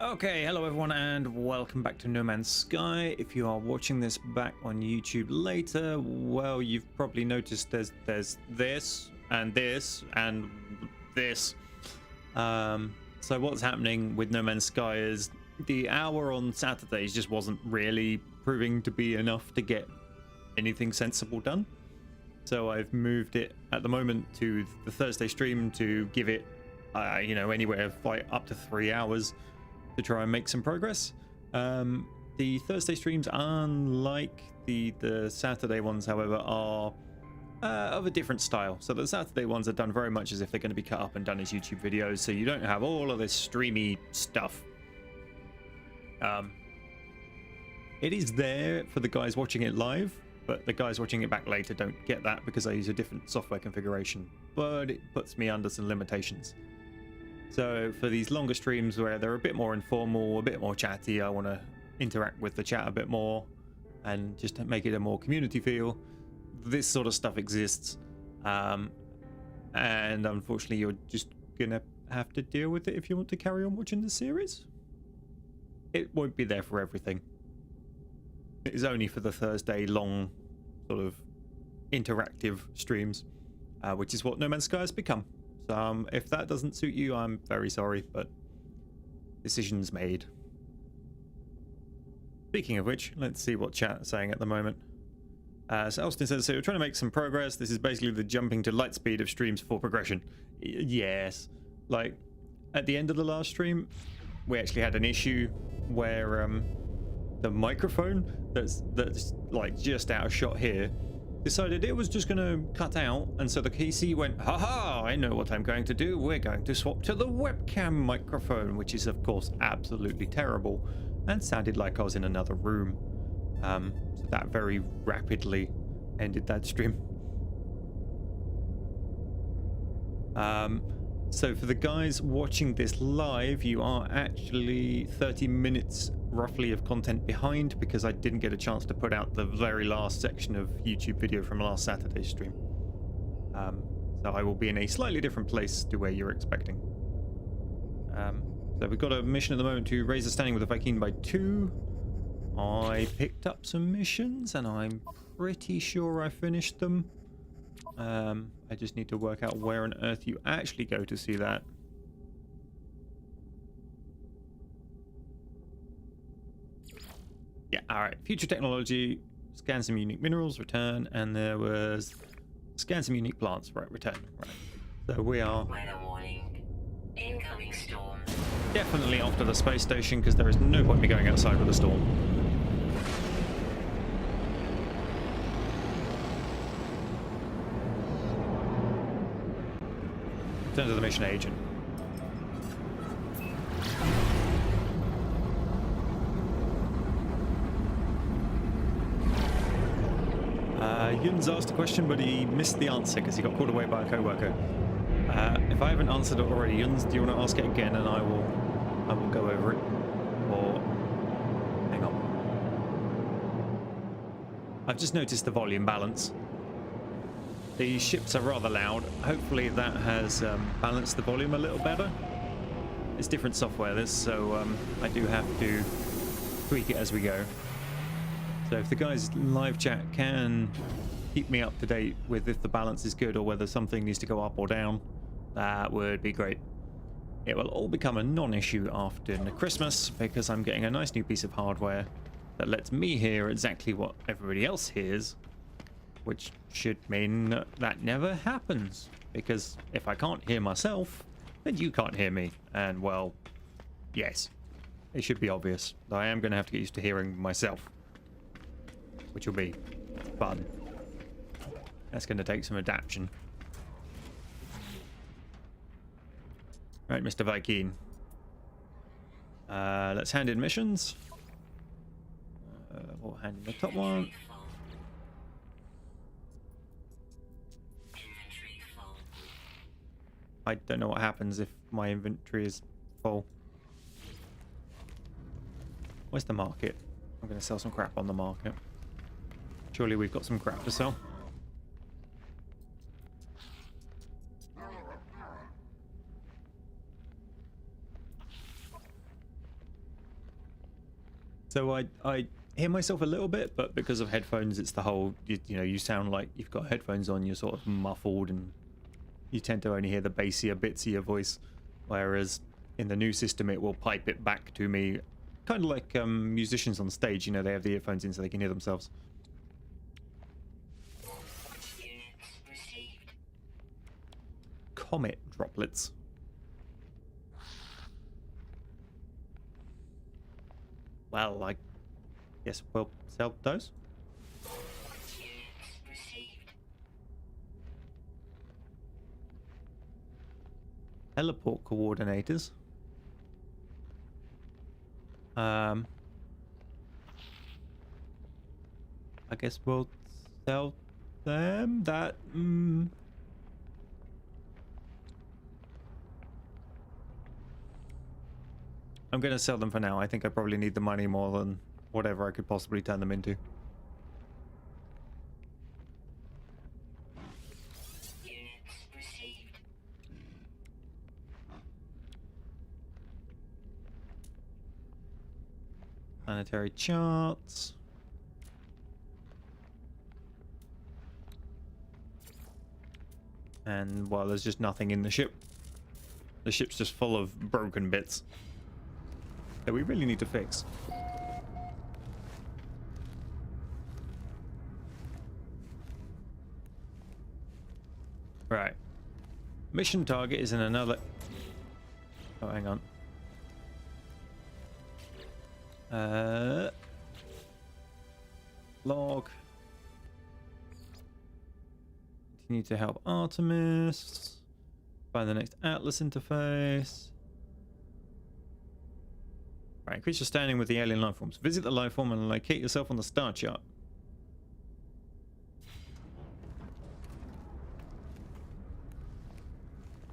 Okay, hello everyone and welcome back to No Man's Sky. If you are watching this back on YouTube later, well, you've probably noticed there's this and this and this. So what's happening with No Man's Sky is the hour on Saturdays just wasn't really proving to be enough to get anything sensible done. So I've moved it at the moment to the Thursday stream to give it, anywhere like up to 3 hours. To try and make some progress. The Thursday streams, unlike the Saturday ones, however, are of a different style. So the Saturday ones are done very much as if they're going to be cut up and done as YouTube videos, so you don't have all of this streamy stuff. It is there for the guys watching it live, but the guys watching it back later don't get that because I use a different software configuration, but it puts me under some limitations. So for these longer streams where they're a bit more informal, a bit more chatty, I want to interact with the chat a bit more and just make it a more community feel. This sort of stuff exists, and unfortunately you're just gonna have to deal with it if you want to carry on watching the series. It won't be there for everything. It is only for the Thursday long sort of interactive streams, which is what No Man's Sky has become. If that doesn't suit you, I'm very sorry, but decisions made. Speaking of which, let's see what chat is saying at the moment. So Austin says, so we're trying to make some progress. This is basically the jumping to light speed of streams for progression. Yes. Like, at the end of the last stream, we actually had an issue where the microphone that's like just out of shot here decided it was just going to cut out, and so the PC went, haha, I know what I'm going to do. We're going to swap to the webcam microphone, which is of course absolutely terrible and sounded like I was in another room. So that very rapidly ended that stream. So for the guys watching this live, you are actually 30 minutes roughly of content behind because I didn't get a chance to put out the very last section of YouTube video from last Saturday's stream. So I will be in a slightly different place to where you're expecting. So we've got a mission at the moment to raise the standing with the Viking by 2. I picked up some missions and I'm pretty sure I finished them. I just need to work out where on earth you actually go to see that. Yeah, alright. Future technology, scan some unique minerals, return, and there was scan some unique plants, right, return. Right. So we are Weather warning. Incoming storm. Definitely off to the space station because there is no point me going outside with a storm. Turn to the mission agent. Yun's asked a question, but he missed the answer because he got called away by a co-worker. If I haven't answered it already, Yuns, do you want to ask it again, and I will go over it? Or hang on. I've just noticed the volume balance. The ships are rather loud. Hopefully that has balanced the volume a little better. It's different software, so I do have to tweak it as we go. So if the guys live chat can keep me up to date with if the balance is good or whether something needs to go up or down, that would be great. It will all become a non-issue after Christmas because I'm getting a nice new piece of hardware that lets me hear exactly what everybody else hears, which should mean that never happens, because if I can't hear myself, then you can't hear me. And well, yes, it should be obvious that I am going to have to get used to hearing myself, which will be fun. That's going to take some adaptation. Right, Mr. Viking. Let's hand in missions. We'll hand in the top one. I don't know what happens if my inventory is full. Where's the market? I'm going to sell some crap on the market. Surely we've got some crap to sell. So I hear myself a little bit, but because of headphones, it's the whole, you know, you sound like you've got headphones on, you're sort of muffled, and you tend to only hear the bassier bits of your voice. Whereas in the new system, it will pipe it back to me, kind of like musicians on stage, you know, they have the earphones in so they can hear themselves. Units received. Comet droplets. Well, I guess we'll sell those. Units received. Teleport coordinators. I guess we'll sell them. That. I'm going to sell them for now. I think I probably need the money more than whatever I could possibly turn them into. Units received. Planetary charts. And, well, there's just nothing in the ship. The ship's just full of broken bits that we really need to fix. Right. Mission target is in another... Oh, hang on. Log. Continue to help Artemis. Find the next Atlas interface. Right, creature standing with the alien life forms. Visit the life form and locate yourself on the star chart.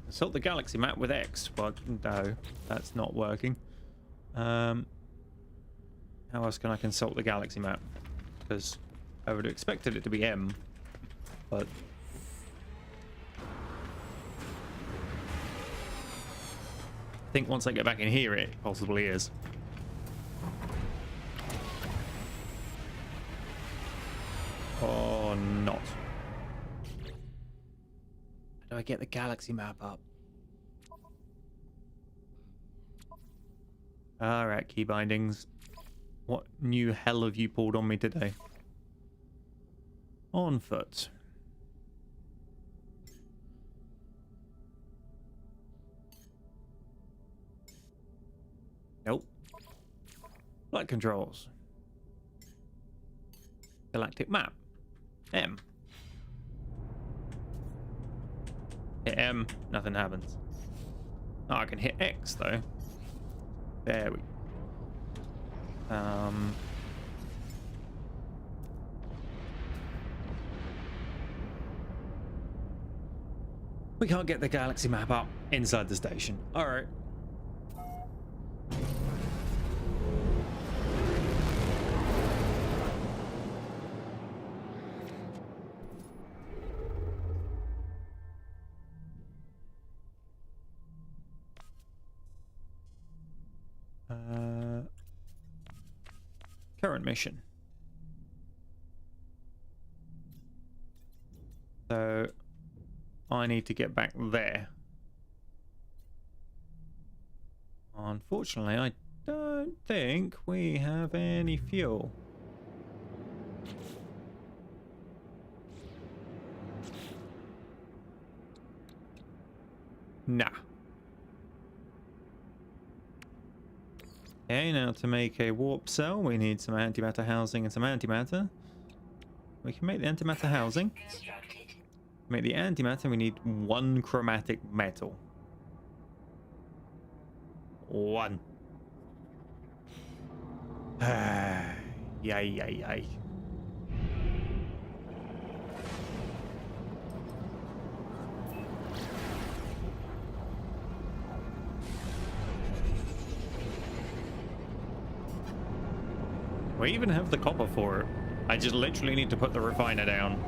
Consult the galaxy map with X. Well, no, that's not working. How else can I consult the galaxy map? Because I would have expected it to be M, but... I think once I get back in here, it possibly is. Or not. How do I get the galaxy map up? Alright, key bindings. What new hell have you pulled on me today? On foot. Nope. Flight controls. Galactic map. M. Hit M, nothing happens. Oh, I can hit X though. There we We can't get the galaxy map up inside the station. Alright. Current mission. So I need to get back there. Unfortunately, I don't think we have any fuel. Nah. Okay, now to make a warp cell, we need some antimatter housing and some antimatter. We can make the antimatter housing. Constructed. Make the antimatter, we need one chromatic metal. One. Yay, yay, yay. We even have the copper for it. I just literally need to put the refiner down.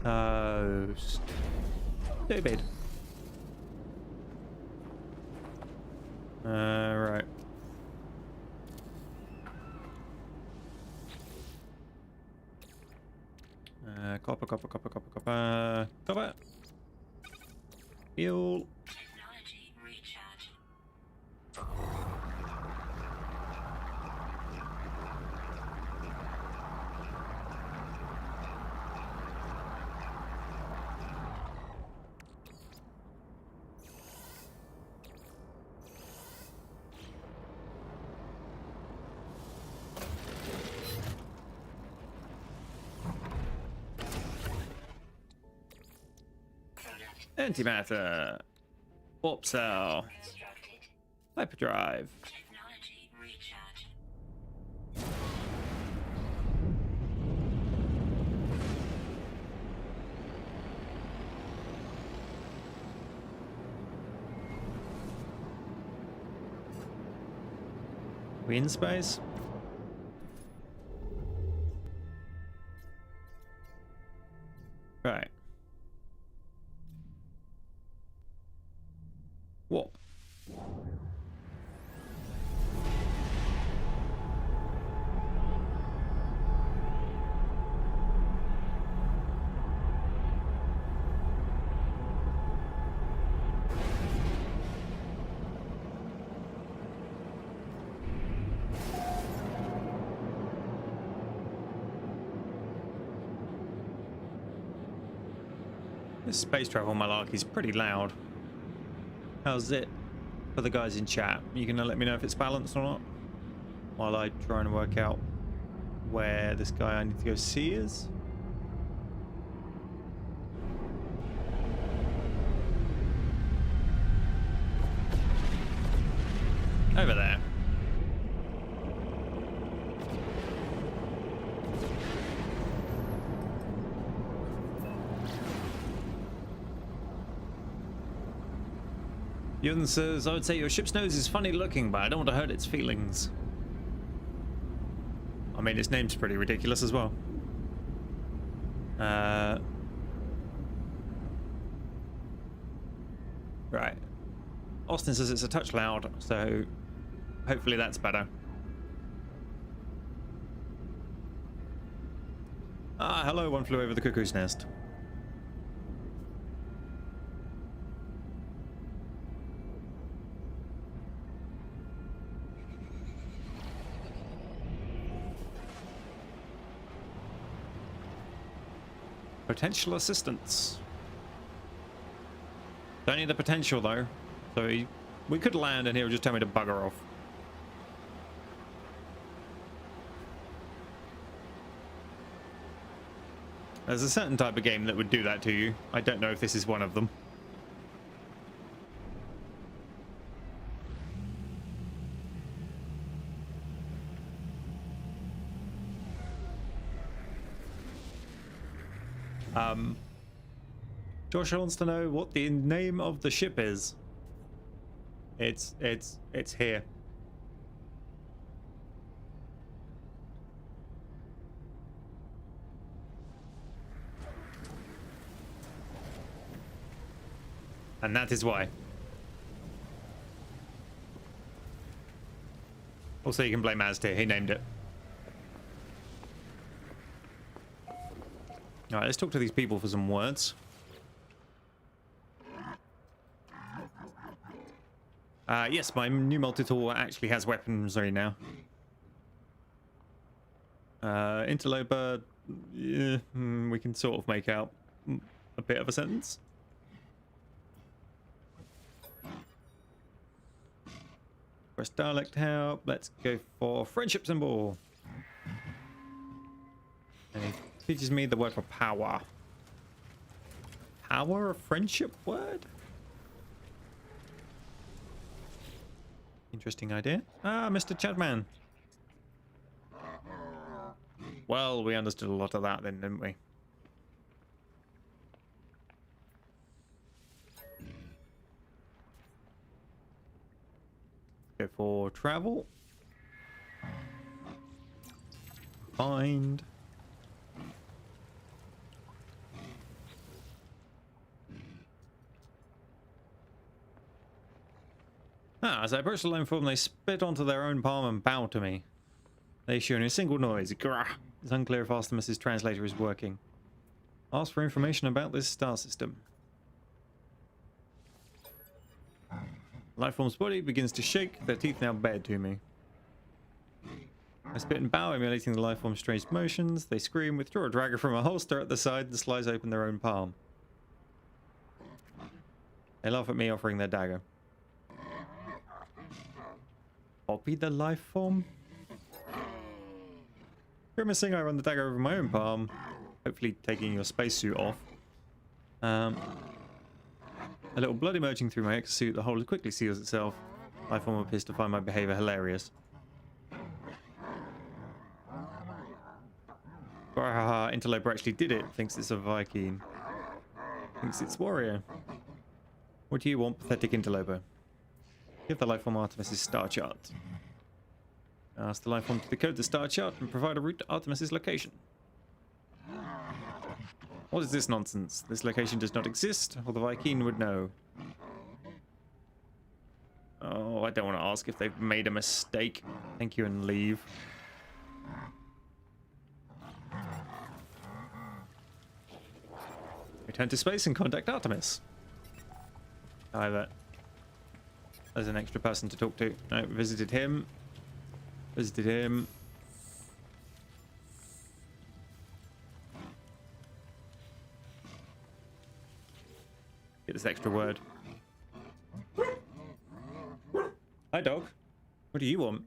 So stupid. Right. Copper. Fuel. Technology recharge. Product Antimatter. Warp cell. constructed. Hyperdrive. Technology recharge. We in space? Right. Warp. This space travel malarkey is pretty loud. How's it for the guys in chat? You gonna let me know if it's balanced or not? While I try and work out where this guy I need to go see is. Over there. Yun says, I would say your ship's nose is funny looking, but I don't want to hurt its feelings. I mean, its name's pretty ridiculous as well. Right. Austin says it's a touch loud, so hopefully that's better. Ah, hello, one flew over the cuckoo's nest. Potential assistance. Don't need the potential though, so we could land and he'll just tell me to bugger off. There's a certain type of game that would do that to you. I don't know if this is one of them. Joshua wants to know what the name of the ship is. It's here. And that is why. Also, you can blame Aztir. He named it. All right, let's talk to these people for some words. Yes, my new multi-tool actually has weaponry now. Interloper, yeah, we can sort of make out a bit of a sentence. Press dialect help. Let's go for friendship symbol. And he teaches me the word for power. Power, a friendship word? Interesting idea. Ah, Mr. Chadman. Well, we understood a lot of that then, didn't we? Go for travel. Find. As I approach the line form, they spit onto their own palm and bow to me. They issue a single noise. Grah. It's unclear if Artemis's translator is working. Ask for information about this star system. Lifeform's body begins to shake, their teeth now bared to me. I spit and bow, emulating the lifeform's strange motions. They scream, withdraw a dagger from a holster at the side, and slice open their own palm. They laugh at me, offering their dagger. Copy the lifeform? Grimacing, I run the dagger over my own palm, hopefully taking your spacesuit off. A little blood emerging through my exosuit, the hole quickly seals itself. Lifeform appears to find my behavior hilarious. Haha, Interloper actually did it. Thinks it's a Viking. Thinks it's warrior. What do you want, pathetic Interloper? Give the lifeform Artemis's star chart. Ask the lifeform to decode the star chart and provide a route to Artemis's location. What is this nonsense? This location does not exist, or the Viking would know. Oh, I don't want to ask if they've made a mistake. Thank you and leave. Return to space and contact Artemis. However, there's an extra person to talk to. No, visited him. Visited him. Get this extra word. Hi, dog. What do you want?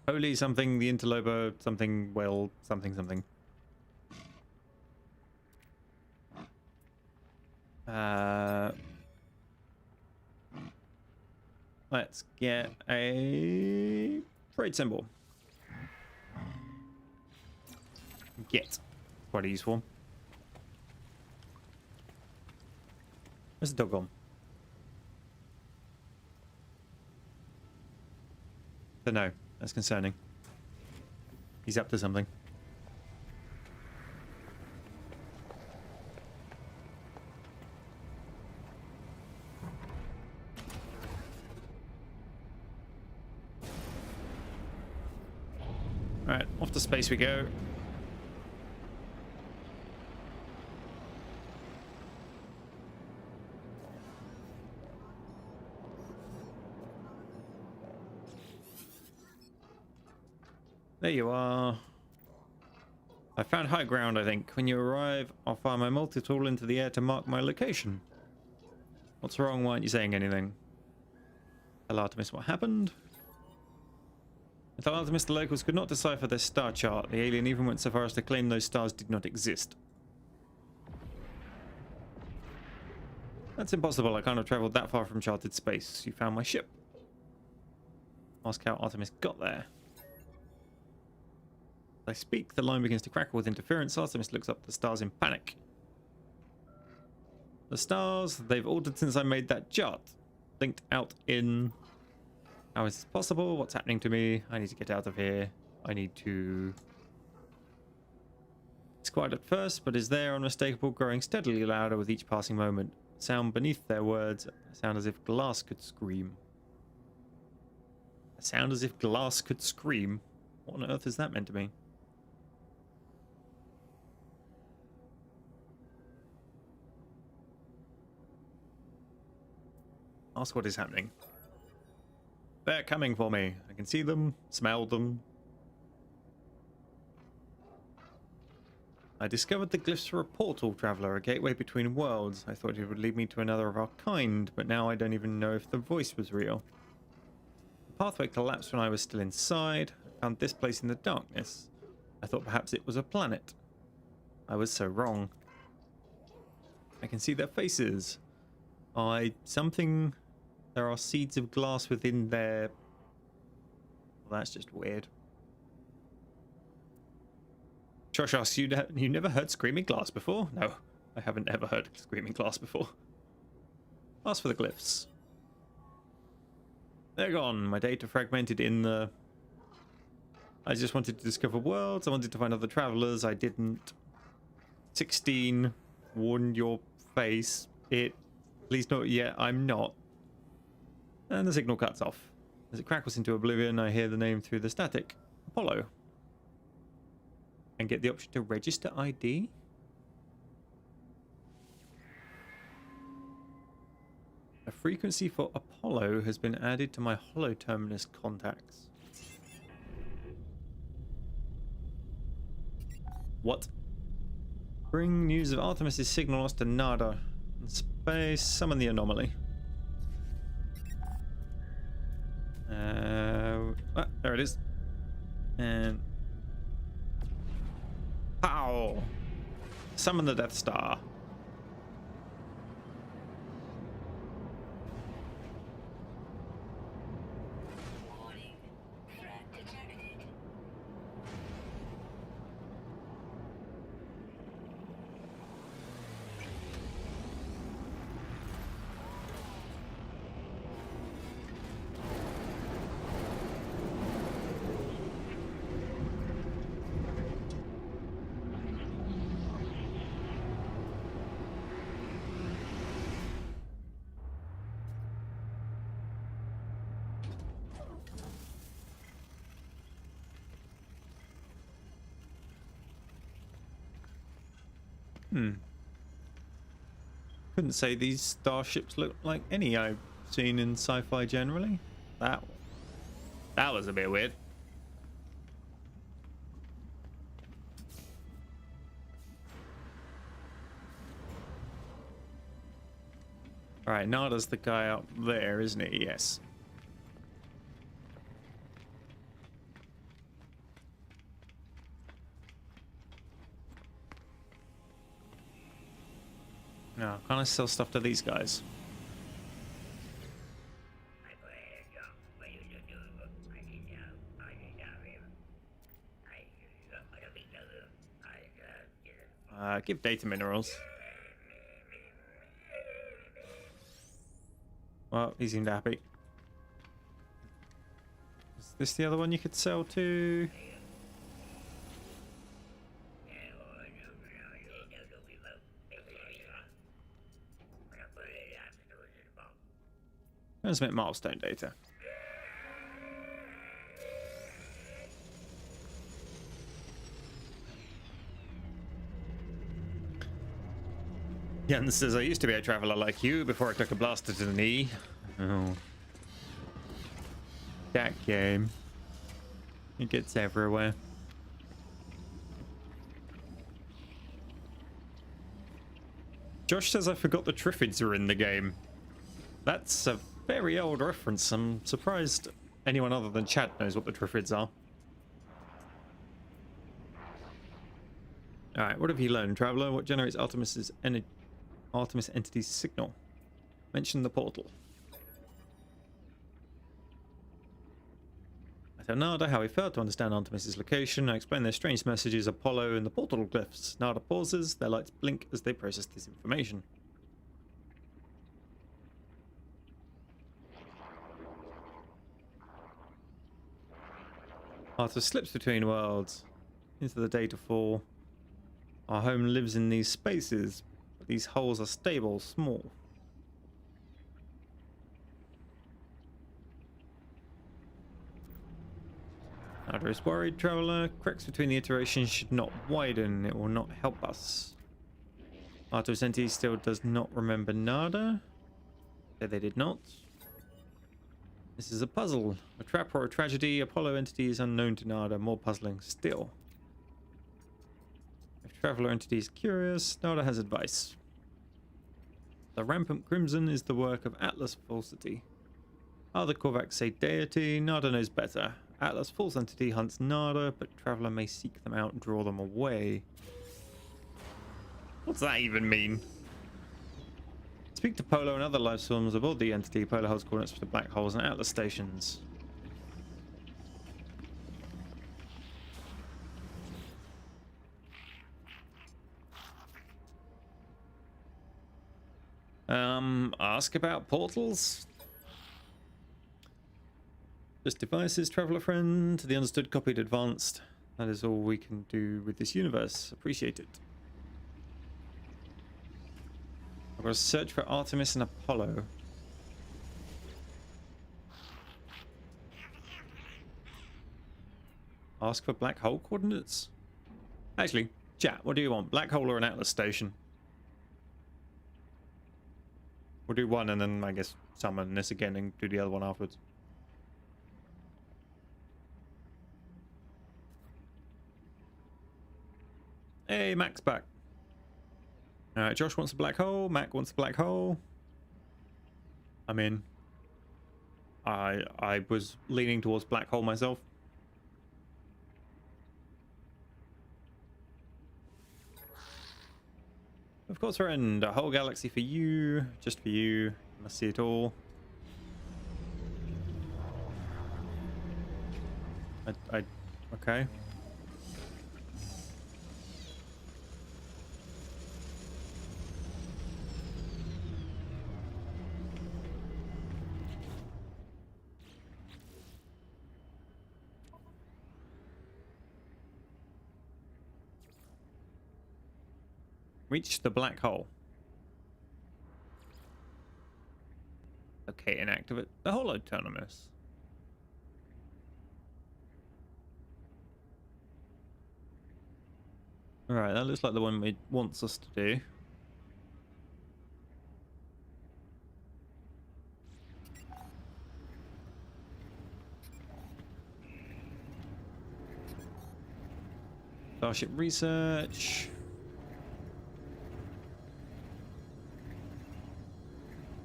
Holy something, the interloper, something, well, something, something. Let's get a trade symbol. Get. Quite useful. Where's the dog gone? So no, that's concerning. He's up to something. Alright, off to space we go. There you are. I found high ground, I think. When you arrive, I'll fire my multi-tool into the air to mark my location. What's wrong? Why aren't you saying anything? Tell Artemis what happened. Tell Artemis the locals could not decipher their star chart. The alien even went so far as to claim those stars did not exist. That's impossible. I can't have traveled that far from charted space. You found my ship. Ask how Artemis got there. As I speak, the line begins to crackle with interference. Artemis looks up at the stars in panic. The stars, they've altered since I made that chart. Linked out in... How is this possible? What's happening to me? I need to get out of here. I need to... It's quiet at first, but is there unmistakable, growing steadily louder with each passing moment. Sound beneath their words, a sound as if glass could scream. A sound as if glass could scream? What on earth is that meant to be? Ask what is happening. They're coming for me. I can see them, smell them. I discovered the glyphs for a portal traveler, a gateway between worlds. I thought it would lead me to another of our kind, but now I don't even know if the voice was real. The pathway collapsed when I was still inside. I found this place in the darkness. I thought perhaps it was a planet. I was so wrong. I can see their faces. There are seeds of glass within their... Well, that's just weird. Josh asks, you never heard screaming glass before? No, I haven't ever heard screaming glass before. Ask for the glyphs. They're gone. My data fragmented in the... I just wanted to discover worlds. I wanted to find other travelers. I didn't. 16 warn your face. Please not yet. I'm not. And the signal cuts off. As it crackles into oblivion, I hear the name through the static. Apollo. And get the option to register ID. A frequency for Apollo has been added to my holo terminus contacts. What? Bring news of Artemis's signal lost to Nada. In space, summon the anomaly. There it is. And pow! Summon the Death Star. Warning. Threat detected. Couldn't say these starships look like any I've seen in sci-fi generally. That was a bit weird. Alright, Nada's the guy up there, isn't he? Yes. Now, can I sell stuff to these guys? Give data minerals. Well, he seemed happy. Is this the other one you could sell to? Transmit milestone data. Jens says, I used to be a traveler like you before I took a blaster to the knee. Oh. That game. It gets everywhere. Josh says I forgot the Triffids are in the game. That's a very old reference. I'm surprised anyone other than Chad knows what the Triffids are. Alright, what have you learned, Traveler? What generates Artemis Entity's signal? Mention the portal. I tell Nada how he failed to understand Artemis's location. I explain their strange messages, Apollo and the portal glyphs. Nada pauses, their lights blink as they process this information. Arthur slips between worlds into the data fall. Our home lives in these spaces, but these holes are stable, small. Arthur is worried, Traveler. Cracks between the iterations should not widen. It will not help us. Arthur's entity still does not remember Nada. They did not. This is a puzzle. A trap or a tragedy. Apollo entity is unknown to Nada. More puzzling still. If Traveler entity is curious, Nada has advice. The rampant crimson is the work of Atlas Falsity. Other Korvax say deity. Nada knows better. Atlas False entity hunts Nada, but Traveler may seek them out and draw them away. What's that even mean? Speak to Polo and other life forms aboard the entity. Polo holds coordinates for the black holes and Atlas stations. Ask about portals? Just devices, Traveler friend. The understood, copied, advanced. That is all we can do with this universe. Appreciate it. I've got to search for Artemis and Apollo. Ask for black hole coordinates? Actually, chat, what do you want? Black hole or an Atlas station? We'll do one and then I guess summon this again and do the other one afterwards. Hey, Mac's back. Alright, Josh wants a black hole. Mac wants a black hole. I'm in. I was leaning towards black hole myself. Of course, friend. A whole galaxy for you. Just for you. You must see it all. Okay. Reach the black hole. Okay, and activate the holotonomous. Alright, that looks like the one it wants us to do. Starship research.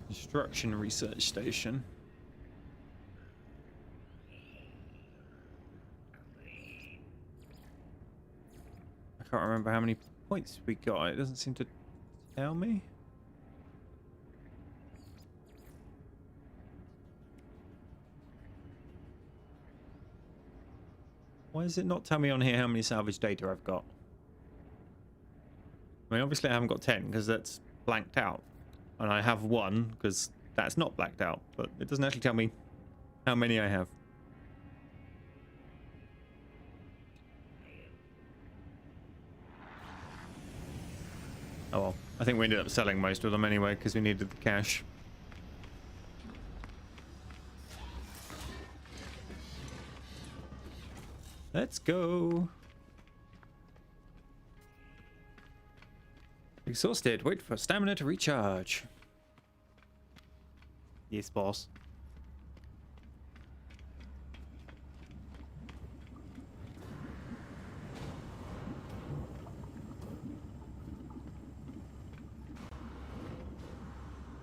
Construction research station. I can't remember how many points we got. It doesn't seem to tell me. Why does it not tell me on here how many salvage data I've got? I mean, obviously I haven't got 10 because that's blanked out. And I have 1 because that's not blacked out. But it doesn't actually tell me how many I have. Oh well, I think we ended up selling most of them anyway because we needed the cash. Let's go. Exhausted. Wait for stamina to recharge. Yes, boss.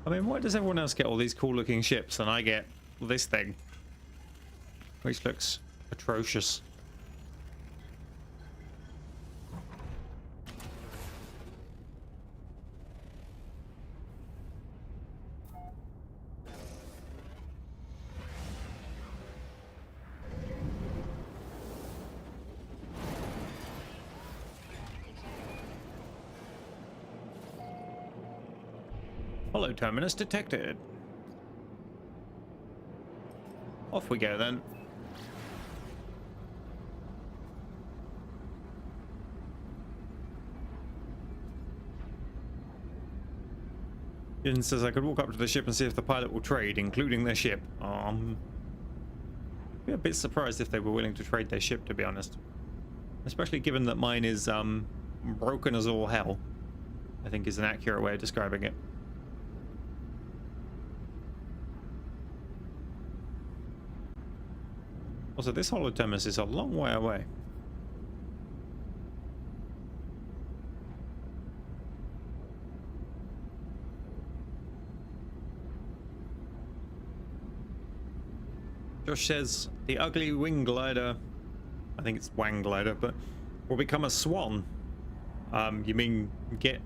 I mean, why does everyone else get all these cool looking ships and I get this thing? Which looks atrocious. Holoterminus detected. Off we go then. Ian says I could walk up to the ship and see if the pilot will trade, including their ship. Be a bit surprised if they were willing to trade their ship, to be honest. Especially given that mine is broken as all hell. I think is an accurate way of describing it. Also, this holoterminus is a long way away. Josh says the ugly wing glider, I think it's wang glider, but will become a swan. You mean get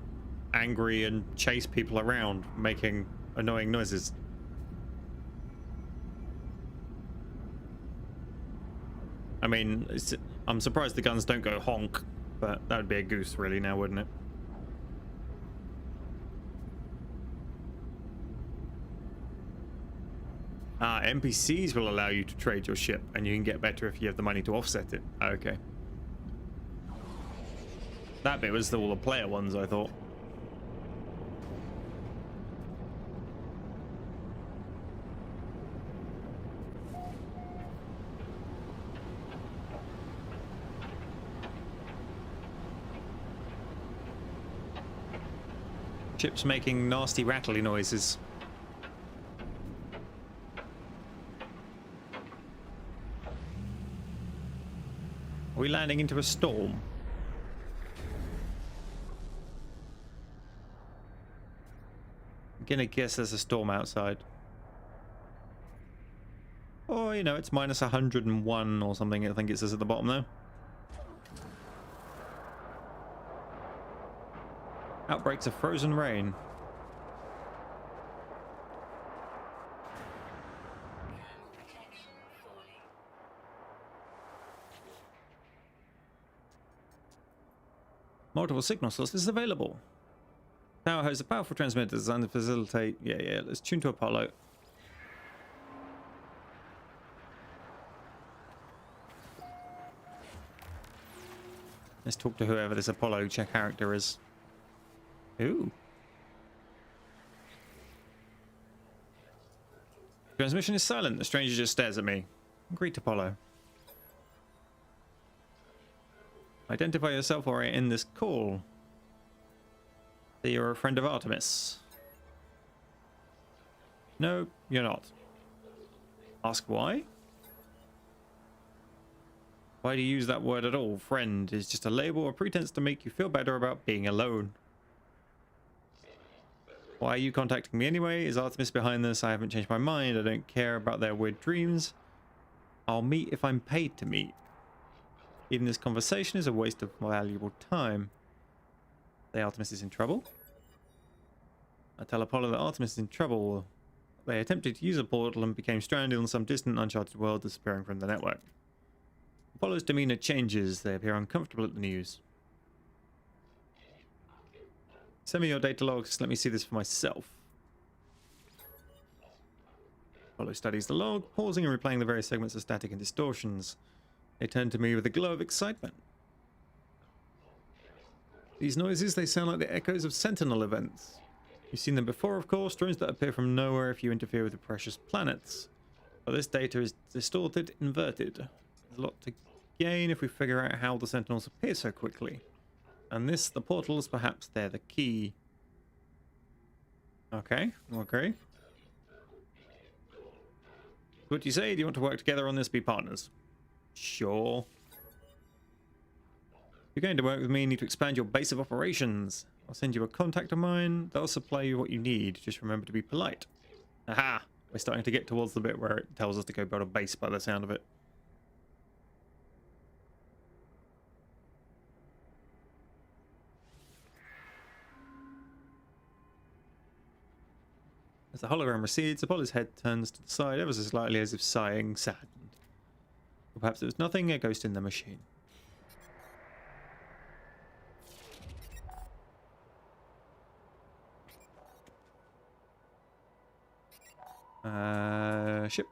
angry and chase people around, making annoying noises? I mean, I'm surprised the guns don't go honk, but that would be a goose really now, wouldn't it? NPCs will allow you to trade your ship, and you can get better if you have the money to offset it. Okay. That bit was all the player ones, I thought. Ship's making nasty rattly noises. Are we landing into a storm? I'm gonna guess there's a storm outside. Or, you know, it's minus 101 or something, I think it says at the bottom there. Outbreaks of frozen rain. Protection falling. Multiple signal sources available. Tower hosts a powerful transmitter designed to facilitate... Yeah, let's tune to Apollo. Let's talk to whoever this Apollo character is. Ooh. Transmission is silent. The stranger just stares at me. Greet, Apollo. Identify yourself or in this call. Say you're a friend of Artemis. No, you're not. Ask why? Why do you use that word at all? Friend is just a label or pretense to make you feel better about being alone. Why are you contacting me anyway? Is Artemis behind this? I haven't changed my mind. I don't care about their weird dreams. I'll meet if I'm paid to meet. Even this conversation is a waste of valuable time. Say Artemis is in trouble? I tell Apollo that Artemis is in trouble. They attempted to use a portal and became stranded on some distant uncharted world, disappearing from the network. Apollo's demeanor changes. They appear uncomfortable at the news. Send me your data logs. Let me see this for myself. Apollo studies the log, pausing and replaying the various segments of static and distortions. They turn to me with a glow of excitement. These noises, they sound like the echoes of Sentinel events. You've seen them before, of course, drones that appear from nowhere if you interfere with the precious planets. But this data is distorted, inverted. There's a lot to gain if we figure out how the Sentinels appear so quickly. And this, the portals, perhaps they're the key. Okay. What do you say? Do you want to work together on this? Be partners? Sure. If you're going to work with me, you need to expand your base of operations. I'll send you a contact of mine. They'll supply you what you need. Just remember to be polite. Aha! We're starting to get towards the bit where it tells us to go build a base by the sound of it. As the hologram recedes, Apollo's head turns to the side ever so slightly as if sighing, saddened. Or perhaps it was nothing, a ghost in the machine. Ship.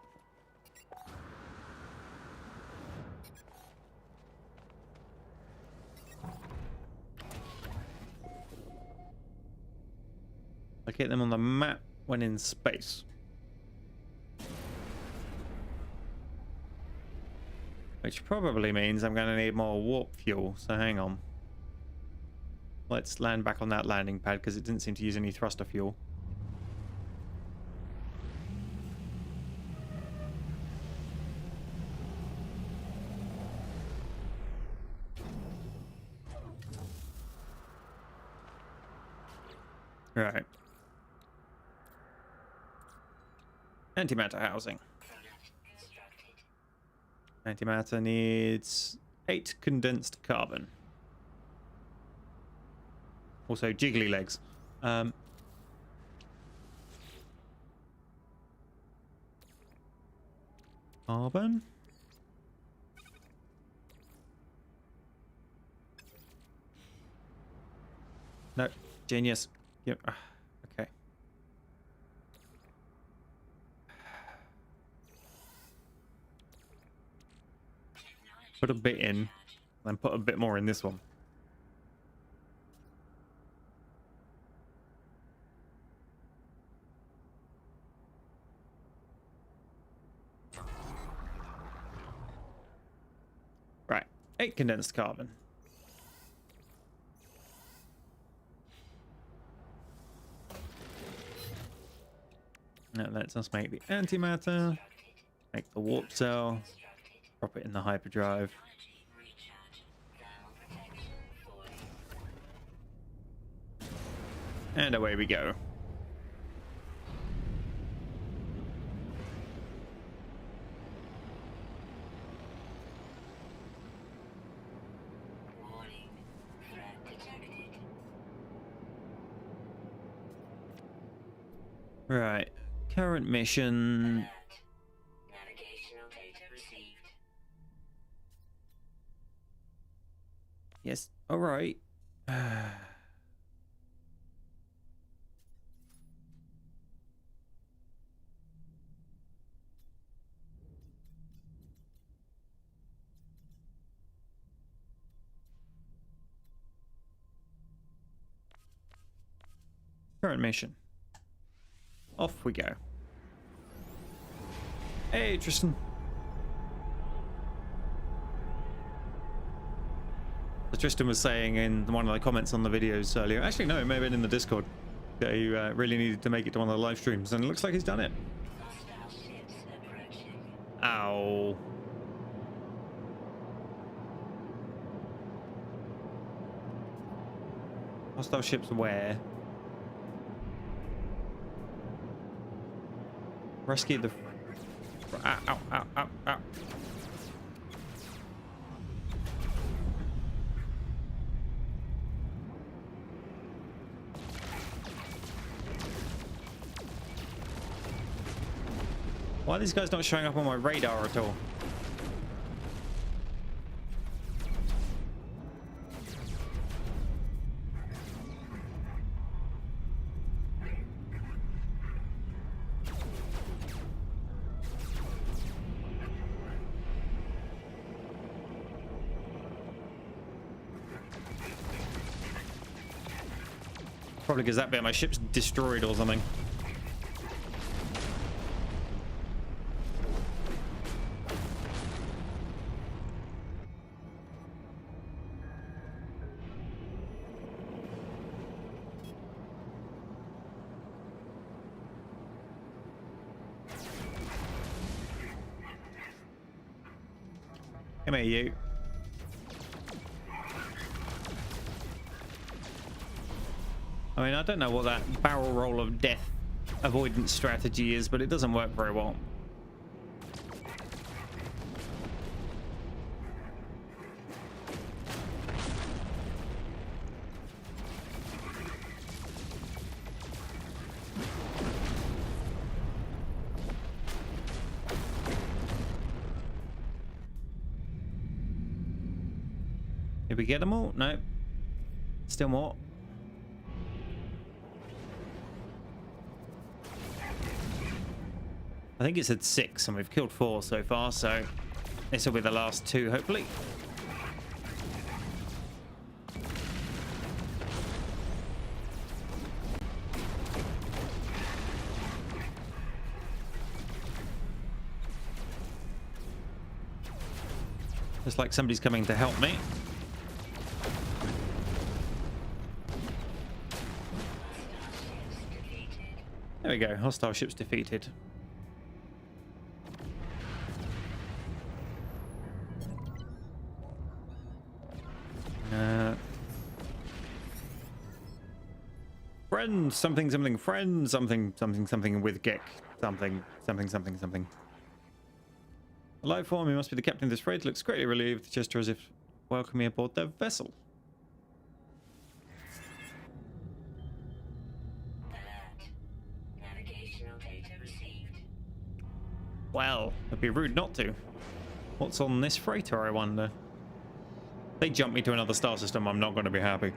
Locate them on the map when in space. Which probably means I'm going to need more warp fuel, so hang on. Let's land back on that landing pad because it didn't seem to use any thruster fuel. Right. Antimatter housing. Antimatter needs 8 condensed carbon. Also jiggly legs. Carbon. No, genius. Yep. Okay. Put a bit in, and put a bit more in this one. Right, 8 condensed carbon. That lets us make the antimatter, make the warp cell, drop it in the hyperdrive. And away we go. Warning. Threat detected. Right. Current mission. Alert. Navigational data received. Yes. All right. Current mission. Off we go. Hey, Tristan. So Tristan was saying in one of the comments on the videos earlier, actually no, it may have been in the Discord, that he really needed to make it to one of the live streams, and it looks like he's done it. Hostile ships approaching. Ow. Hostile ships where? Rescue the... Ow, ow, ow, ow, ow. Why are these guys not showing up on my radar at all? Probably because that bit of my ship's destroyed or something. Come here, you. I mean, I don't know what that barrel roll of death avoidance strategy is, but it doesn't work very well. Did we get them all? No. Still more. I think it said 6 and we've killed 4 so far, so this will be the last 2 hopefully. Looks like somebody's coming to help me. There we go, hostile ships defeated. Friend, something, something, friend, something, something, something with Gek. Something, something, something, something. A life form, he must be the captain of this freight. Looks greatly relieved, gesture as if welcome me aboard their vessel. Alert. Navigational data received. Well, it'd be rude not to. What's on this freighter, I wonder? If they jump me to another star system, I'm not going to be happy.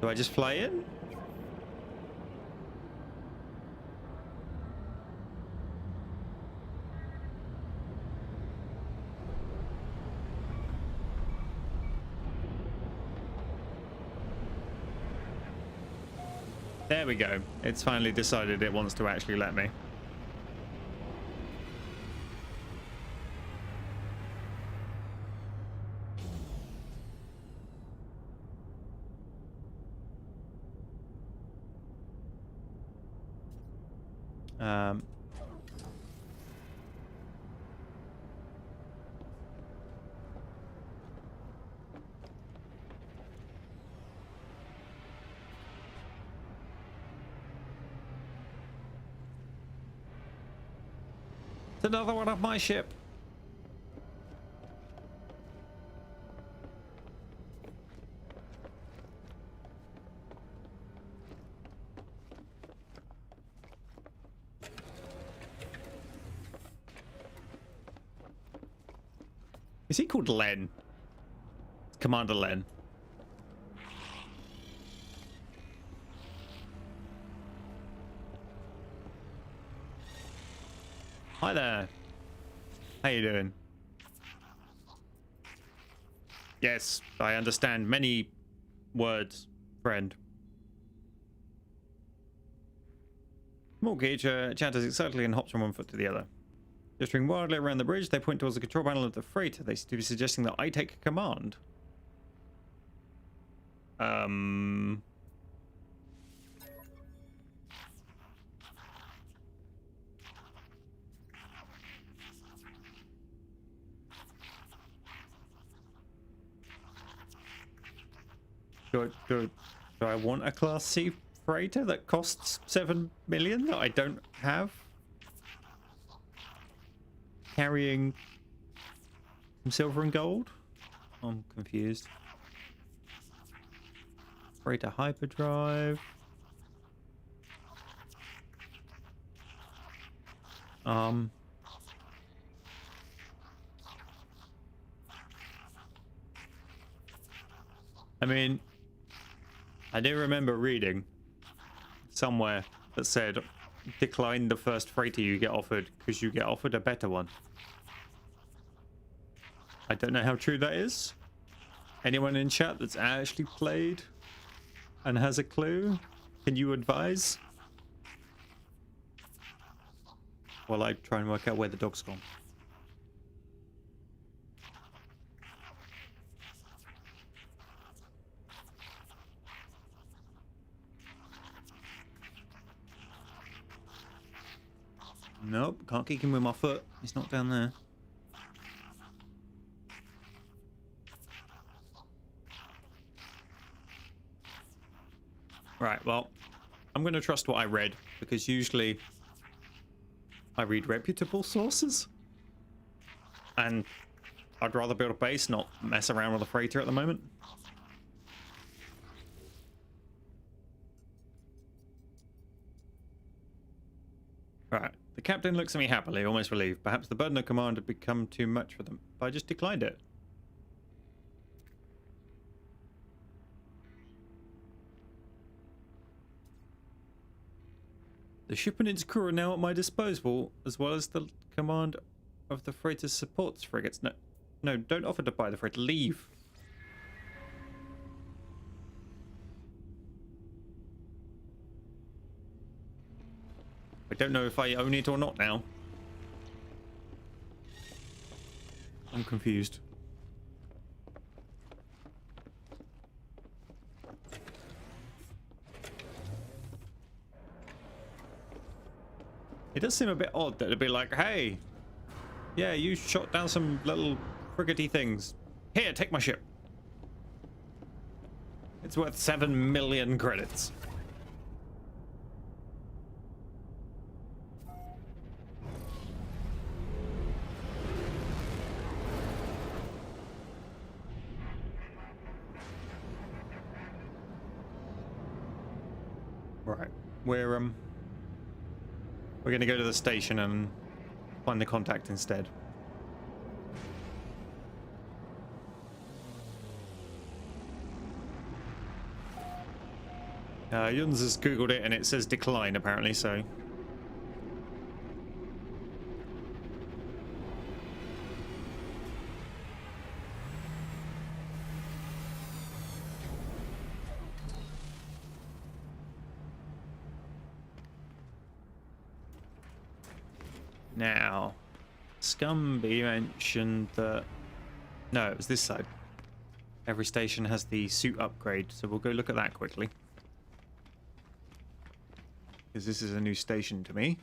Do I just fly in? There we go. It's finally decided it wants to actually let me. Um, it's another one off my ship. Is he called Len? Commander Len. Hi there. How you doing? Yes, I understand many words, friend. Mortgage chatters excitedly and hops from one foot to the other. Gesturing wildly around the bridge, they point towards the control panel of the freighter. They seem to be suggesting that I take command. Do I want a Class C freighter that costs 7 million that I don't have? Carrying some silver and gold? I'm confused. Freighter hyperdrive. I mean, I do remember reading somewhere that said decline the first freighter you get offered because you get offered a better one. I don't know how true that is. Anyone in chat that's actually played and has a clue, can you advise? While I try and work out where the dog's gone. Nope, can't kick him with my foot. He's not down there. Right, well, I'm going to trust what I read, because usually I read reputable sources. And I'd rather build a base, not mess around with a freighter at the moment. Right, the captain looks at me happily, almost relieved. Perhaps the burden of command had become too much for them, but I just declined it. The ship and its crew are now at my disposal, as well as the command of the freighter's supports frigates. No, don't offer to buy the freighter. Leave. I don't know if I own it or not now. I'm confused. It does seem a bit odd that it'd be like, hey, yeah, you shot down some little frigatey things. Here, take my ship. It's worth 7 million credits. Right, we're going to go to the station and find the contact instead. Yuns has googled it and it says decline apparently, so. Now, Scumby mentioned that... No, it was this side. Every station has the suit upgrade, so we'll go look at that quickly. Because this is a new station to me.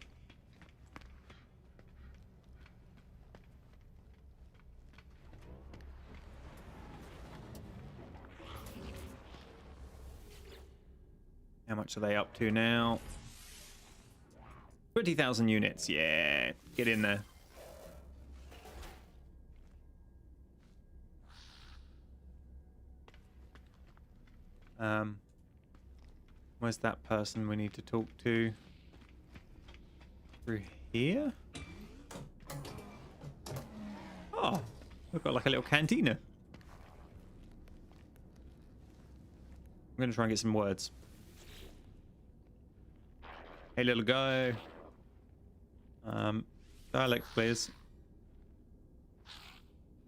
How much are they up to now? 20,000 units. Yeah, get in there. Where's that person we need to talk to? Through here? Oh, we've got like a little cantina. I'm gonna try and get some words. Hey, little guy. Dialect, please.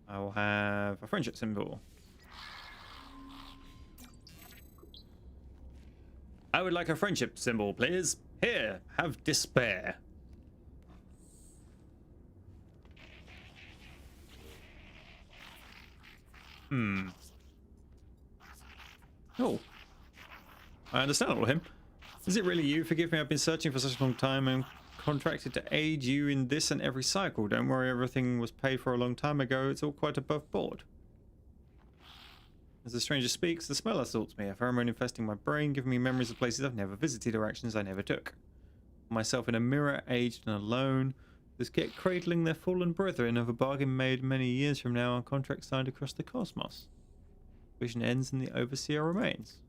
I will have a friendship symbol. I would like a friendship symbol, please. Here, have despair. Oh. I understand all of him. Is it really you? Forgive me, I've been searching for such a long time and contracted to aid you in this and every cycle. Don't worry, everything was paid for a long time ago. It's all quite above board. As the stranger speaks, the smell assaults me, a pheromone infesting my brain, giving me memories of places I've never visited or actions I never took. Myself in a mirror, aged and alone, this get cradling their fallen brethren of a bargain made many years from now, a contract signed across the cosmos. Vision ends and the Overseer remains.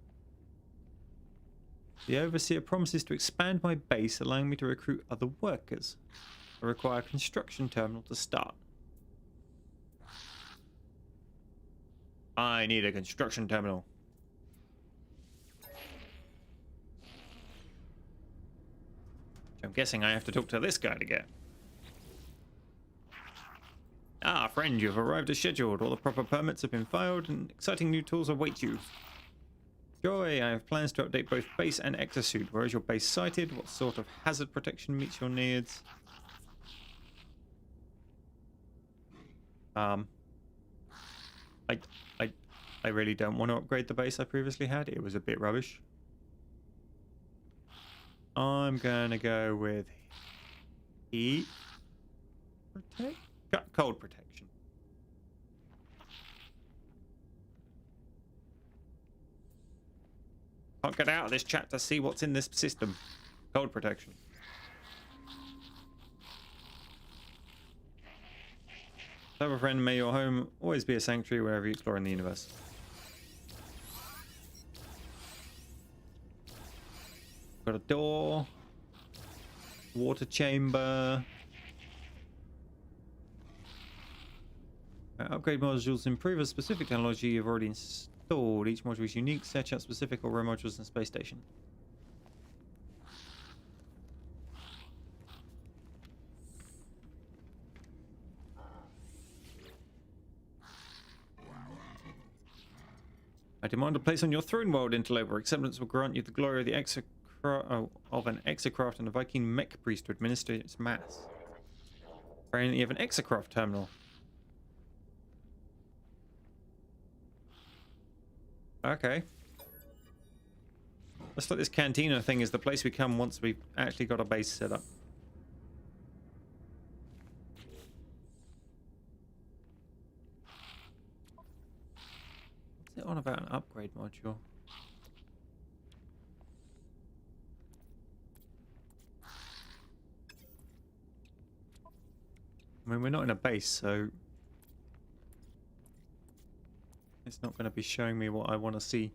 The Overseer promises to expand my base, allowing me to recruit other workers. I require a construction terminal to start. I need a construction terminal. I'm guessing I have to talk to this guy to get. Ah, friend, you've arrived as scheduled. All the proper permits have been filed and exciting new tools await you. Joy, I have plans to update both base and exosuit. Where is your base sited? What sort of hazard protection meets your needs? I really don't want to upgrade the base I previously had. It was a bit rubbish. I'm gonna go with heat protect, cold protection. Can't get out of this chat to see what's in this system. Cold protection. Have a friend, may your home always be a sanctuary wherever you explore in the universe. Got a door, water chamber. Upgrade modules improve a specific technology you've already installed. Each module is unique. Search out specific or rare modules in the space station. I demand a place on your throne world, interloper. Acceptance will grant you the glory of the of an exocraft and a Viking mech priest to administer its mass. Apparently you have an exocraft terminal. Okay. Looks like this cantina thing is the place we come once we've actually got a base set up. What's it on about an upgrade module? I mean, we're not in a base, so it's not going to be showing me what I want to see.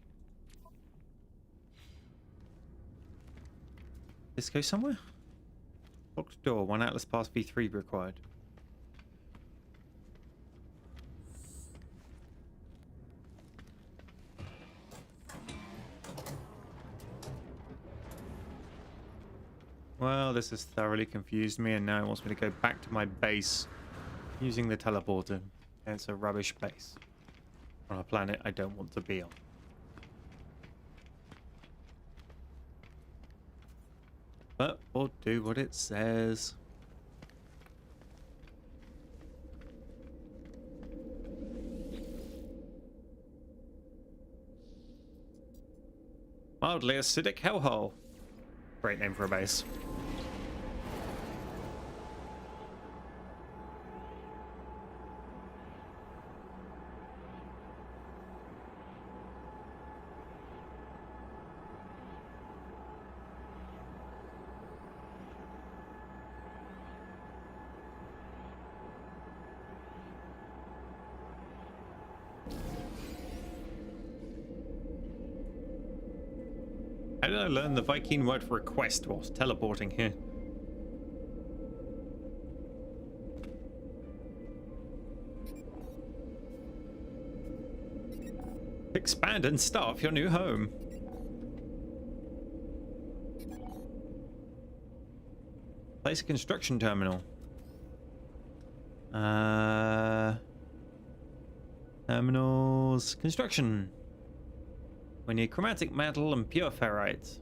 This go somewhere? Locked door. 1 Atlas Pass V3 required. Well, this has thoroughly confused me, and now it wants me to go back to my base using the teleporter. It's a rubbish base on a planet I don't want to be on. But we'll do what it says. Mildly acidic hellhole. Great name for a base. How did I learn the Viking word for request whilst teleporting here? Expand and start your new home. Place a construction terminal. Terminals. Construction. We need chromatic metal and pure ferrite.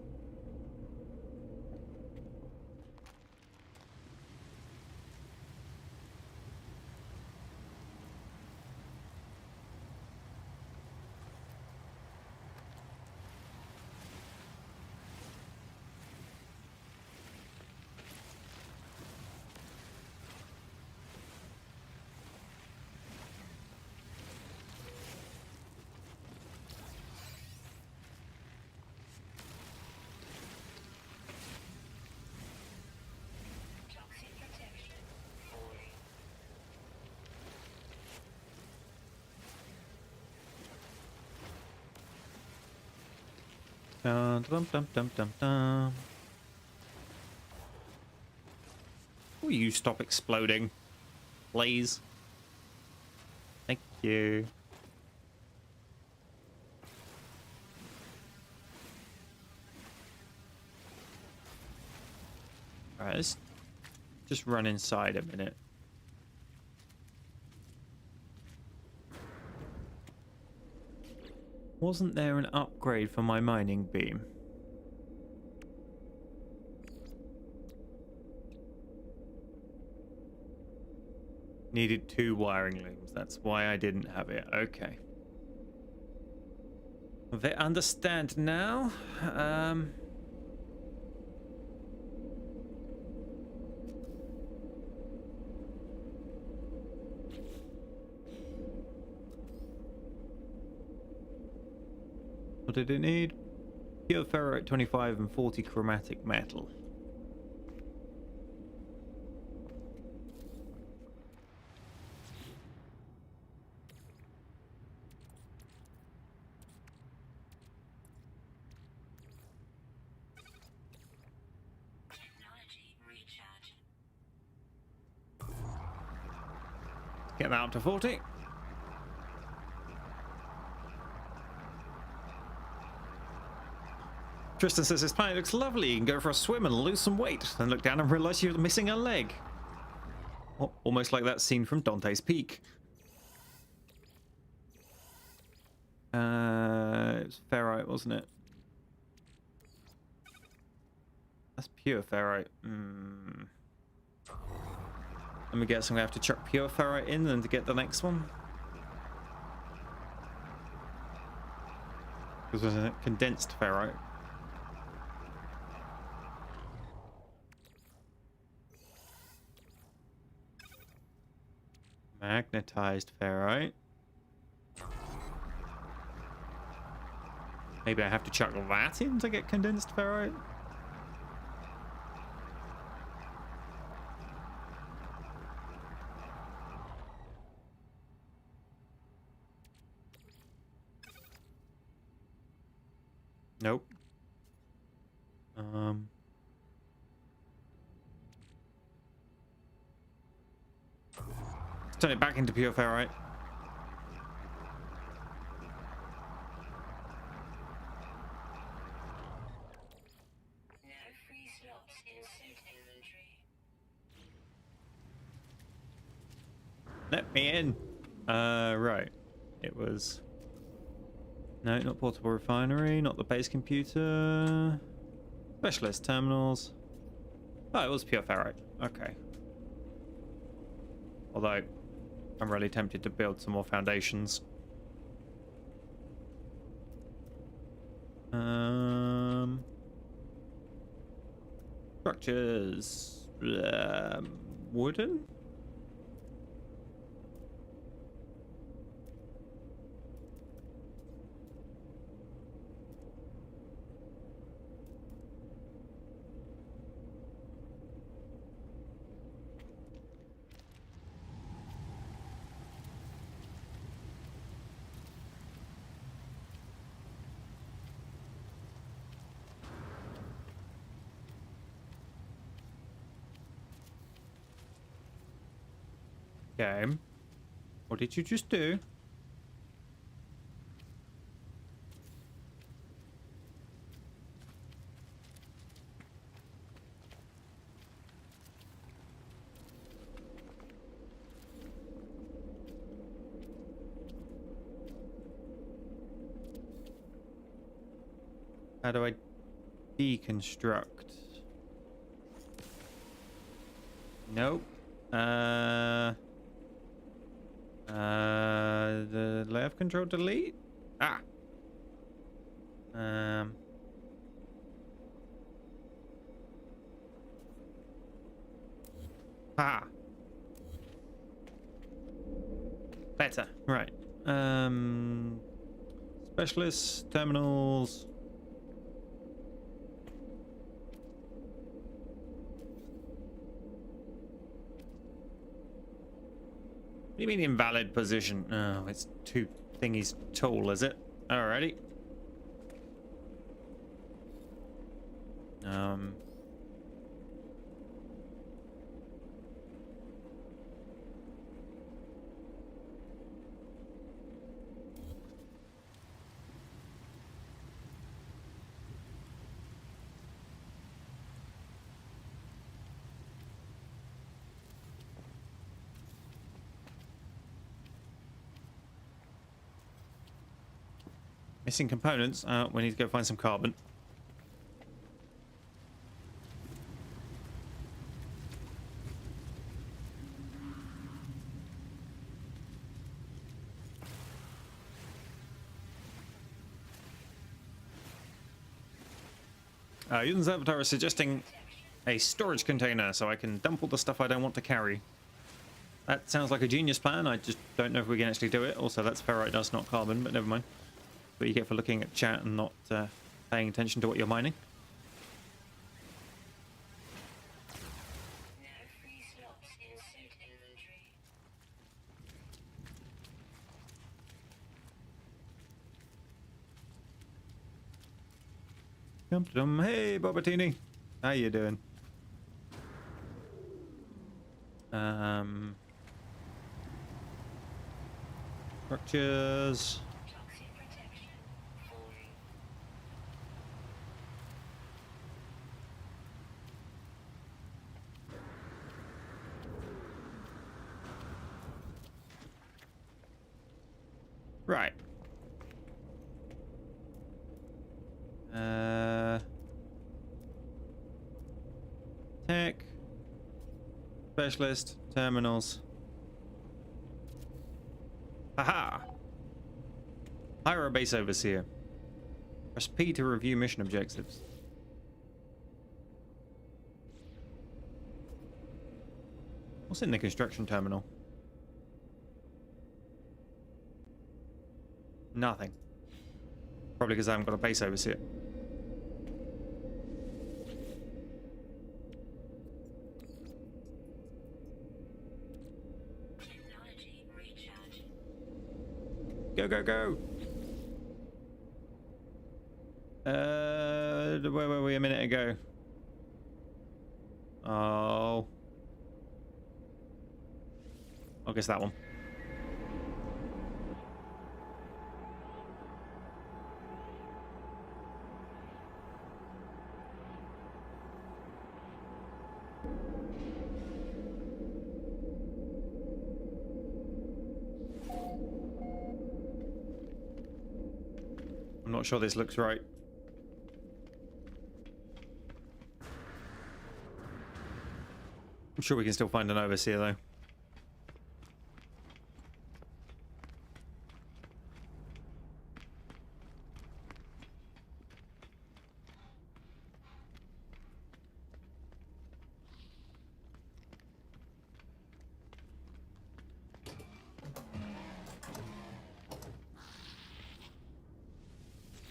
Toxic protection. Falling. Dun, dum, dum, dum, dum, dum. Will you stop exploding, please? Thank you. Alright, let's just run inside a minute. Wasn't there an upgrade for my mining beam? Needed 2 wiring looms. That's why I didn't have it. Okay. They understand now. What did it need? Pure ferrite 25 and 40 chromatic metal. Technology recharge. Get that up to 40. Tristan says this planet looks lovely. You can go for a swim and lose some weight, then look down and realize you're missing a leg. Oh, almost like that scene from Dante's Peak. It was ferrite, wasn't it? That's pure ferrite. Let me guess, I'm gonna have to chuck pure ferrite in then to get the next one. Because it was a condensed ferrite. Magnetized ferrite. Maybe I have to chuck that in to get condensed ferrite. Nope. Let's turn it back into pure ferrite. No free slots in suit inventory. Let me in. Right. It was... No, not portable refinery, not the base computer. Specialist terminals. Oh, it was pure ferrite. Okay. Although, I'm really tempted to build some more foundations. Structures. Wooden? Game. What did you just do? How do I deconstruct? Nope. The left control delete? Ah. Ah. Better. Right. Specialists, terminals. What do you mean invalid position? Oh, it's too thingies tall, is it? Alrighty. Missing components. We need to go find some carbon. Using Avatar is suggesting a storage container so I can dump all the stuff I don't want to carry. That sounds like a genius plan. I just don't know if we can actually do it. Also, that's ferrite dust, not carbon, but never mind. What you get for looking at chat and not paying attention to what you're mining. No free slots in suit inventory. Hey, Bobatini. How you doing? Structures. Toxic protection. Falling. Right. Tech. Specialist. Terminals. Haha! Hire a base overseer. Press P to review mission objectives. What's in the construction terminal? Nothing. Probably because I haven't got a base overseer. Technology recharge. Go, go, go! Where were we a minute ago? Oh. I guess that one. I'm not sure this looks right. I'm sure we can still find an overseer though.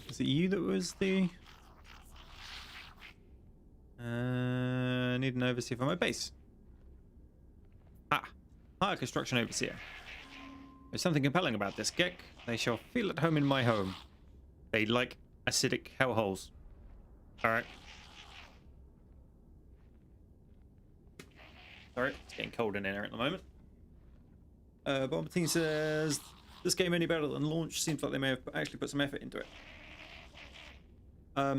Is it you that was the... need an overseer for my base. Ah, hire construction overseer. There's something compelling about this, Gek. They shall feel at home in my home. They like acidic hellholes. Alright. Sorry, it's getting cold in here at the moment. Bombertine says, this game any better than launch? Seems like they may have actually put some effort into it.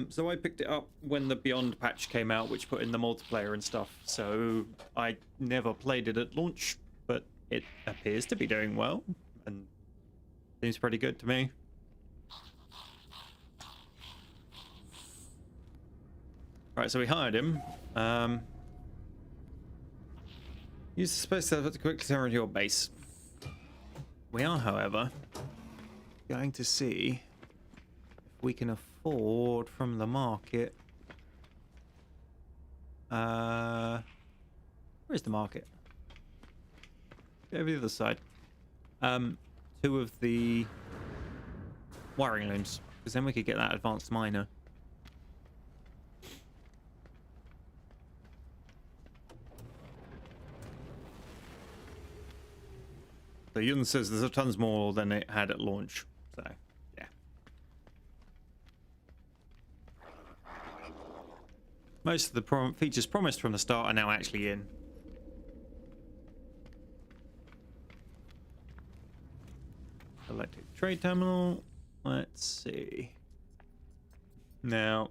So I picked it up when the Beyond patch came out, which put in the multiplayer and stuff. So I never played it at launch, but it appears to be doing well and seems pretty good to me. Right, so we hired him. Use the space server to quickly turn your base. We are, however, going to see if we can afford from the market. Where's the market? Over the other side. 2 of the wiring looms, because then we could get that advanced miner. So Yun says there's tons more than it had at launch. So, yeah. Most of the features promised from the start are now actually in. Electric trade terminal. Let's see. Now,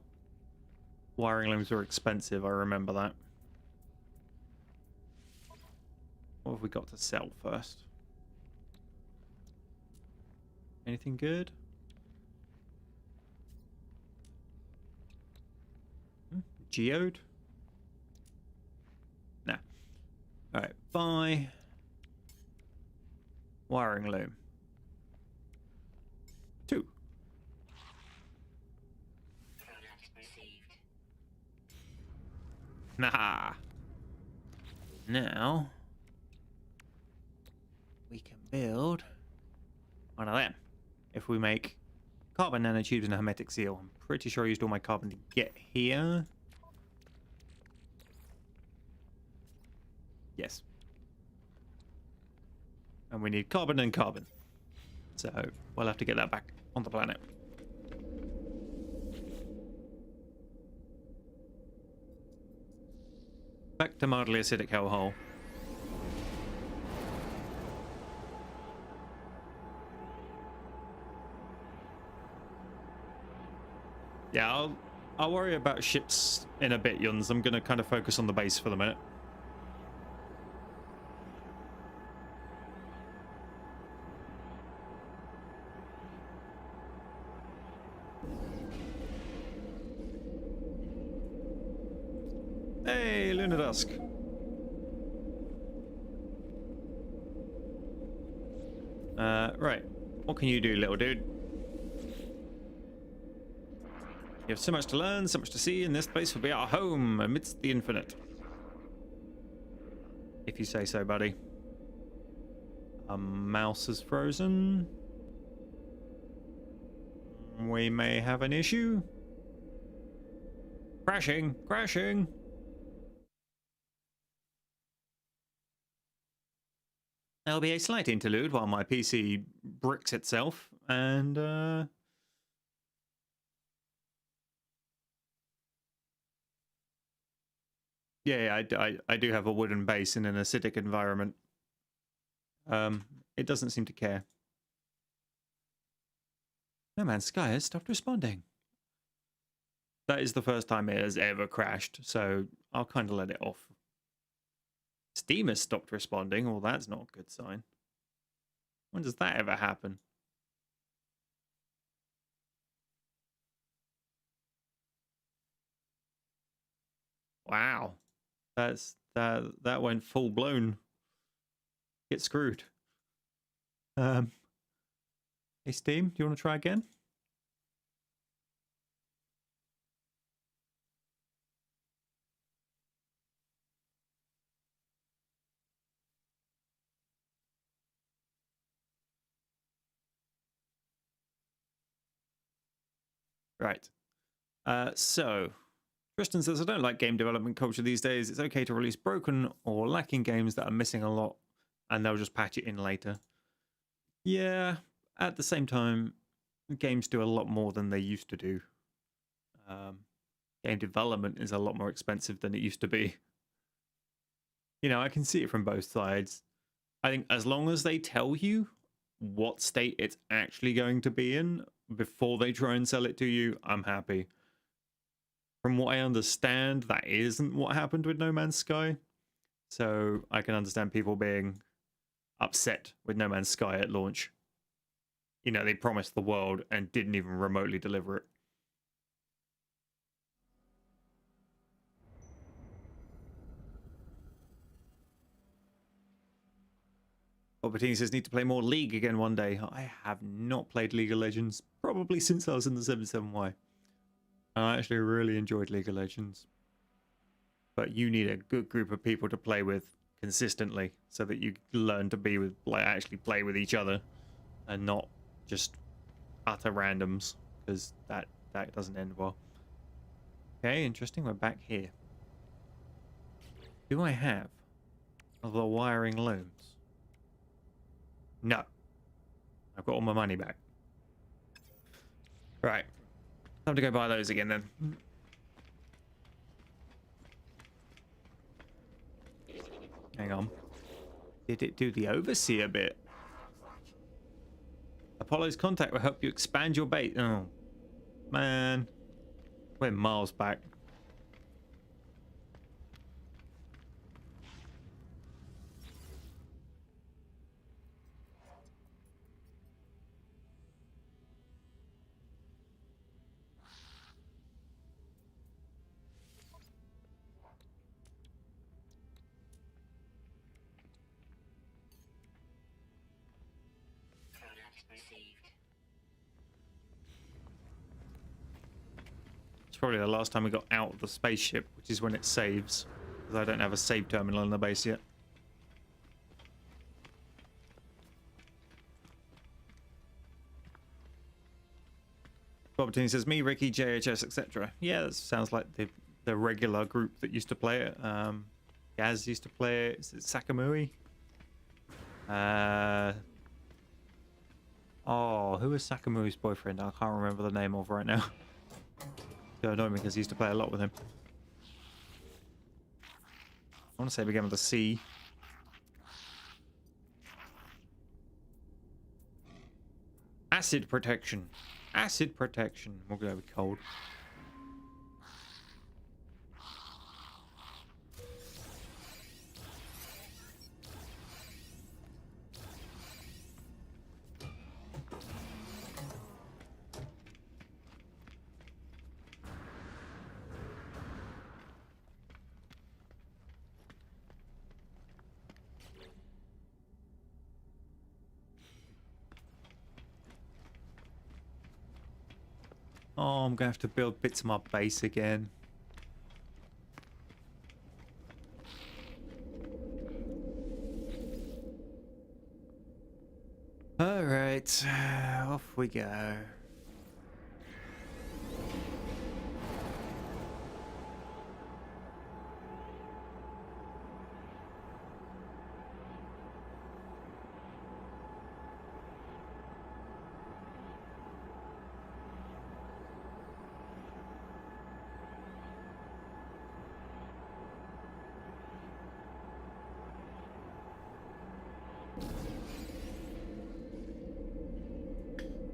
wiring looms are expensive, I remember that. What have we got to sell first? Anything good? Geode? Nah. Alright, buy wiring loom. 2. Product received. Nah. Now we can build one of them. If we make carbon nanotubes and a hermetic seal. I'm pretty sure I used all my carbon to get here. Yes. And we need carbon and carbon. So we'll have to get that back on the planet. Back to mildly acidic hellhole. Yeah, I'll worry about ships in a bit, Yuns. I'm going to kind of focus on the base for the minute. Hey, Lunar Dusk. Right. What can you do, little dude? You have so much to learn, so much to see, and this place will be our home amidst the infinite. If you say so, buddy. A mouse is frozen. We may have an issue. Crashing, crashing. There'll be a slight interlude while my PC bricks itself, and yeah, I do have a wooden base in an acidic environment. It doesn't seem to care. No Man's Sky has stopped responding. That is the first time it has ever crashed, so I'll kind of let it off. Steam has stopped responding. Well, that's not a good sign. When does that ever happen? Wow. That went full blown. Get screwed. Hey Steam, do you want to try again? Right. So Tristan says, I don't like game development culture these days. It's okay to release broken or lacking games that are missing a lot, and they'll just patch it in later. Yeah, at the same time, games do a lot more than they used to do. Game development is a lot more expensive than it used to be. You know, I can see it from both sides. I think as long as they tell you what state it's actually going to be in before they try and sell it to you, I'm happy. From what I understand, that isn't what happened with No Man's Sky. So I can understand people being upset with No Man's Sky at launch. You know, they promised the world and didn't even remotely deliver it. Albertini says, need to play more League again one day. I have not played League of Legends probably since I was in the 77Y. I actually really enjoyed League of Legends. But you need a good group of people to play with consistently so that you learn to be with, like, actually play with each other and not just utter randoms, because that doesn't end well. Okay, interesting. We're back here. Do I have the wiring looms? No. I've got all my money back. Right. Time to go buy those again then. Hang on. Did it do the overseer bit? Apollo's contact will help you expand your base. Oh, man. We're miles back. It's probably the last time we got out of the spaceship, which is when it saves, because I don't have a save terminal in the base yet. Bobatini says, me, Ricky, JHS, etc. Yeah, that sounds like the regular group that used to play it. Gaz used to play it. Is it Sakamui? Oh, who was Sakamui's boyfriend? I can't remember the name of right now. Don't annoy me because he used to play a lot with him. I want to say it began with a C. Acid protection. Acid protection. We'll go with cold. Oh, I'm gonna have to build bits of my base again. All right, off we go.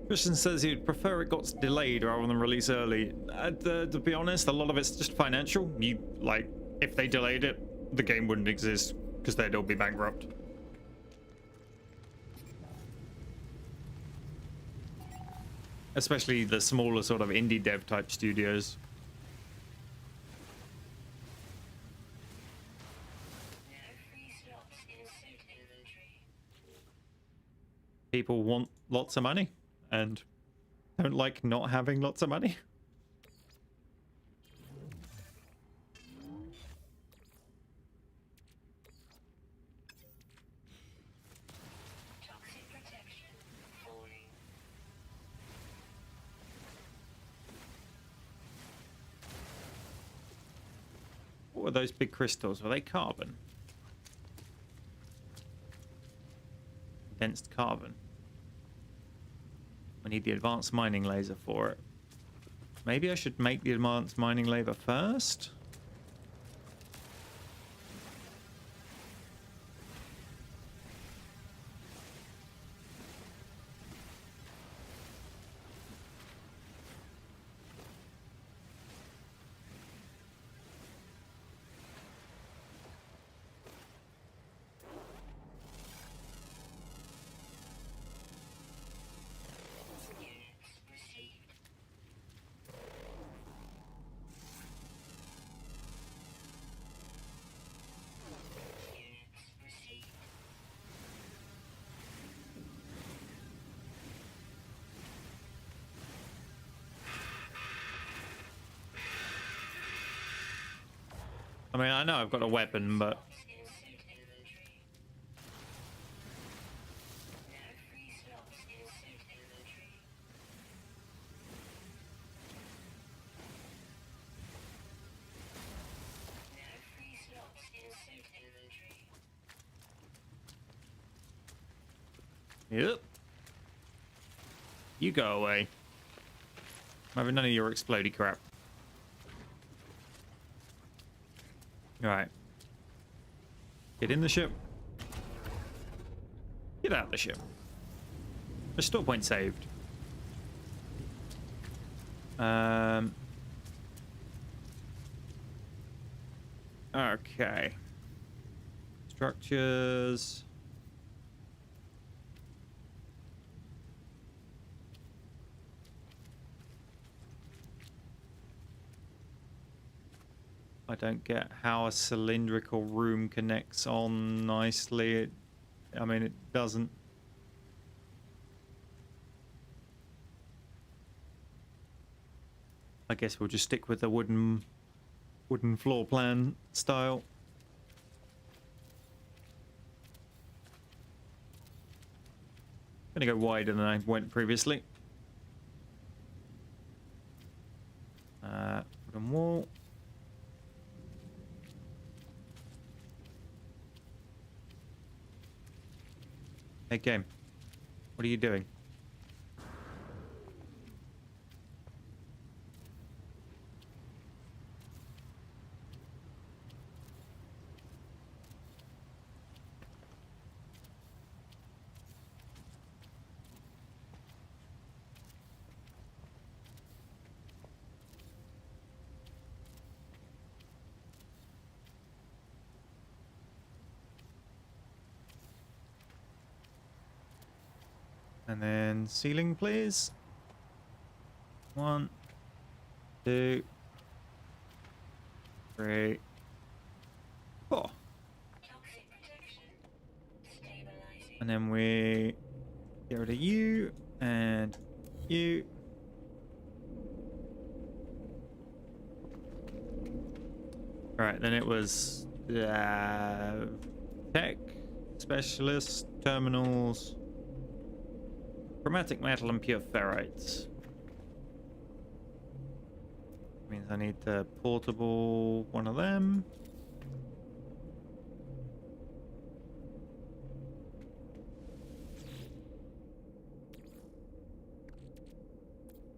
Christian says he'd prefer it got delayed rather than release early. To be honest, a lot of it's just financial. If they delayed it, the game wouldn't exist because they'd all be bankrupt. Especially the smaller sort of indie dev type studios. People want lots of money and don't like not having lots of money. Toxic protection falling. What were those big crystals? Were they carbon? Condensed carbon. We need the advanced mining laser for it. Maybe I should make the advanced mining laser first? I mean, I know I've got a weapon, but yep. You go away. I'm having none of your explodey crap. Alright. Get in the ship. Get out the ship. Restore point saved. Okay. Structures. I don't get how a cylindrical room connects on nicely. I mean, it doesn't. I guess we'll just stick with the wooden floor plan style. Gonna go wider than I went previously. Wooden wall. Hey game, what are you doing? And then ceiling, please. 1, 2, 3, 4. And then we get rid of you and you. Alright, then it was tech, specialist, terminals, chromatic metal, and pure ferrites. Means I need the portable one of them.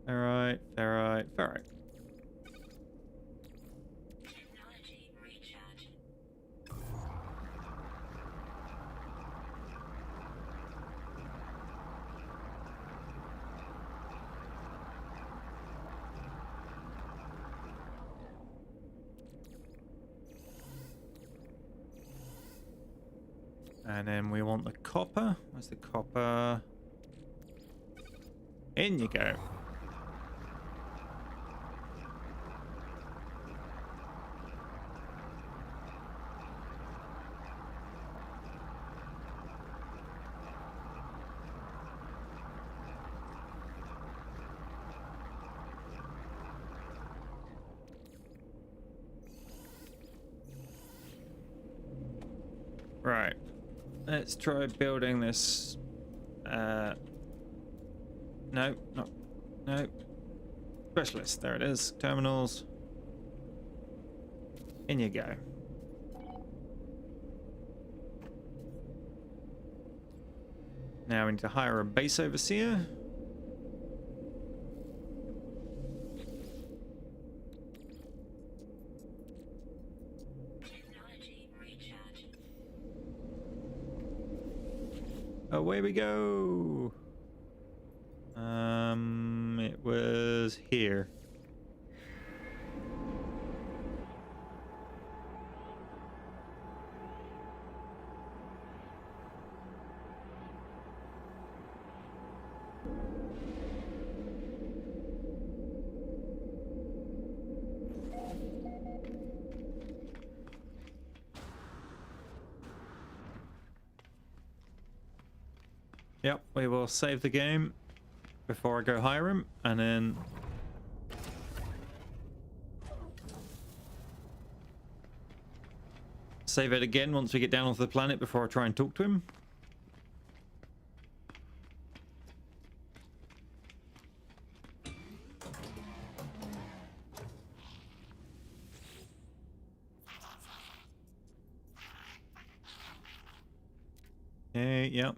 Ferrite, ferrite, ferrite. Technology recharge. And then we want the copper. Where's the copper? In you go. Right. Let's try building this. No, not. No. Specialist. There it is. Terminals. In you go. Now we need to hire a base overseer. Technology recharge. Away we go. It was here. Yep, we will save the game before I go hire him, and then Save it again once we get down onto the planet before I try and talk to him. Hey, yep.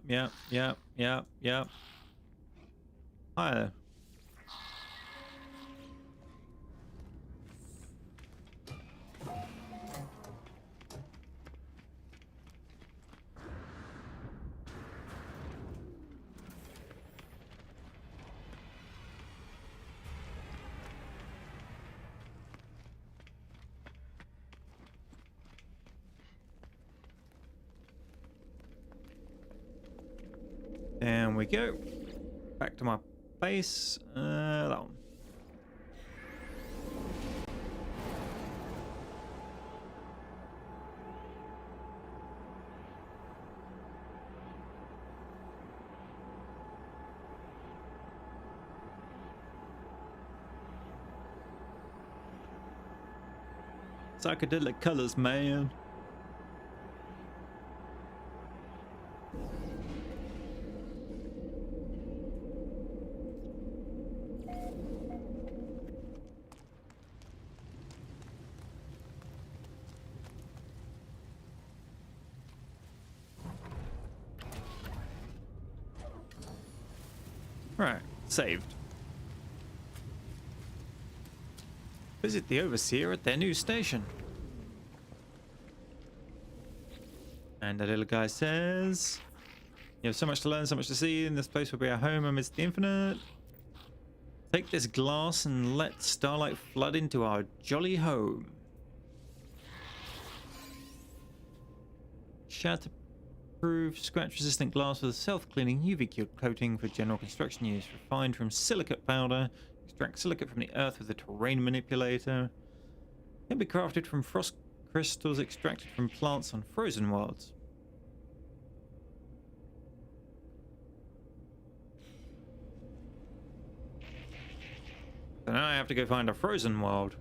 Hi there. There we go. Back to my base. That one. Psychedelic colors, man. Right, saved. Visit the Overseer at their new station. And the little guy says, you have so much to learn, so much to see, and this place will be our home amidst the infinite. Take this glass and let starlight flood into our jolly home. Shatterproof, scratch-resistant glass with a self-cleaning UV coating for general construction use. Refined from silicate powder. Extract silicate from the earth with a terrain manipulator. Can be crafted from frost crystals extracted from plants on frozen worlds. So now I have to go find a frozen world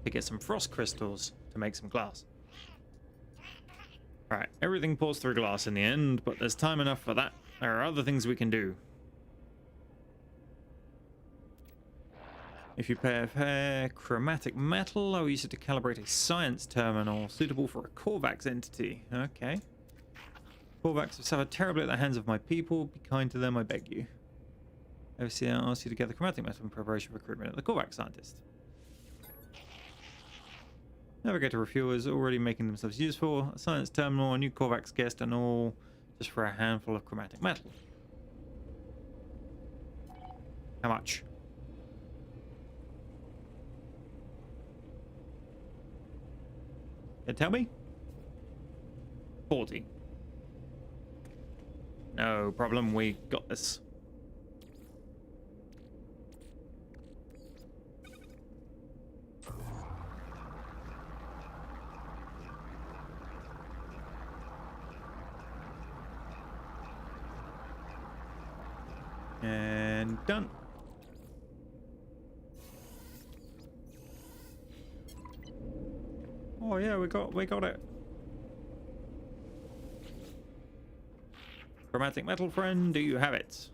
to get some frost crystals to make some glass. Right, everything pours through glass in the end, but there's time enough for that. There are other things we can do. If you pair chromatic metal, I'll use it to calibrate a science terminal suitable for a Korvax entity. Okay. Korvax have suffered terribly at the hands of my people. Be kind to them, I beg you. Overseer, I'll ask you to gather chromatic metal in preparation for recruitment of the Korvax scientist. Navigator refuelers already making themselves useful. A science terminal, a new Korvax guest, and all just for a handful of chromatic metal. How much? Can you tell me? 40. No problem, we got this. And done. Oh yeah, we got it. Chromatic metal friend, do you have it?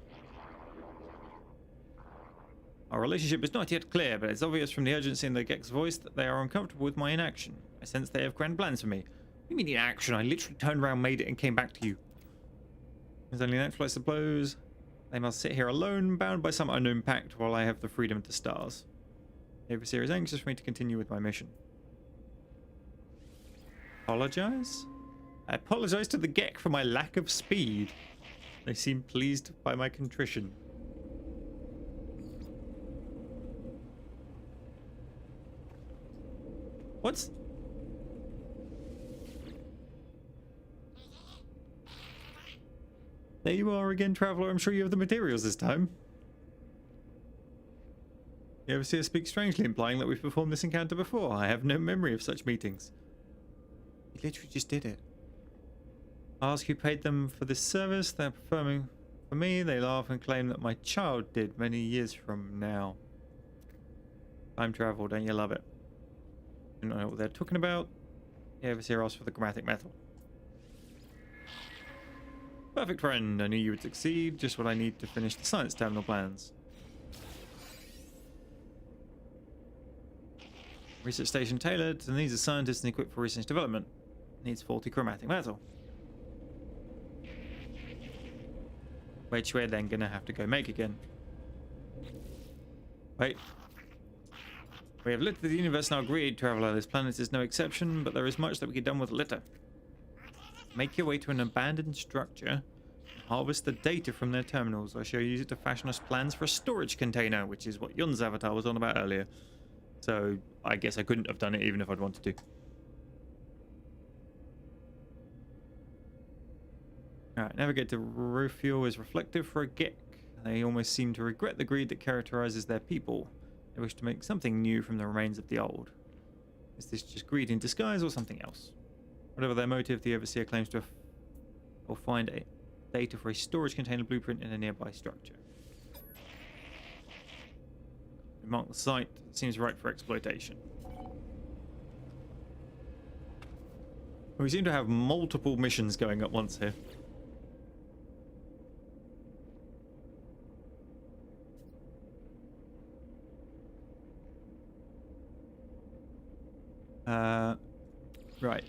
Our relationship is not yet clear, but it's obvious from the urgency in the Gek's voice that they are uncomfortable with my inaction. I sense they have grand plans for me. What do you mean inaction? I literally turned around, made it, and came back to you. It's only natural, I suppose. They must sit here alone, bound by some unknown pact, while I have the freedom of the stars. The Overseer is anxious for me to continue with my mission. Apologize? I apologize to the Gek for my lack of speed. They seem pleased by my contrition. What's... There you are again, traveler. I'm sure you have the materials this time. The Overseer speaks strangely, implying that we've performed this encounter before. I have no memory of such meetings. He literally just did it. I ask who paid them for this service. They're performing for me. They laugh and claim that my child did many years from now. Time travel, don't you love it? I don't know what they're talking about. The overseer asked for the chromatic metal. Perfect, friend. I knew you would succeed. Just what I need to finish the science terminal plans. Research station tailored and needs a scientist and equipped for research development. Needs 40 chromatic metal. Which we're then gonna have to go make again. Wait. We have littered the universe now agreed, traveler. This planet is no exception, but there is much that we get done with litter. Make your way to an abandoned structure and harvest the data from their terminals. I shall use it to fashion us plans for a storage container, which is what Yun's avatar was on about earlier. So I guess I couldn't have done it even if I'd wanted to. Alright, navigate to refuel is reflective for a Gek. They almost seem to regret the greed that characterizes their people. They wish to make something new from the remains of the old. Is this just greed in disguise or something else? Whatever their motive, the Overseer claims to or find a data for a storage container blueprint in a nearby structure. We mark the site. It seems right for exploitation. We seem to have multiple missions going at once here. Right.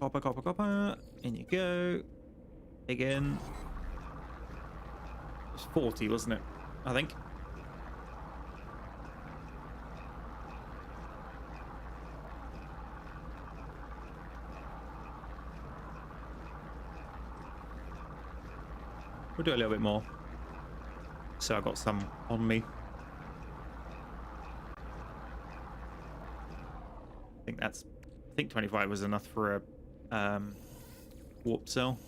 Copper, copper, copper. In you go. Again. It was 40, wasn't it? I think. We'll do a little bit more. So I got some on me. I think 25 was enough for a warp cell.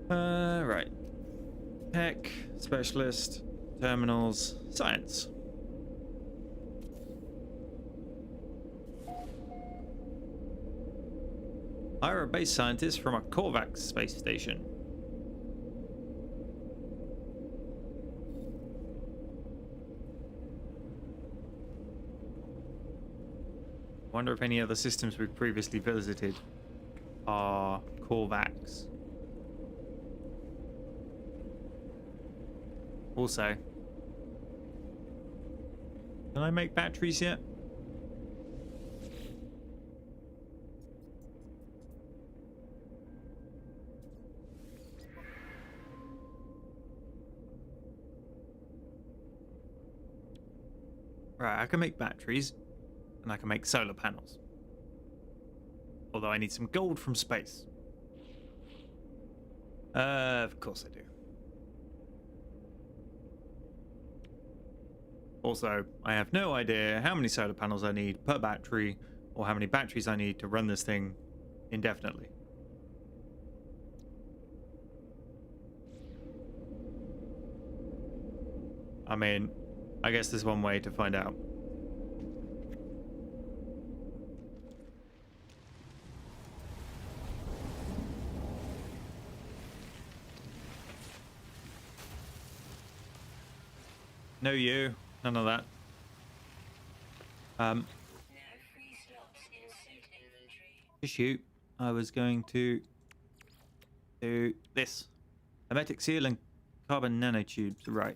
Right. Tech, specialist, terminals, science. Hire a base scientist from a Korvax space station. Wonder if any other systems we've previously visited are Korvax. Also, can I make batteries yet? Right, I can make batteries. And I can make solar panels. Although I need some gold from space. Of course I do. Also, I have no idea how many solar panels I need per battery, or how many batteries I need to run this thing indefinitely. I mean, I guess there's one way to find out. No you. None of that. No free slots in suit inventory. To shoot, I was going to do this. Hermetic seal and carbon nanotubes. Right.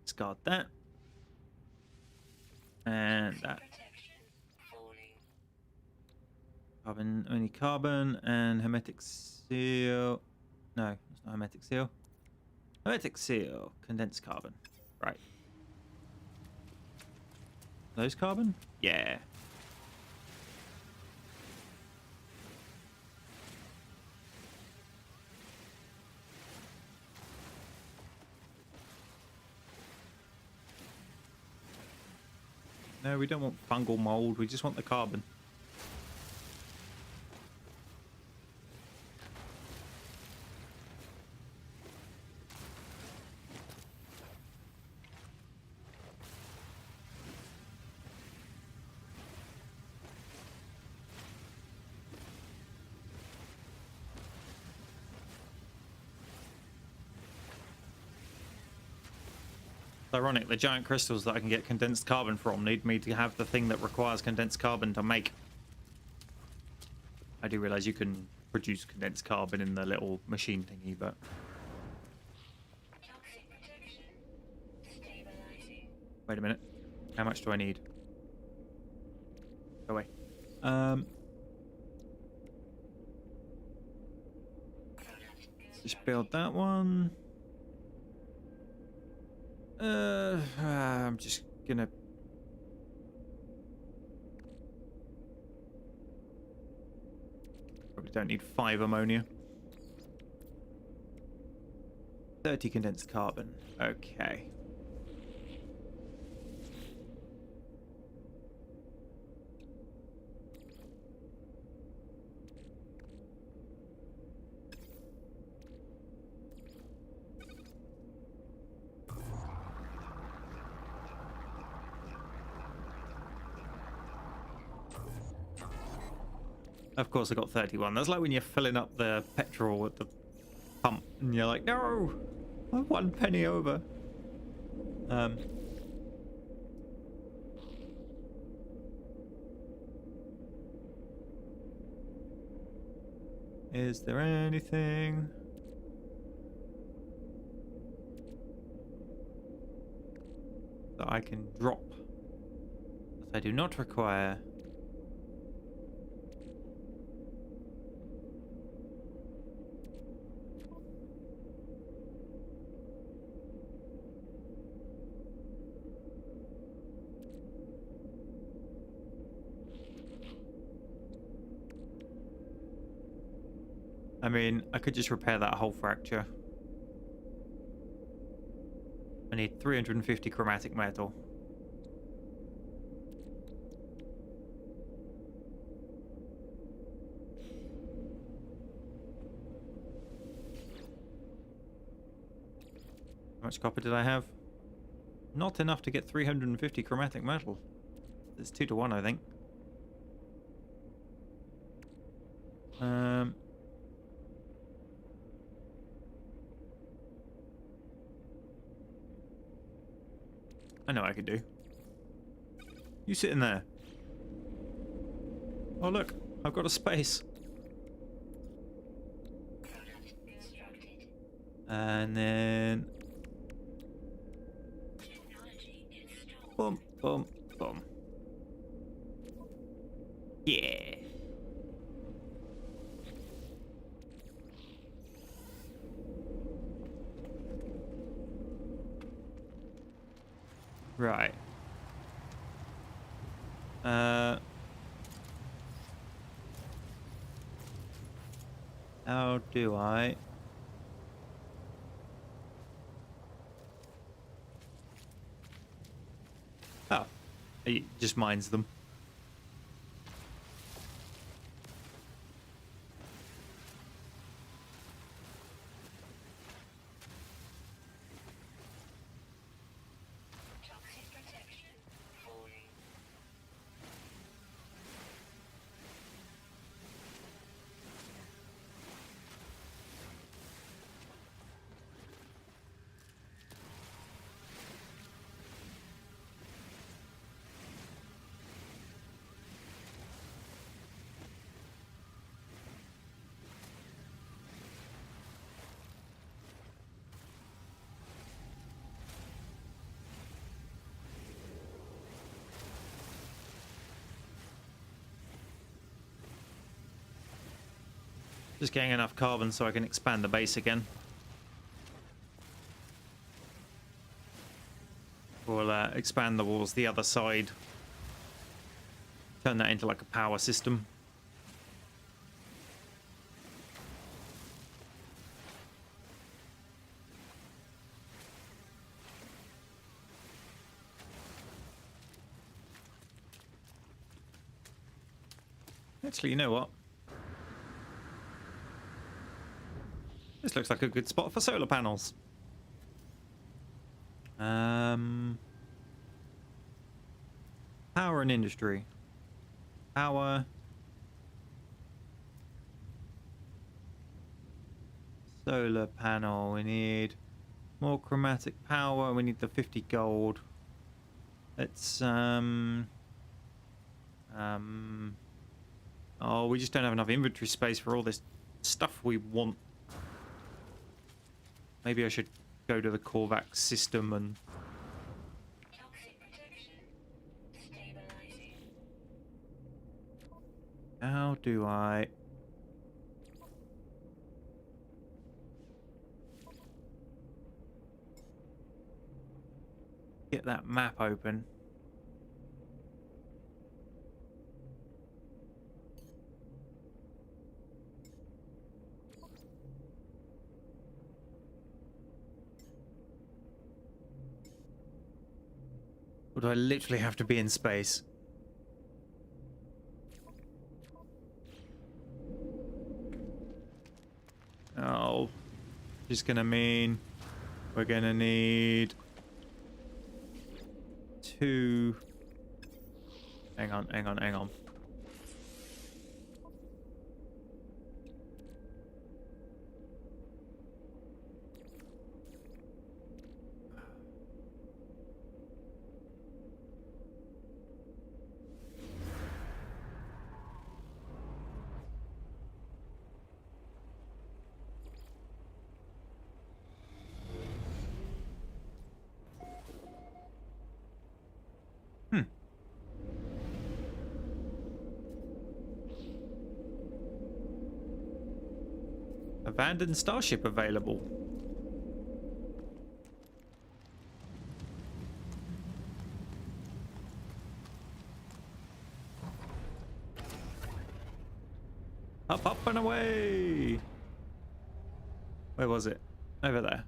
Discard that. And that. Protection falling. Carbon, only carbon and hermetic seal. No, it's not hermetic seal. Hermetic seal, condensed carbon. Right. Those carbon? Yeah. No, we don't want fungal mold. We just want the carbon. It's ironic, the giant crystals that I can get condensed carbon from need me to have the thing that requires condensed carbon to make. I do realize you can produce condensed carbon in the little machine thingy, but... Toxic protection. Stabilizing. Wait a minute. How much do I need? Go away. Just build that one. I'm just gonna... Probably don't need 5 ammonia. 30 condensed carbon. Okay. Of course I got 31. That's like when you're filling up the petrol at the pump and you're like, no, I'm 1 penny over. Is there anything? That I can drop that I do not require? I mean, I could just repair that whole fracture. I need 350 chromatic metal. How much copper did I have? Not enough to get 350 chromatic metal. It's 2 to 1, I think. I know what I could do. You sit in there. Oh look, I've got a space. Product constructed. And then... Technology installed. Boom, boom, boom. Yeah. Right. How do I... Oh, it just mines them. Toxic protection. Falling. Just getting enough carbon so I can expand the base again. We'll expand the walls the other side. Turn that into like a power system. Actually, you know what? This looks like a good spot for solar panels. Power and industry. Power. Solar panel. We need More chromatic power. We need the 50 gold. Let's oh, we just don't have enough inventory space for all this stuff we want. Maybe I should go to the Korvax system and... Toxic protection. Stabilizing. How do I... get that map open? Or do I literally have to be in space? Oh, just gonna mean we're gonna need 2. Hang on. Abandoned starship available. Up and away. Where was it? Over there.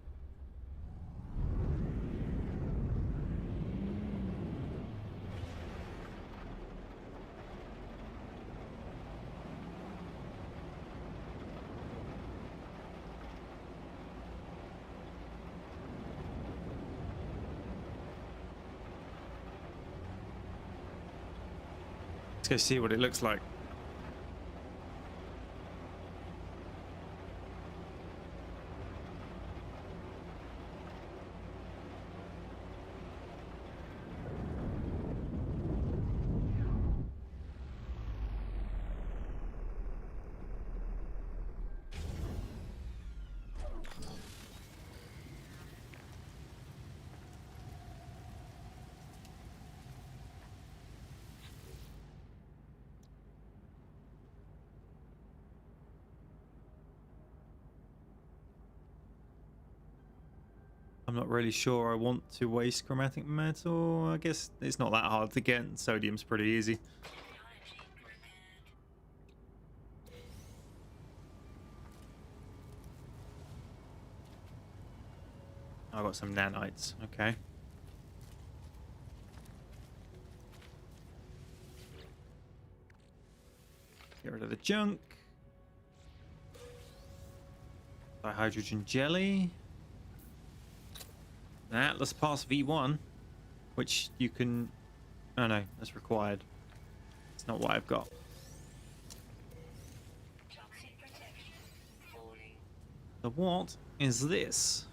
Let's go see what it looks like. I'm not really sure I want to waste chromatic metal. I guess it's not that hard to get. Sodium's pretty easy. Technology prepared. I got some nanites. Okay. Get rid of the junk. Dihydrogen jelly. An Atlas Pass V1, which you can... Oh no, that's required. It's not what I've got. Toxic protection. Falling. So what is this?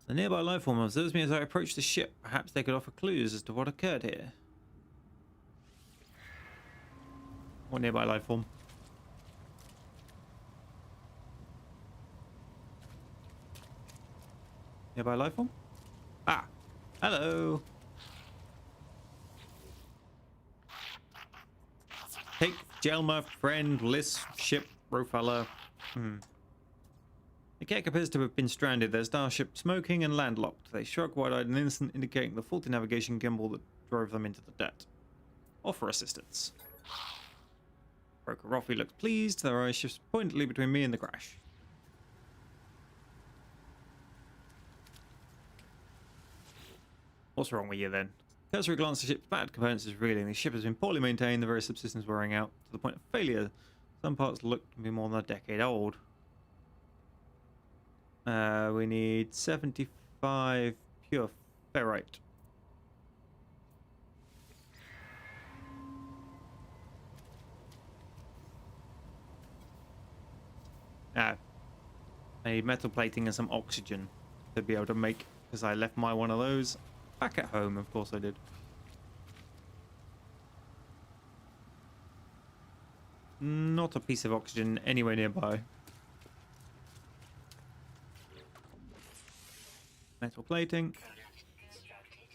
The nearby life form observes me as I approach the ship. Perhaps they could offer clues as to what occurred here. What nearby life form? Nearby life form? Ah, hello. Take Jelma, friend, Liz, ship, Rofella. The Keck appears to have been stranded, their starship smoking and landlocked. They shrug wide-eyed and innocent, indicating the faulty navigation gimbal that drove them into the dirt. Offer assistance. Broker Roffy looks pleased, their eyes shift pointedly between me and the crash. What's wrong with you then? Cursory glance at the ship's bad components is revealing. The ship has been poorly maintained, the various subsystems wearing out to the point of failure. Some parts look to be more than a decade old. We need 75 pure ferrite. Ah. a metal plating and some oxygen to be able to make, because I left my one of those back at home. Of course I did. Not a piece of oxygen anywhere nearby. Metal plating. Product constructed.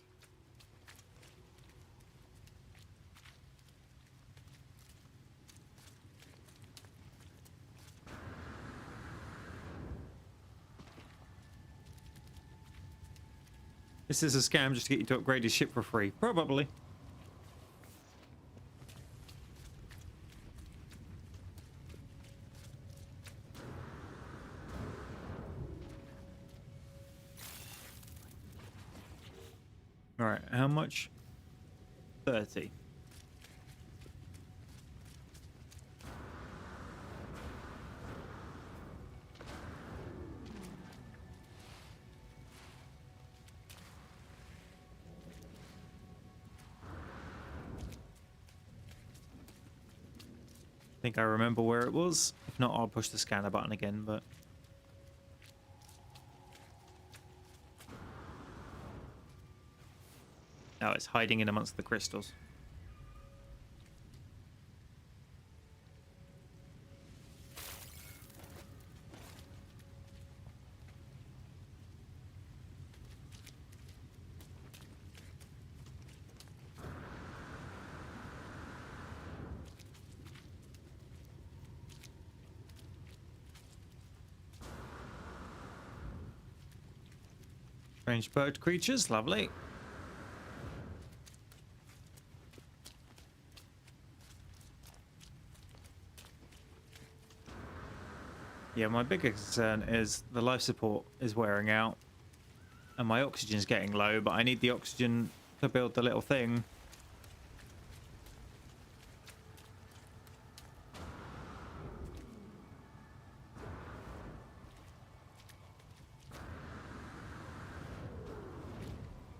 This is a scam just to get you to upgrade your ship for free. Probably. Alright, how much? 30. I think I remember where it was. If not, I'll push the scanner button again, but... Oh, it's hiding in amongst the crystals. Strange bird creatures, lovely. Yeah, my bigger concern is the life support is wearing out and my oxygen's getting low, but I need the oxygen to build the little thing.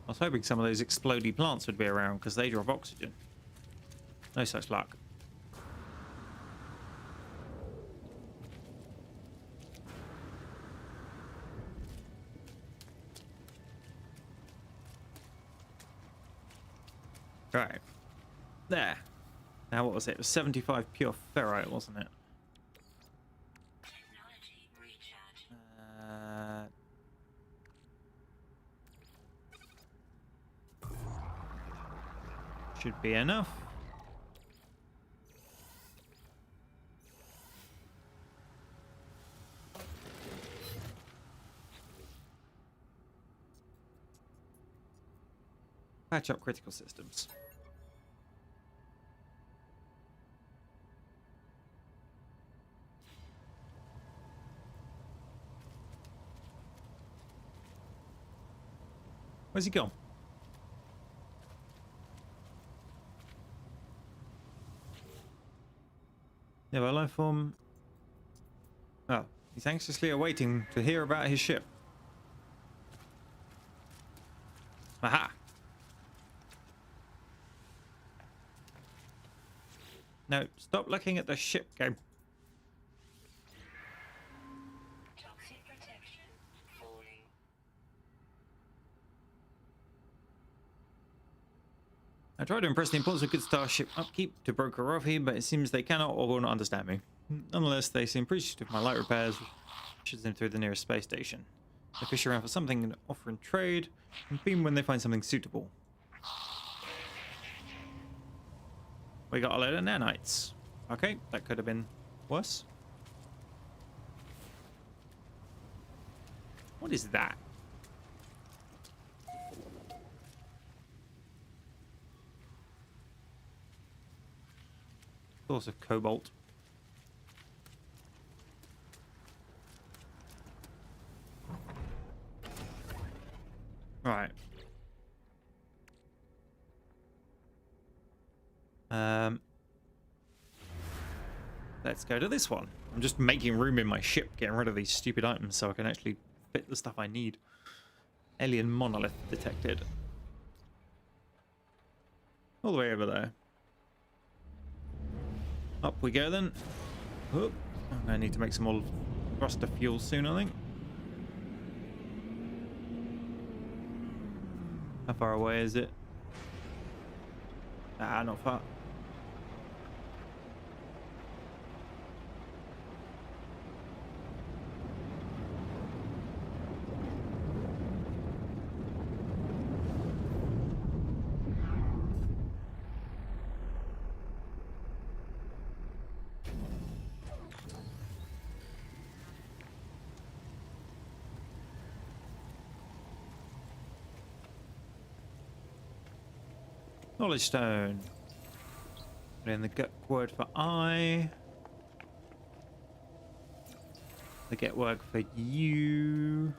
I was hoping some of those explodey plants would be around because they drop oxygen. No such luck. Right. There. Now what was it? It was 75 pure ferrite, wasn't it? Technology recharge. Should be enough. Patch up critical systems. Where's he gone? Yeah, well, life form. Oh, he's anxiously awaiting to hear about his ship. Aha! No, stop looking at the ship, game. Toxic protection falling. I tried to impress the importance of good starship upkeep to broker Rofi, but it seems they cannot or will not understand me. Nonetheless, they seem appreciative of my light repairs, which is them through the nearest space station. They fish around for something and offer in trade, and beam when they find something suitable. We got a load of nanites. Okay, that could have been worse. What is that? Source of cobalt. Right. Let's go to this one. I'm just making room in my ship, getting rid of these stupid items so I can actually fit the stuff I need. Alien monolith detected. All the way over there. Up we go then. Oop. I need to make some more thruster fuel soon, I think. How far away is it? Ah, not far. Knowledge stone. Put in the get word for I. The get word for you.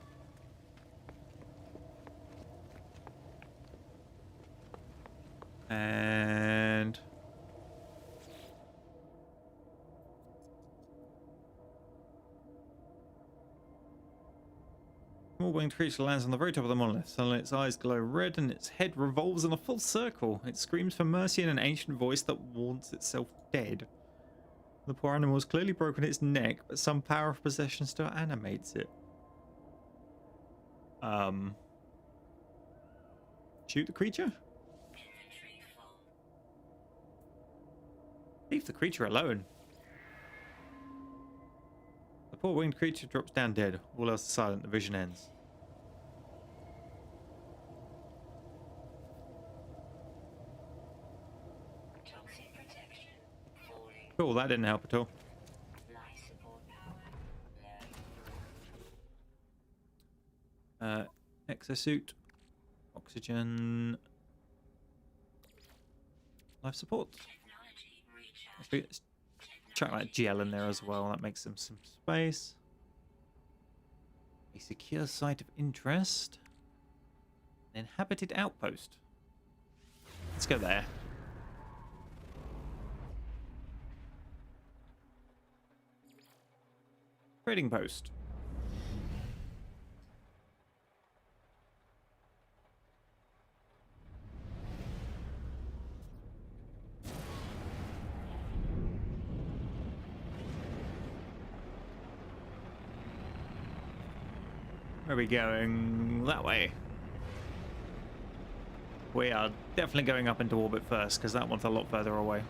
And small winged creature lands on the very top of the monolith. Suddenly its eyes glow red and its head revolves in a full circle. It screams for mercy in an ancient voice that warns itself dead. The poor animal has clearly broken its neck, but some power of possession still animates it. Shoot the creature? Inventory full. Leave the creature alone. The poor winged creature drops down dead. All else is silent. The vision ends. Toxic protection. Falling. Cool, that didn't help at all. Life support power. Low. Exosuit. Oxygen. Life support. Technology recharge. Let's chuck that gel in there as well. That makes them some space. A secure site of interest. An inhabited outpost. Let's go there. Trading post. Where are we going? That way. We are definitely going up into orbit first, because that one's a lot further away.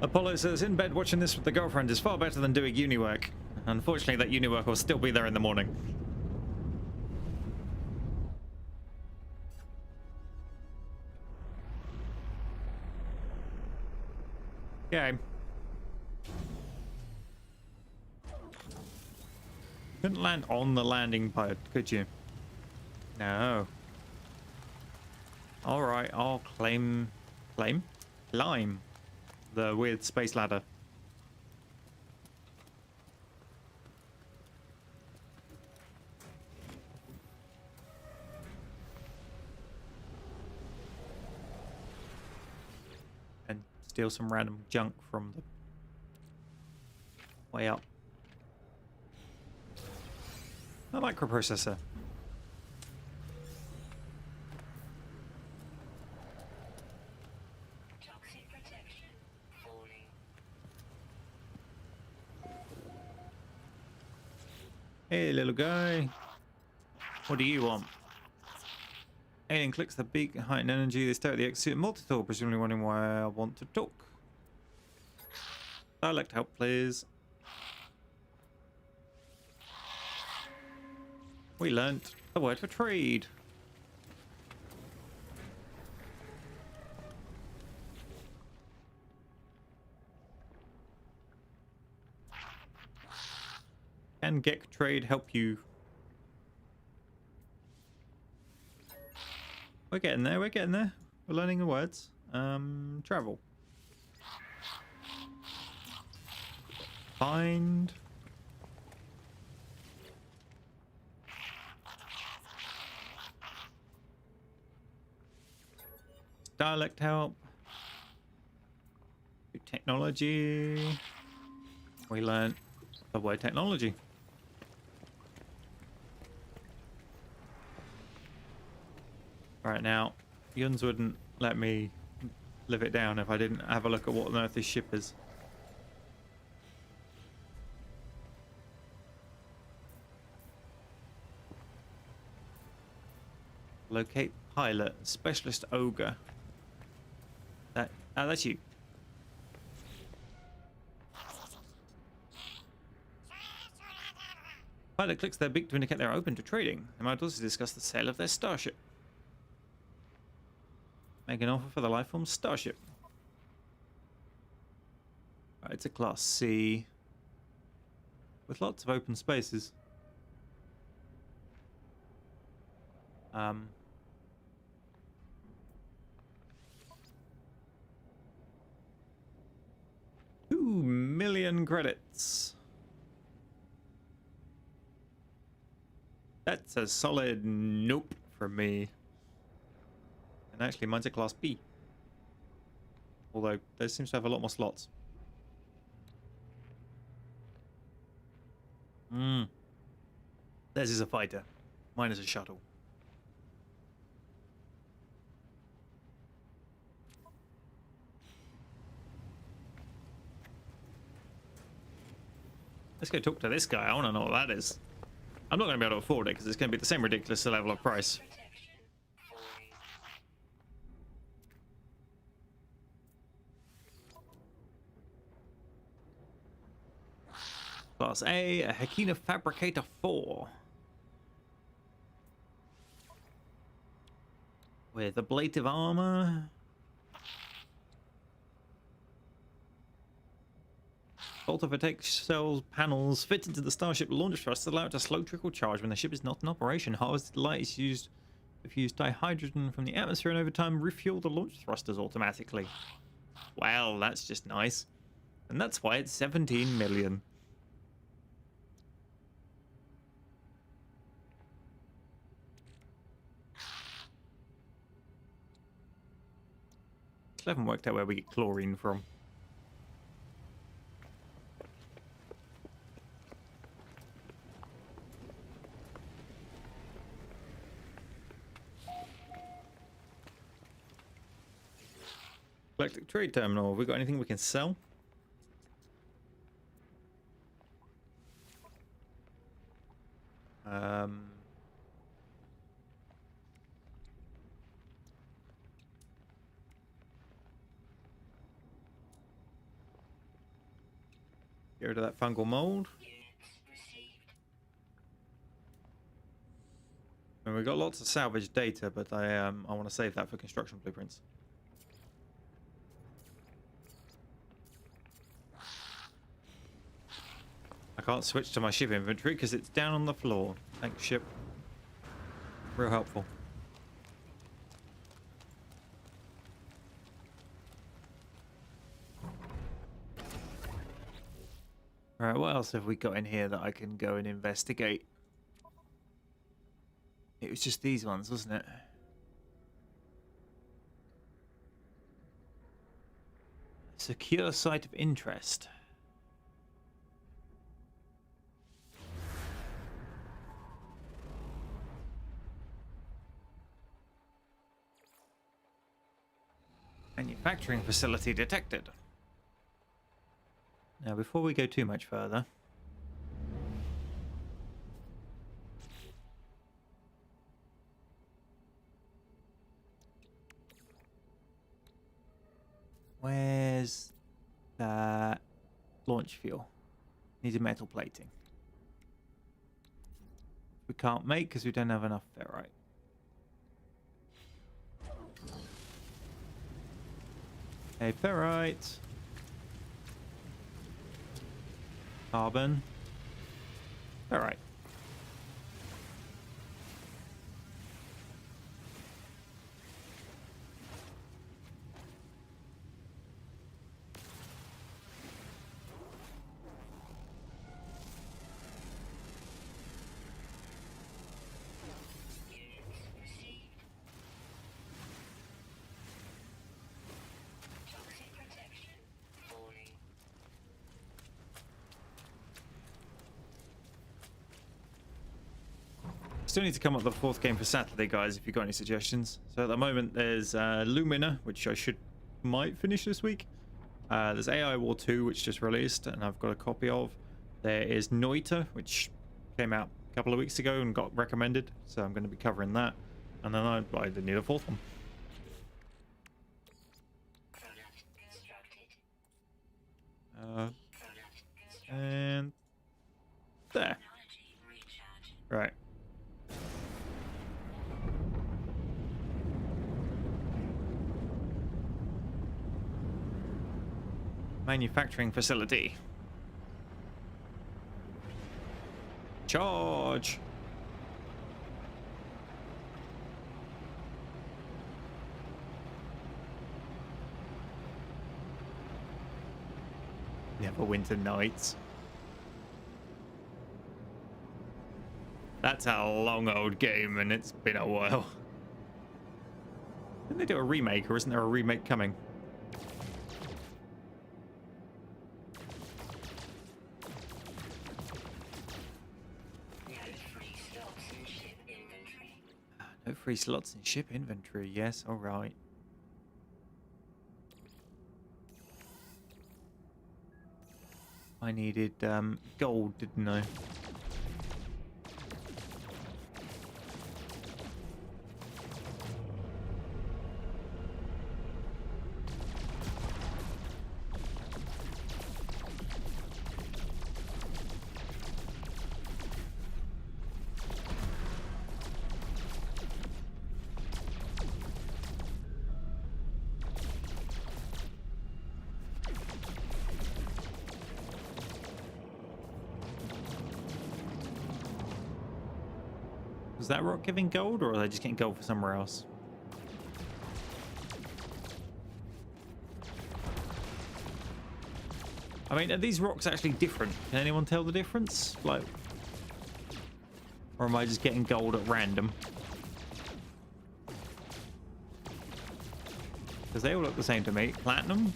Apollo says, in bed watching this with the girlfriend is far better than doing uni work. Unfortunately, that uni work will still be there in the morning. Okay. Couldn't land on the landing pod, could you? No. Alright, I'll climb the weird space ladder. And steal some random junk from the way up. A microprocessor. Toxic protection. Falling. Hey, little guy. What do you want? Alien clicks the beak, heightened energy. They stare at the exit multi-tool, presumably wondering why I want to talk. Dialect help, please. We learnt the word for trade. Can get trade help you? We're getting there, we're getting there. We're learning the words. Travel. find. Dialect help. Technology. We learned the word technology. Right now, Yuns wouldn't let me live it down if I didn't have a look at what on earth this ship is. Locate pilot, specialist ogre. That's you. Pilot clicks their beak to indicate they're open to trading. They might also discuss the sale of their starship. Make an offer for the lifeform starship. Right, it's a class C with lots of open spaces. 2,000,000 credits. That's a solid nope from me. And actually, mine's a class B. Although, there seems to have a lot more slots. Theirs is a fighter. Mine is a shuttle. Let's go talk to this guy. I want to know what that is. I'm not going to be able to afford it because it's going to be the same ridiculous level of price. Class A Hakina Fabricator 4. With ablative armor. Photovoltaic cell panels fit into the starship launch thrust to allow it to slow trickle charge when the ship is not in operation. Harvested light is used if you use dihydrogen from the atmosphere, and over time refuel the launch thrusters automatically. Well, that's just nice. And that's why it's 17 million. Still haven't worked out where we get chlorine from. Electric trade terminal. Have we got anything we can sell? Get rid of that fungal mold. And we've got lots of salvage data, but I want to save that for construction blueprints. I can't switch to my ship inventory because it's down on the floor. Thanks, ship. Real helpful. Alright, what else have we got in here that I can go and investigate? It was just these ones, wasn't it? Secure site of interest. Manufacturing facility detected. Now, before we go too much further, where's that launch fuel? Needs a metal plating. We can't make because we don't have enough ferrite. Hey, ferrite. Carbon. Ferrite. Still need to come up with the 4th game for Saturday, guys, if you've got any suggestions. So at the moment, there's Lumina, which I might finish this week. There's AI War 2, which just released, and I've got a copy of. There is Noita, which came out a couple of weeks ago and got recommended, so I'm going to be covering that. And then I didn't need a 4th one. Product constructed. Product constructed. And there. Technology recharge. Right. Manufacturing facility. Charge. Neverwinter Nights. That's a long old game, and it's been a while. Didn't they do a remake, or isn't there a remake coming? No free slots in ship inventory. Yes, all right. I needed gold, didn't I? Was that rock giving gold, or are they just getting gold for somewhere else? I mean, are these rocks actually different? Can anyone tell the difference? Like, or am I just getting gold at random? Because they all look the same to me. Platinum?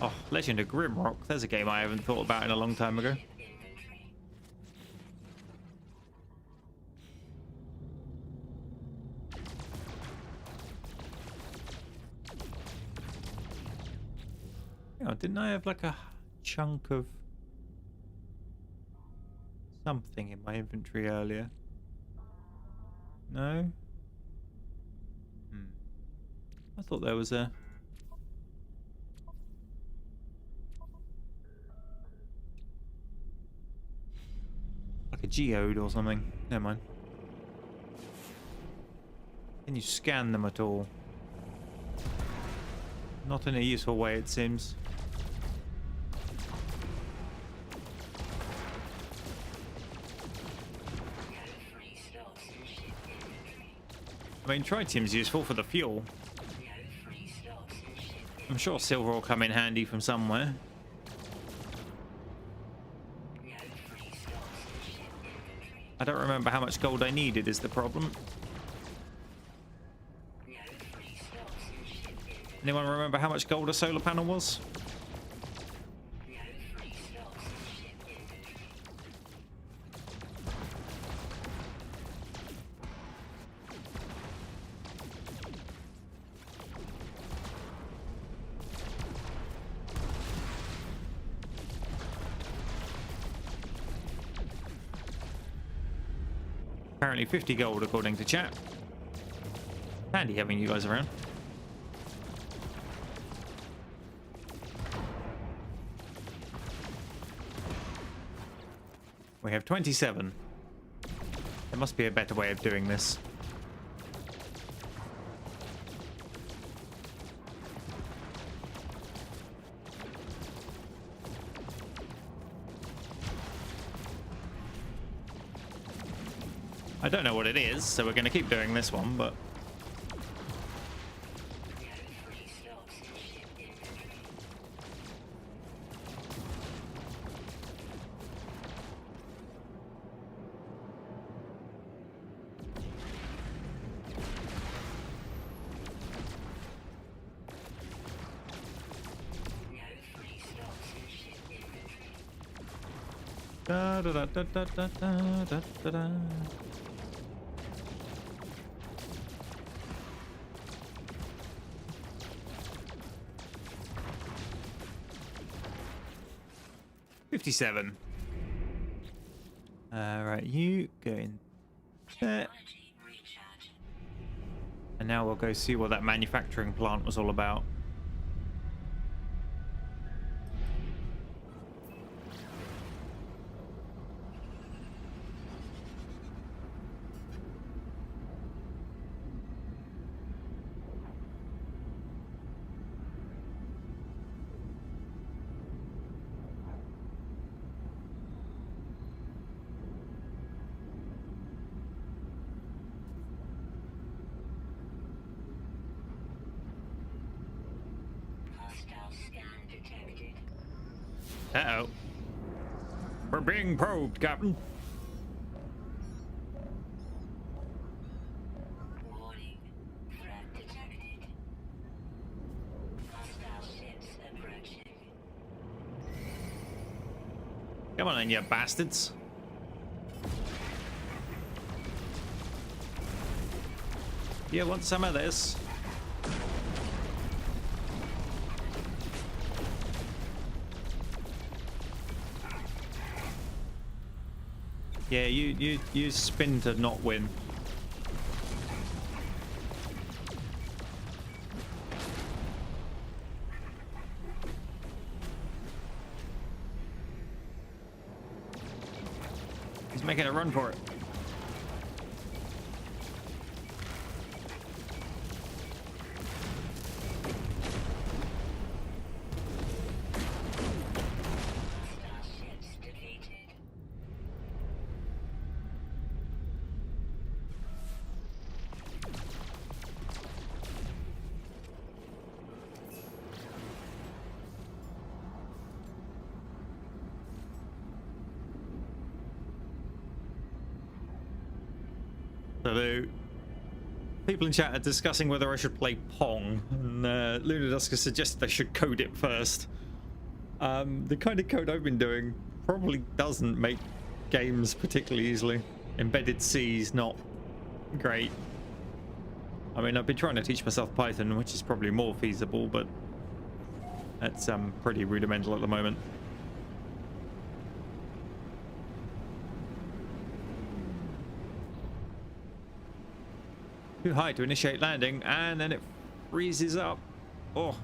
Oh, Legend of Grimrock. There's a game I haven't thought about in a long time ago. Hang on, didn't I have like a chunk of something in my inventory earlier? No? I thought there was a... like a geode or something. Never mind. Can you scan them at all? Not in a useful way, it seems. I mean, tritium's useful for the fuel. I'm sure silver will come in handy from somewhere. I don't remember how much gold I needed is the problem. Anyone remember how much gold a solar panel was? Apparently 50 gold according to chat. Handy having you guys around. We have 27. There must be a better way of doing this. I don't know what it is, so we're going to keep doing this one, but... Da, da, da, da, da, da, da, da, da, da. $57. Right, you go in there. Technology recharge. And now we'll go see what that manufacturing plant was all about. Hostile scan detected. Uh-oh. We're being probed, Captain. Warning. Threat detected. Hostile ships approaching. Come on in, you bastards. You want some of this? Yeah, you spin to not win. He's making a run for it. Hostile ships defeated. So the people in chat are discussing whether I should play Pong, and Lunadusk has suggested I should code it first. The kind of code I've been doing probably doesn't make games particularly easily. Embedded C is not great. I mean, I've been trying to teach myself Python, which is probably more feasible, but that's pretty rudimental at the moment. Too high to initiate landing, and then it freezes up. Oh,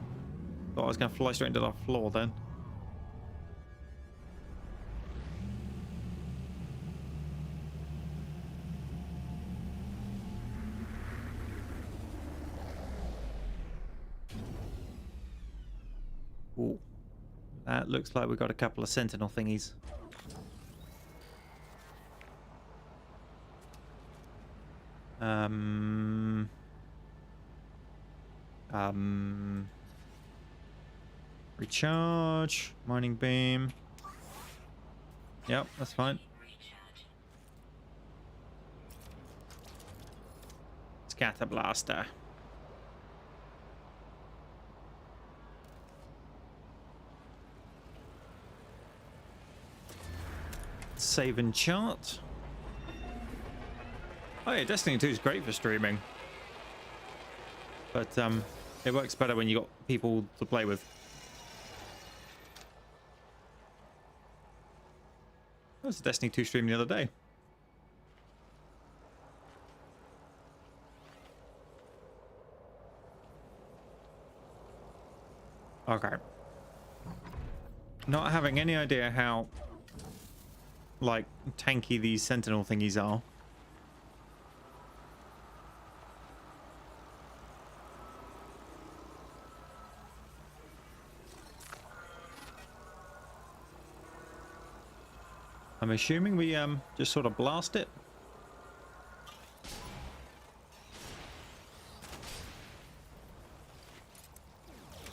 thought I was going to fly straight into the floor then. Ooh, that looks like we've got a couple of sentinel thingies. Recharge, mining beam. Yep, that's fine. Recharge. Scatter blaster. Save and chart. Oh yeah, Destiny 2 is great for streaming, but it works better when you got people to play with. I was a Destiny 2 stream the other day. Okay. Not having any idea how, like, tanky these sentinel thingies are. I'm assuming we just sort of blast it.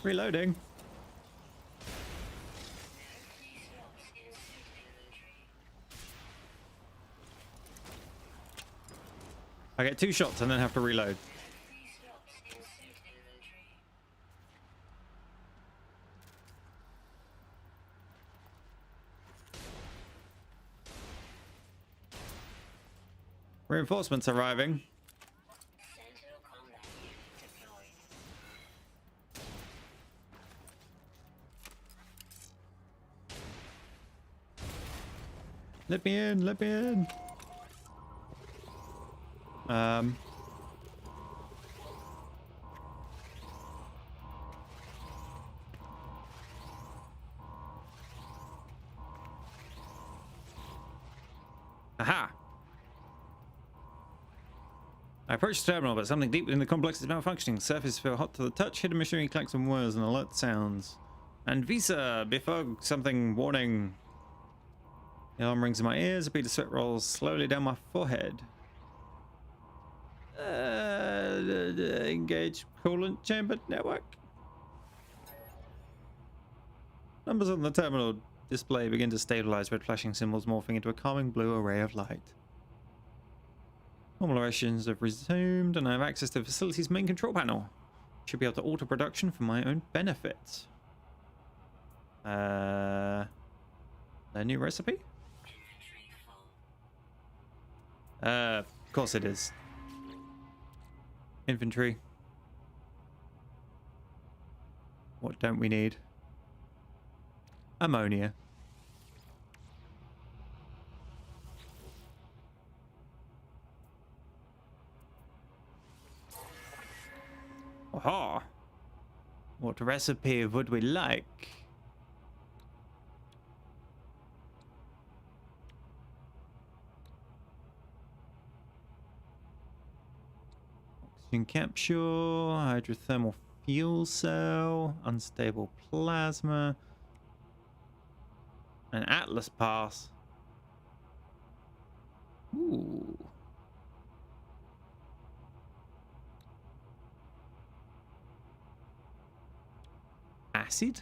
Reloading. 3 slots in suit inventory. I get 2 shots and then have to reload. 3 slots in suit inventory. Reinforcements arriving. Sentinel combat unit deployed. Let me in, let me in. Aha! I approach the terminal, but something deep within the complex is malfunctioning. Surface feel hot to the touch, hidden machinery collects some words and alert sounds. And Visa, befog, something, warning. The alarm rings in my ears, a bead of sweat rolls slowly down my forehead. Engage coolant chamber network. Numbers on the terminal display begin to stabilize, red flashing symbols morphing into a calming blue array of light. Normal operations have resumed, and I have access to the facility's main control panel. Should be able to alter production for my own benefit. A new recipe? Inventory full. Of course it is. Inventory. What don't we need? Ammonia. Aha! What recipe would we like? Oxygen capture, hydrothermal fuel cell, unstable plasma, an Atlas pass. Ooh. Acid?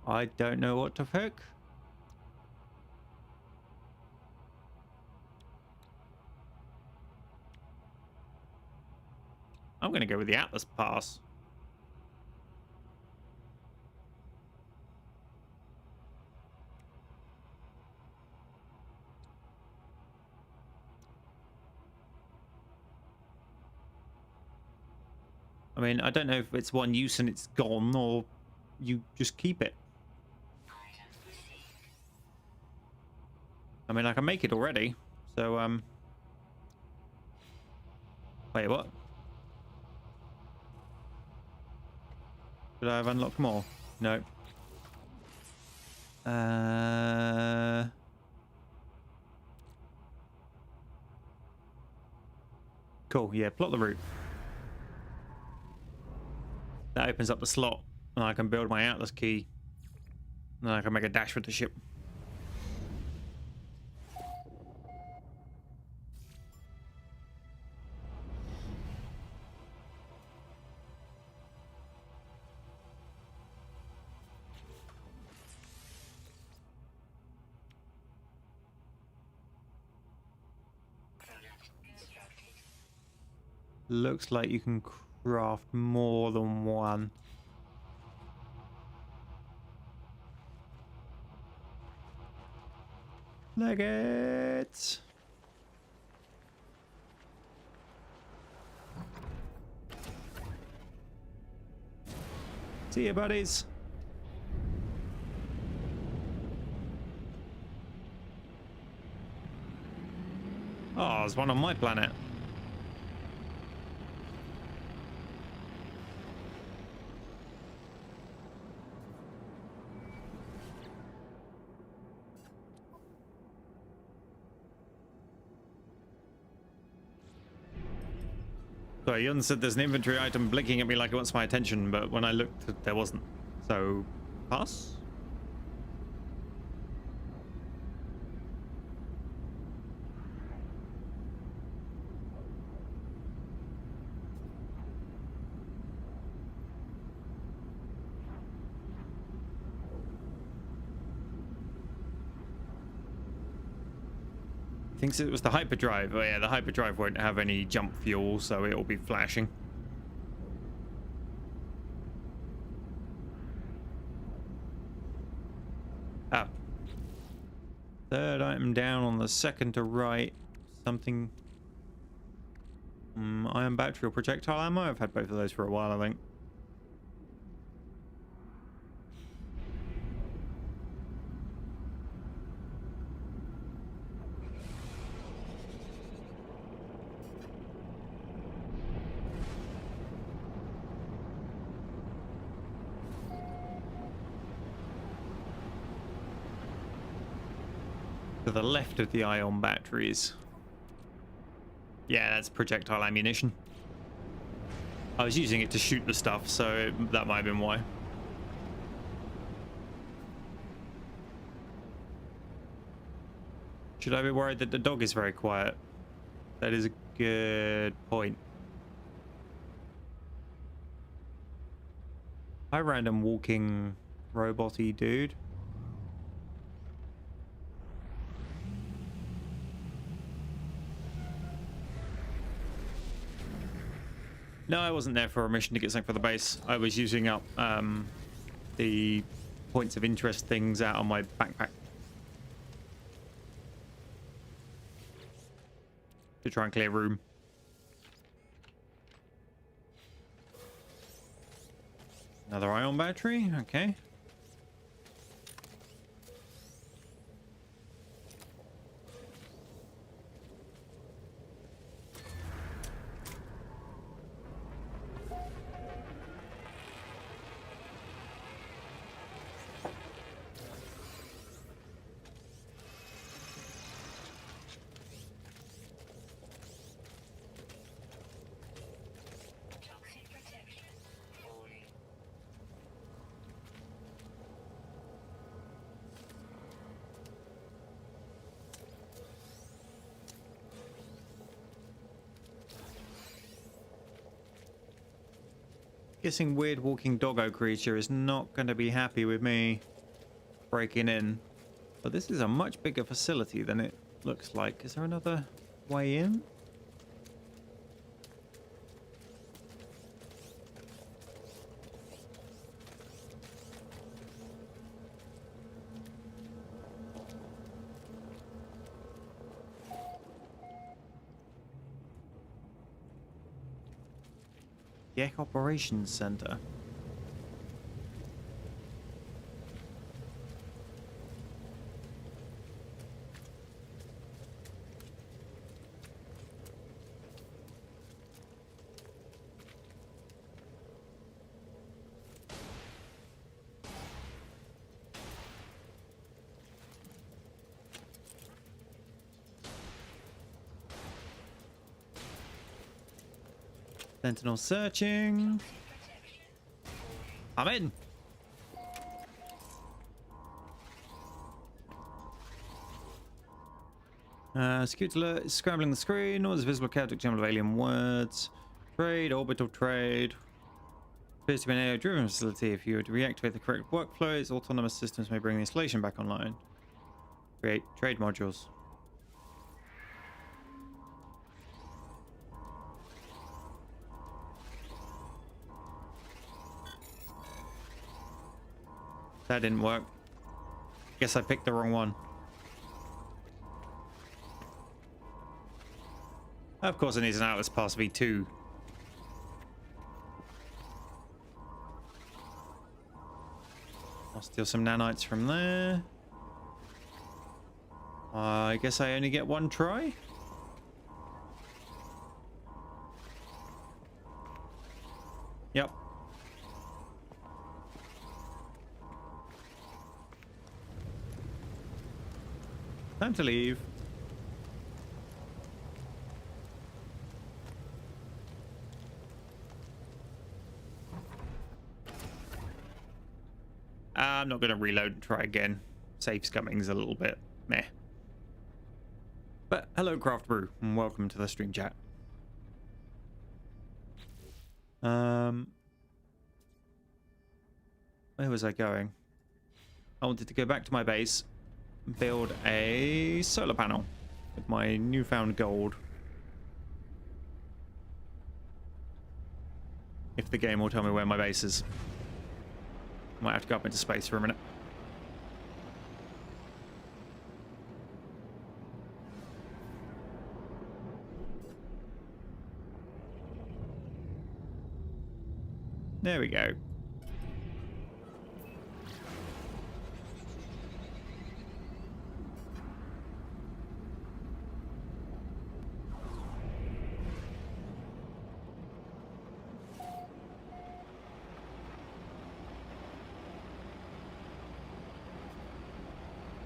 I don't know what to pick. I'm gonna go with the Atlas pass. I mean, I don't know if it's one use and it's gone or you just keep it. Items received. I mean, I can make it already. So, wait, what? Should I have unlocked more? No. Cool, yeah, plot the route. That opens up the slot, and I can build my Atlas key. And I can make a dash with the ship. Product constructed. Looks like you can craft more than one. Leg it. See you, buddies. Oh, there's one on my planet. Sorry, Yun said there's an inventory item blinking at me like it wants my attention, but when I looked, there wasn't. So, pass? Thinks it was the hyperdrive. Oh yeah, the hyperdrive won't have any jump fuel, so it'll be flashing. Ah. Third item down on the second to right. Something. Ion battery or projectile ammo. I've had both of those for a while, I think. To the left of the ion batteries. Yeah, that's projectile ammunition. I was using it to shoot the stuff, so that might have been why. Should I be worried that the dog is very quiet? That is a good point. Hi, random walking robot-y dude. No, I wasn't there for a mission to get something for the base. I was using up the points of interest things out on my backpack to try and clear room. Another ion battery, okay. Toxic protection. Falling. Guessing weird walking doggo creature is not going to be happy with me breaking in. But this is a much bigger facility than it looks like. Is there another way in? Yak Operations Center. Sentinel searching. I'm in. Security alert is scrambling the screen. All is visible chaotic jumble of alien words. Trade, orbital trade. Appears to be an AI-driven facility. If you were to reactivate the correct workflows, autonomous systems may bring the installation back online. Create trade modules. That didn't work. Guess I picked the wrong one. Of course it needs an Atlas Pass V2. I'll steal some nanites from there. I guess I only get one try. Yep. Time to leave. I'm not going to reload and try again. Safe scumming's a little bit meh. But hello, Craft Brew, and welcome to the stream chat. Where was I going? I wanted to go back to my base, build a solar panel. with my newfound gold. If the game will tell me where my base is. Might have to go up into space for a minute. There we go.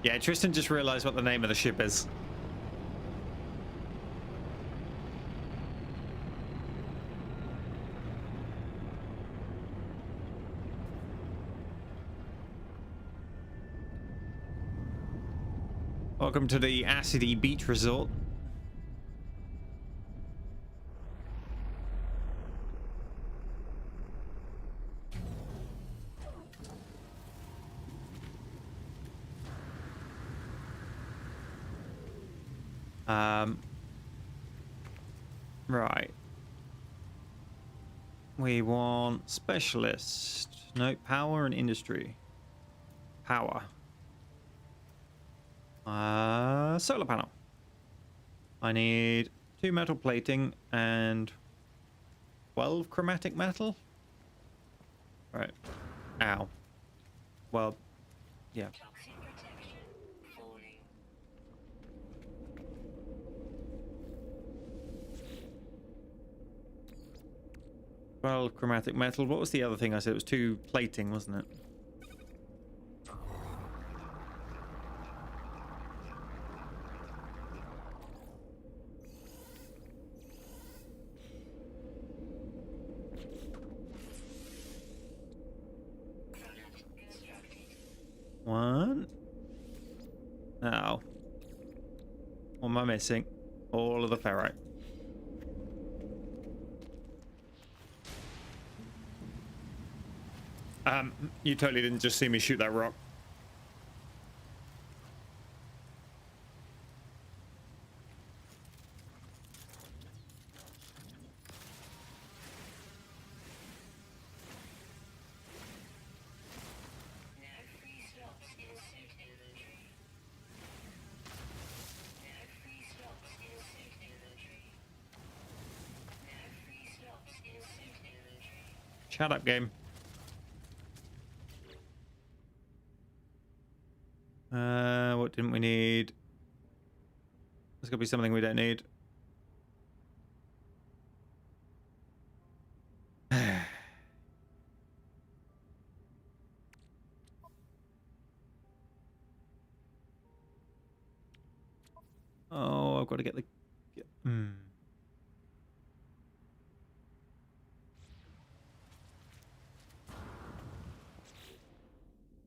Yeah, Tristan just realized what the name of the ship is. Welcome to the Acidy Beach Resort. Right. We want specialist. No, power and industry. Power. Solar panel. I need 2 metal plating and 12 chromatic metal. Right. Ow. Well, yeah. Toxic protection falling. 12 chromatic metal. What was the other thing I said? It was 2 plating, wasn't it? Product constructed. 1. Now, what am I missing? All of the ferrite. You totally didn't just see me shoot that rock. No free slots in suit inventory. No free slots in suit inventory. No free slots in suit inventory. Shut up, game. What didn't we need? There's got to be something we don't need. Oh, I've got to get the...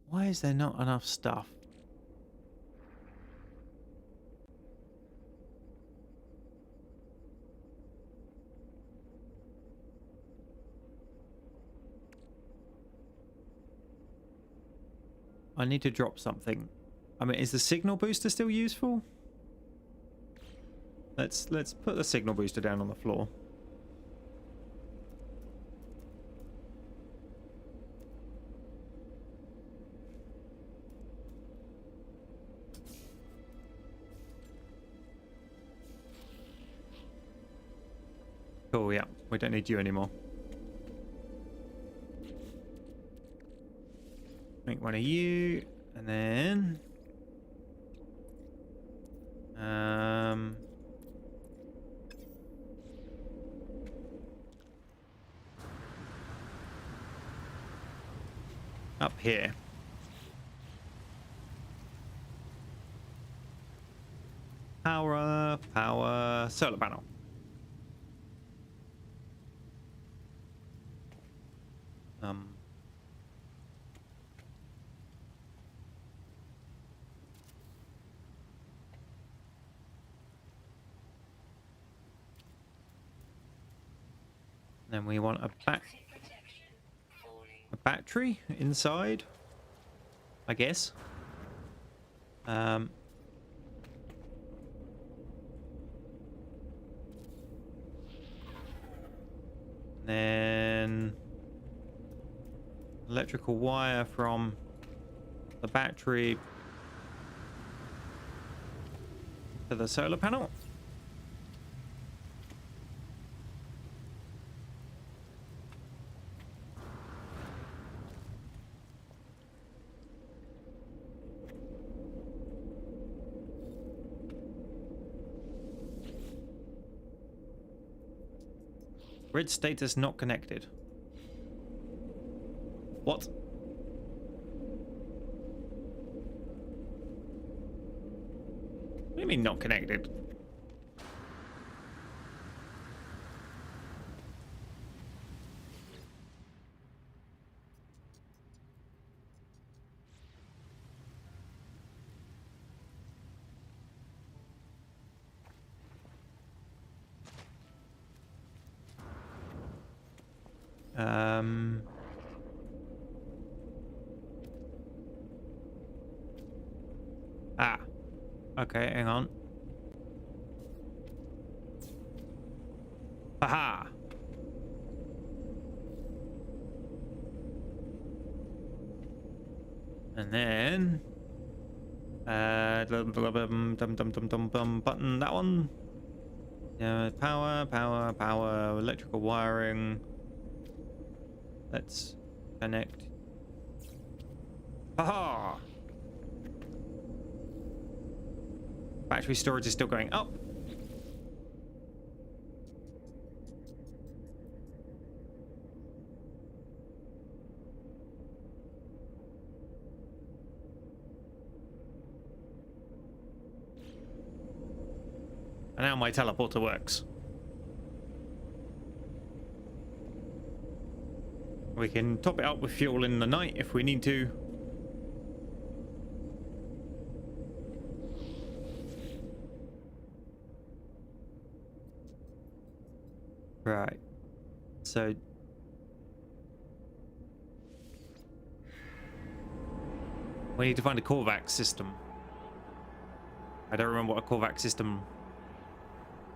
Why is there not enough stuff? I need to drop something. I mean, is the signal booster still useful? Let's put the signal booster down on the floor. Cool, yeah. We don't need you anymore. Make one of you, and then... up here. Power, solar panel. Then we want a Toxic protection falling. battery inside, I guess. Then electrical wire from the battery to the solar panel. Grid status not connected. What? What do you mean not connected? Ah. Okay, hang on. Haha. And then button that one. Yeah, power, electrical wiring. Let's connect. Haha. Battery storage is still going up. And now my teleporter works. We can top it up with fuel in the night if we need to. Right. So we need to find a Korvax system. I don't remember what a Korvax system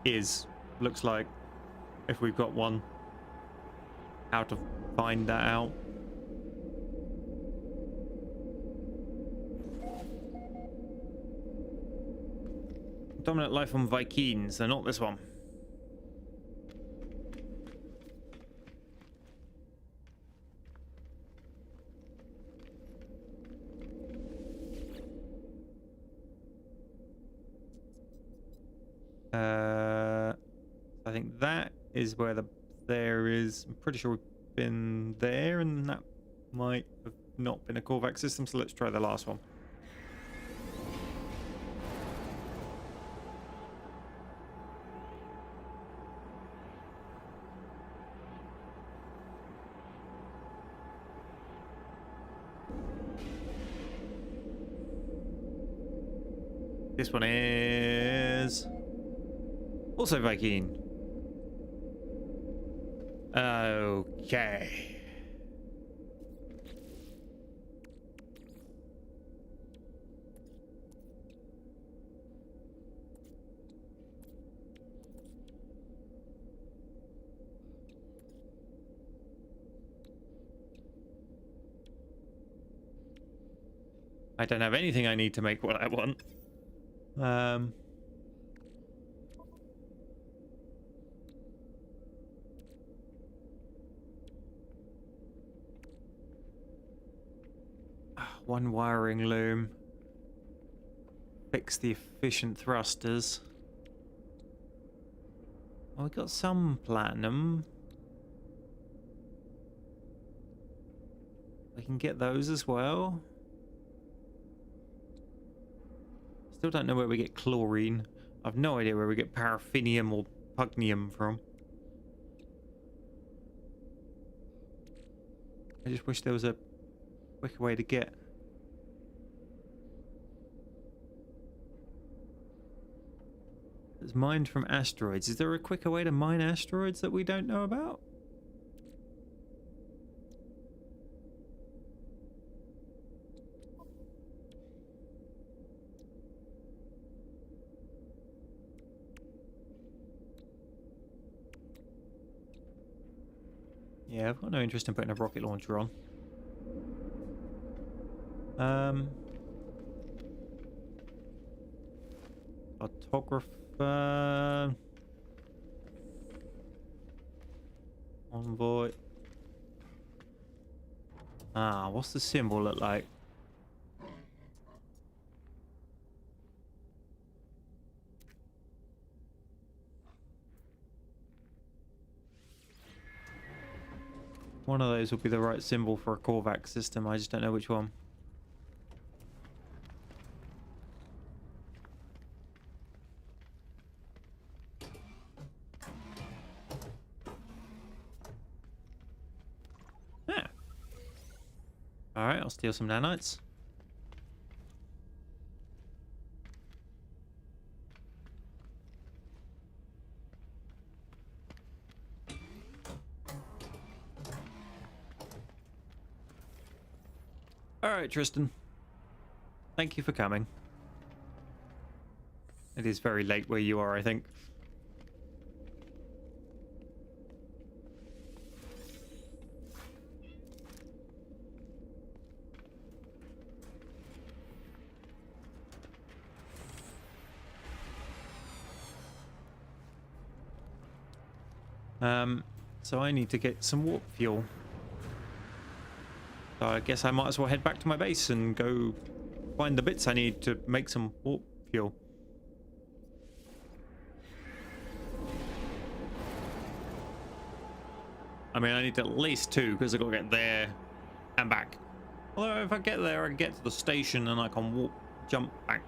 is. Looks like if we've got one, how to find that out. Dominant life on Vikings. They're not this one. I think that is where there is. I'm pretty sure we've been there, and that might have not been a Korvax system. So let's try the last one. This one is also Viking. Okay. I don't have anything I need to make what I want. One wiring loom. Fix the efficient thrusters. Oh, we got some platinum. We can get those as well. Still don't know where we get chlorine. I've no idea where we get paraffinium or pugnium from. I just wish there was a quicker way to get. It's mined from asteroids. Is there a quicker way to mine asteroids that we don't know about? Yeah, I've got no interest in putting a rocket launcher on. Cartographer. Envoy. Ah, what's the symbol look like? One of those will be the right symbol for a Korvax system. I just don't know which one. Yeah. Alright, I'll steal some nanites. Alright, Tristan. Thank you for coming. It is very late where you are, I think. So I need to get some warp fuel. So I guess I might as well head back to my base and go find the bits I need to make some warp fuel. I mean, I need at least 2 because I've got to get there and back. Although if I get there, I can get to the station and I can jump back.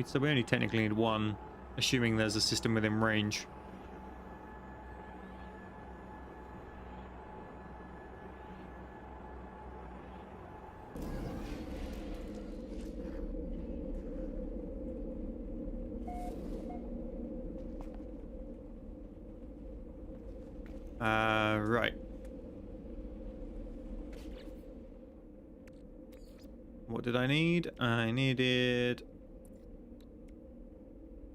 So we only technically need 1, assuming there's a system within range. Right. What did I need? I needed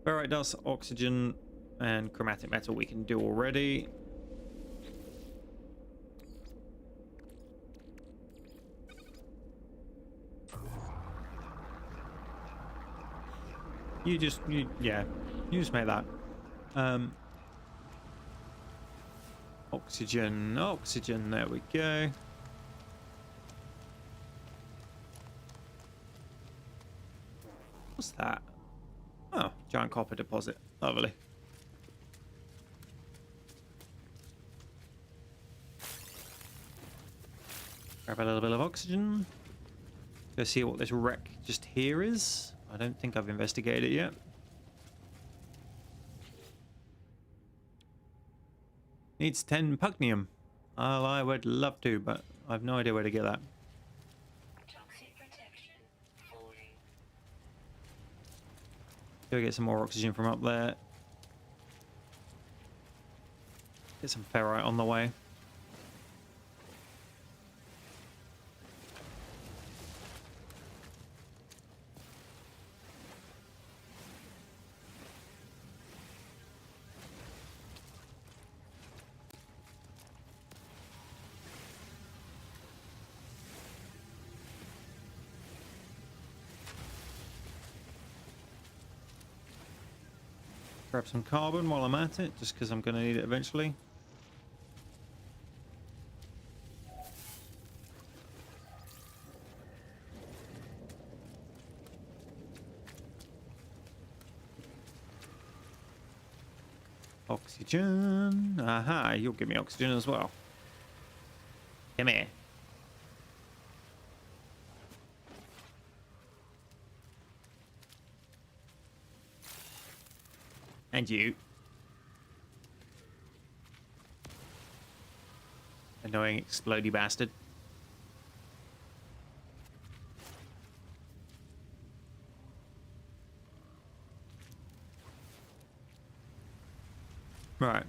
ferrite dust, oxygen, and chromatic metal we can do already. You just make that. Oxygen, there we go. What's that? Oh, giant copper deposit. Lovely. Grab a little bit of oxygen. Go see what this wreck just here is. I don't think I've investigated it yet. Needs 10 pugnium. Well, I would love to, but I have no idea where to get that. Toxic protection falling. Go get some more oxygen from up there. Get some ferrite on the way. Grab some carbon while I'm at it, just because I'm going to need it eventually. Oxygen. Aha, you'll give me oxygen as well. Come here. And you. Annoying explodey bastard. Right.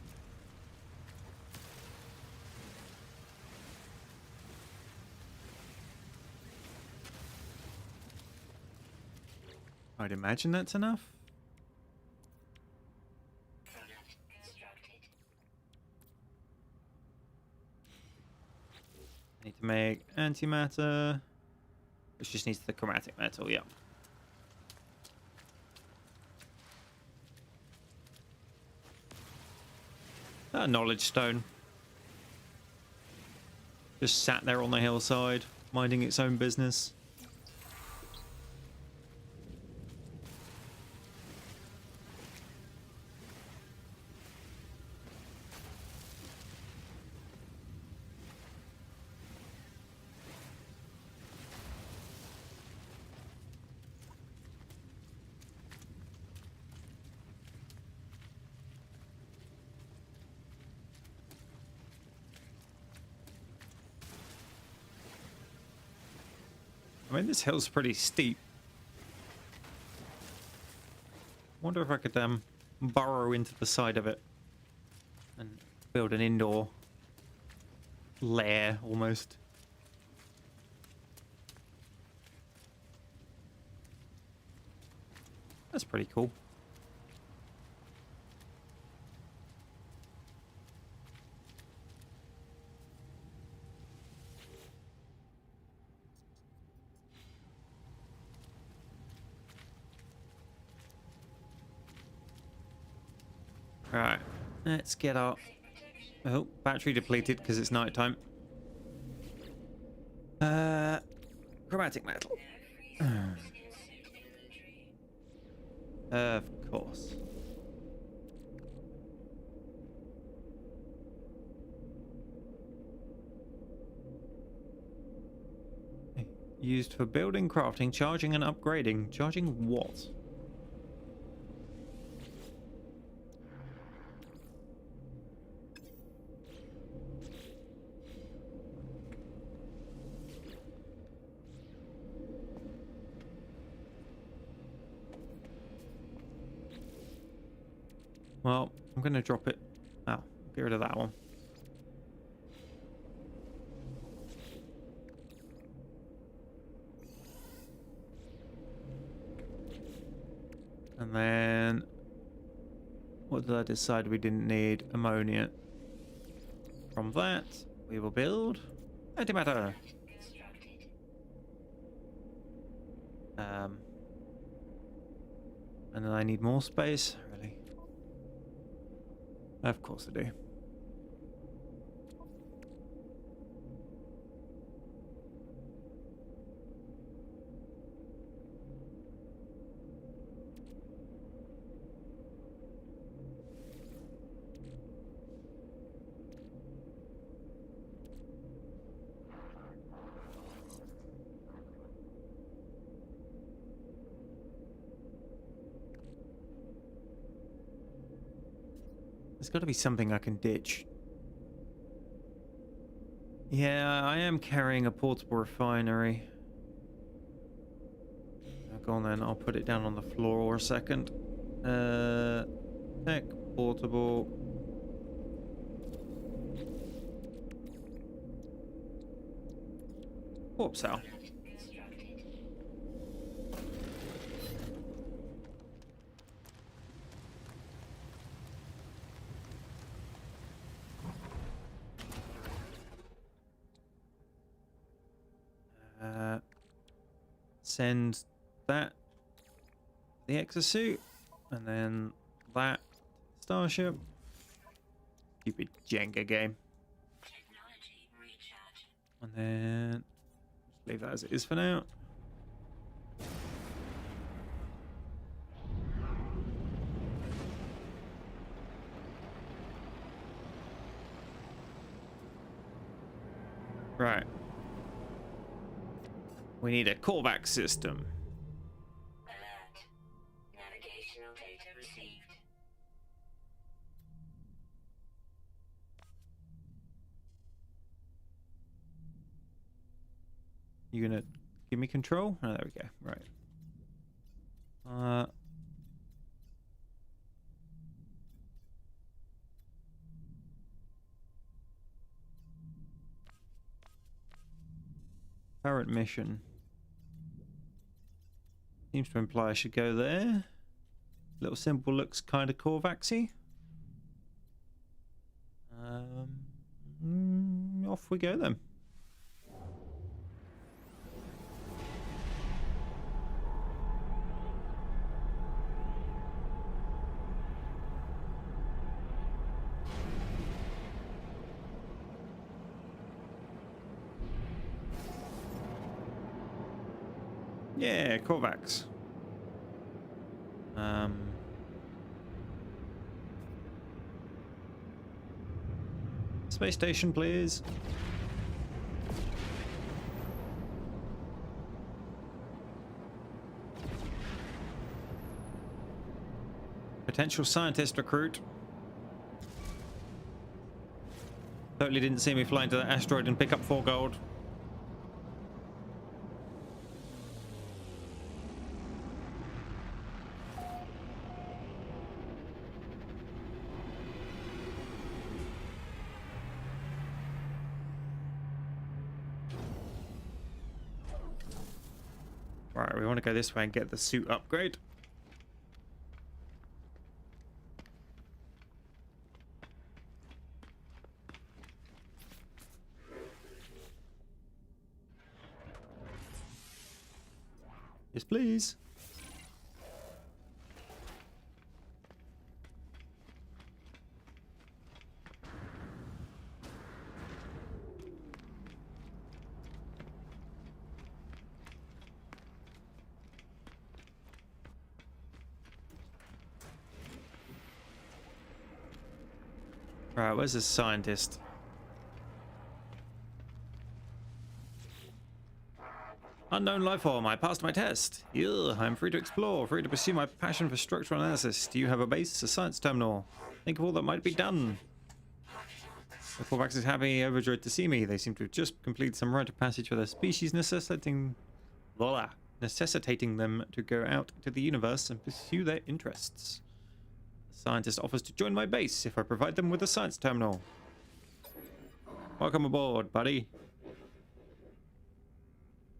I'd imagine that's enough. Product constructed. Need to make antimatter, which just needs the chromatic metal. Yeah. A knowledge stone. Just sat there on the hillside, minding its own business. I mean, this hill's pretty steep. Wonder if I could burrow into the side of it and build an indoor lair almost. That's pretty cool. Right, let's get our... Oh, battery depleted because it's nighttime. Chromatic metal. Of course. Used for building, crafting, charging and upgrading. Charging what? Well, I'm going to drop it. Oh, get rid of that one. And then, what did I decide we didn't need? Ammonia. From that, we will build antimatter. And then I need more space. Really? Of course I do. There's got to be something I can ditch. Yeah, I am carrying a portable refinery. Go on then, I'll put it down on the floor a second. Tech, portable. Warp cell. Send that the exosuit, and then that starship. Stupid Jenga game. And then just leave that as it is for now. Right. We need a callback system. Alert. Navigational data received. You gonna give me control? Oh, there we go. Right. Current mission. Seems to imply I should go there. Little symbol looks kind of Corvaxy. Off we go then. Yeah, Korvax. Space station, please. Potential scientist recruit. Totally didn't see me fly into that asteroid and pick up 4 gold. Right, we want to go this way and get the suit upgrade. Yes, please. Right, where's the scientist? Unknown life form, I passed my test. Ugh, I'm free to explore, free to pursue my passion for structural analysis. Do you have a base, a science terminal? Think of all that might be done. The Korvax is happy, overjoyed to see me. They seem to have just completed some rite of passage for their species, necessitating them to go out to the universe and pursue their interests. The scientist offers to join my base if I provide them with a science terminal. Welcome aboard, buddy.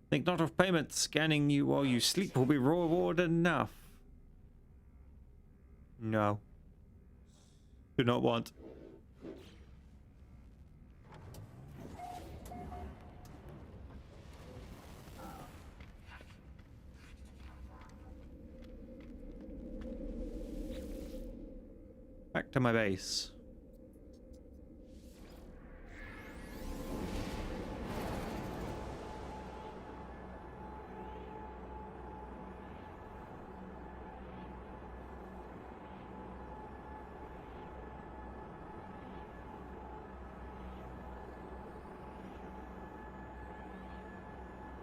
Think not of payment. Scanning you while you sleep will be reward enough. No. Do not want. Back to my base.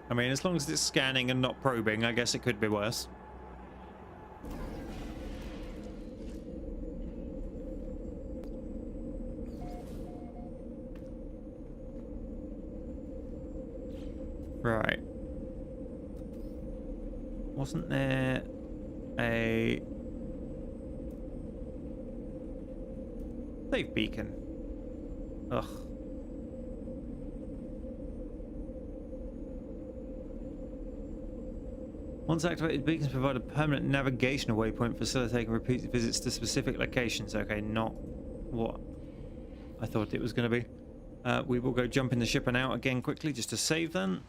I mean, as long as it's scanning and not probing, I guess it could be worse. Right. Wasn't there a save beacon? Ugh. Once activated, beacons provide a permanent navigational waypoint, facilitating repeated visits to specific locations. Okay, not what I thought it was going to be. We will go jump in the ship and out again quickly just to save then.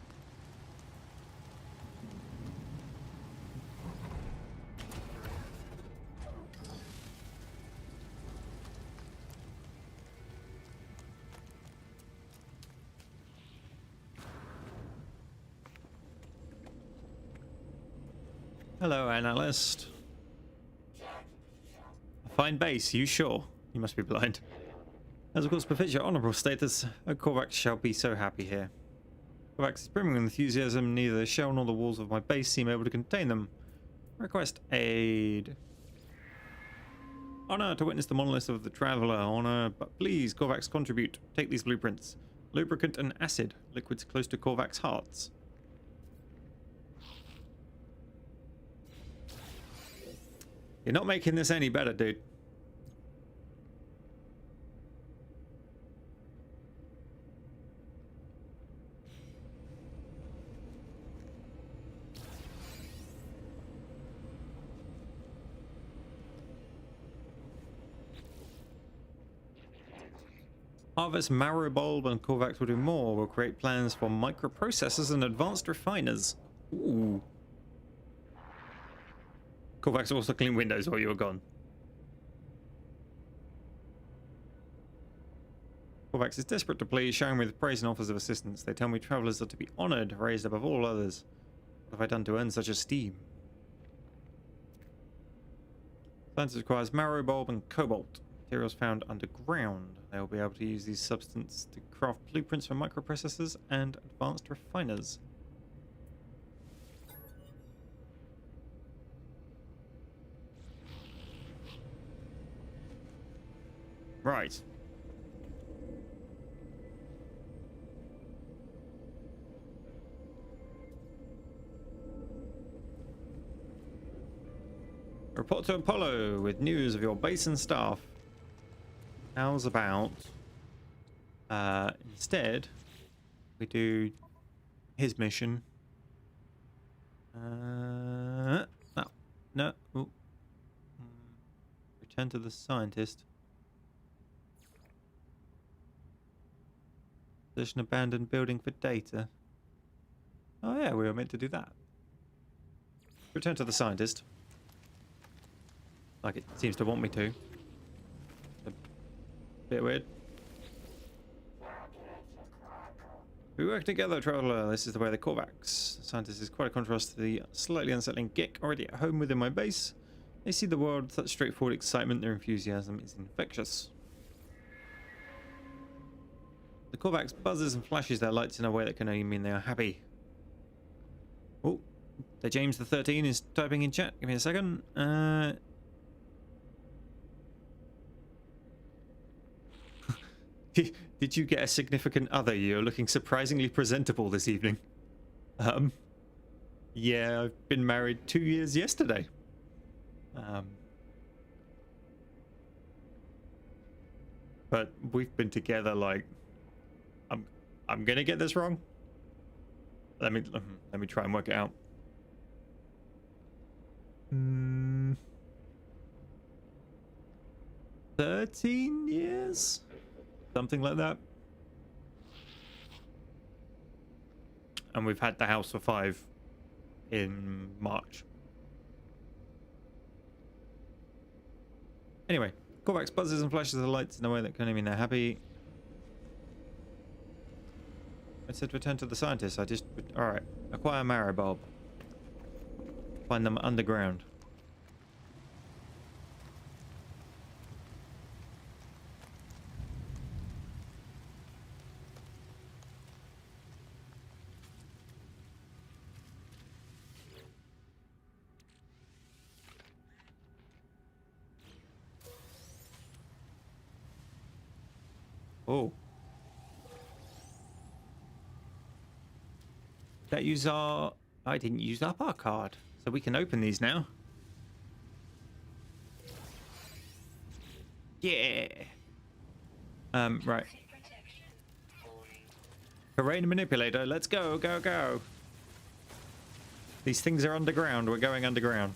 Hello, analyst. A fine base, you sure? You must be blind. As of course befits your honorable status, a Korvax shall be so happy here. Korvax is brimming with enthusiasm, neither the shell nor the walls of my base seem able to contain them. Request aid. Honor to witness the monolith of the Traveler. Honor, but please, Korvax, contribute. Take these blueprints. Lubricant and acid, liquids close to Korvax hearts. You're not making this any better, dude. Harvest marrow bulb and Korvax will do more. We'll create plans for microprocessors and advanced refiners. Ooh. Korvax also clean windows while you were gone. Korvax is desperate to please, showering with praise and offers of assistance. They tell me travelers are to be honored, raised above all others. What have I done to earn such esteem? Science requires marrow bulb and cobalt. Materials found underground. They will be able to use these substances to craft blueprints for microprocessors and advanced refiners. Right. Report to Apollo with news of your base and staff. How's about instead we do his mission. No, no. Ooh. Return to the scientist. There's an abandoned building for data. Oh yeah, we were meant to do that. Return to the scientist. Like it seems to want me to. A bit weird. We work together, traveler. This is the way of the Korvax. The scientist is quite a contrast to the slightly unsettling Gek already at home within my base. They see the world with such straightforward excitement. Their enthusiasm is infectious. The Korvax buzzes and flashes their lights in a way that can only mean they are happy. Oh, the James the 13 is typing in chat. Give me a second. Did you get a significant other? You're looking surprisingly presentable this evening. Yeah, I've been married 2 years yesterday. But we've been together like I'm gonna get this wrong. Let me try and work it out. 13 years? Something like that. And we've had the house for 5 in March. Anyway, Korvax buzzes and flashes the lights in a way that can only mean they're happy. I said return to the scientist. Alright. Acquire marrow bulb. Find them underground. Oh. That use our... I didn't use up our card. So we can open these now. Yeah. Right. Terrain manipulator. Let's go, go, go. These things are underground. We're going underground.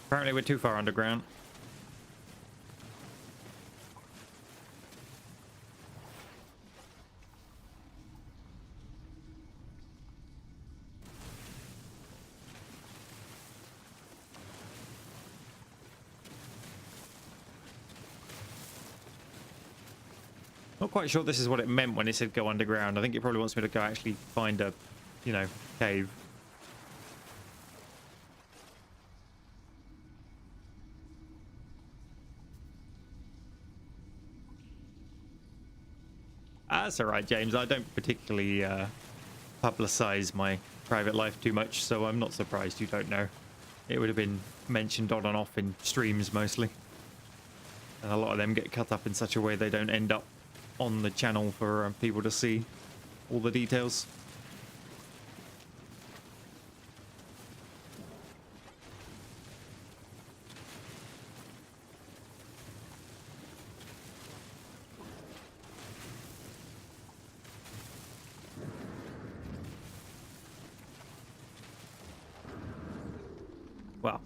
Apparently we're too far underground. Not quite sure this is what it meant when it said go underground. I think it probably wants me to go actually find a, you know, cave. That's alright, James. I don't particularly publicize my private life too much, so I'm not surprised you don't know. It would have been mentioned on and off in streams mostly. And a lot of them get cut up in such a way they don't end up on the channel for people to see all the details. Well,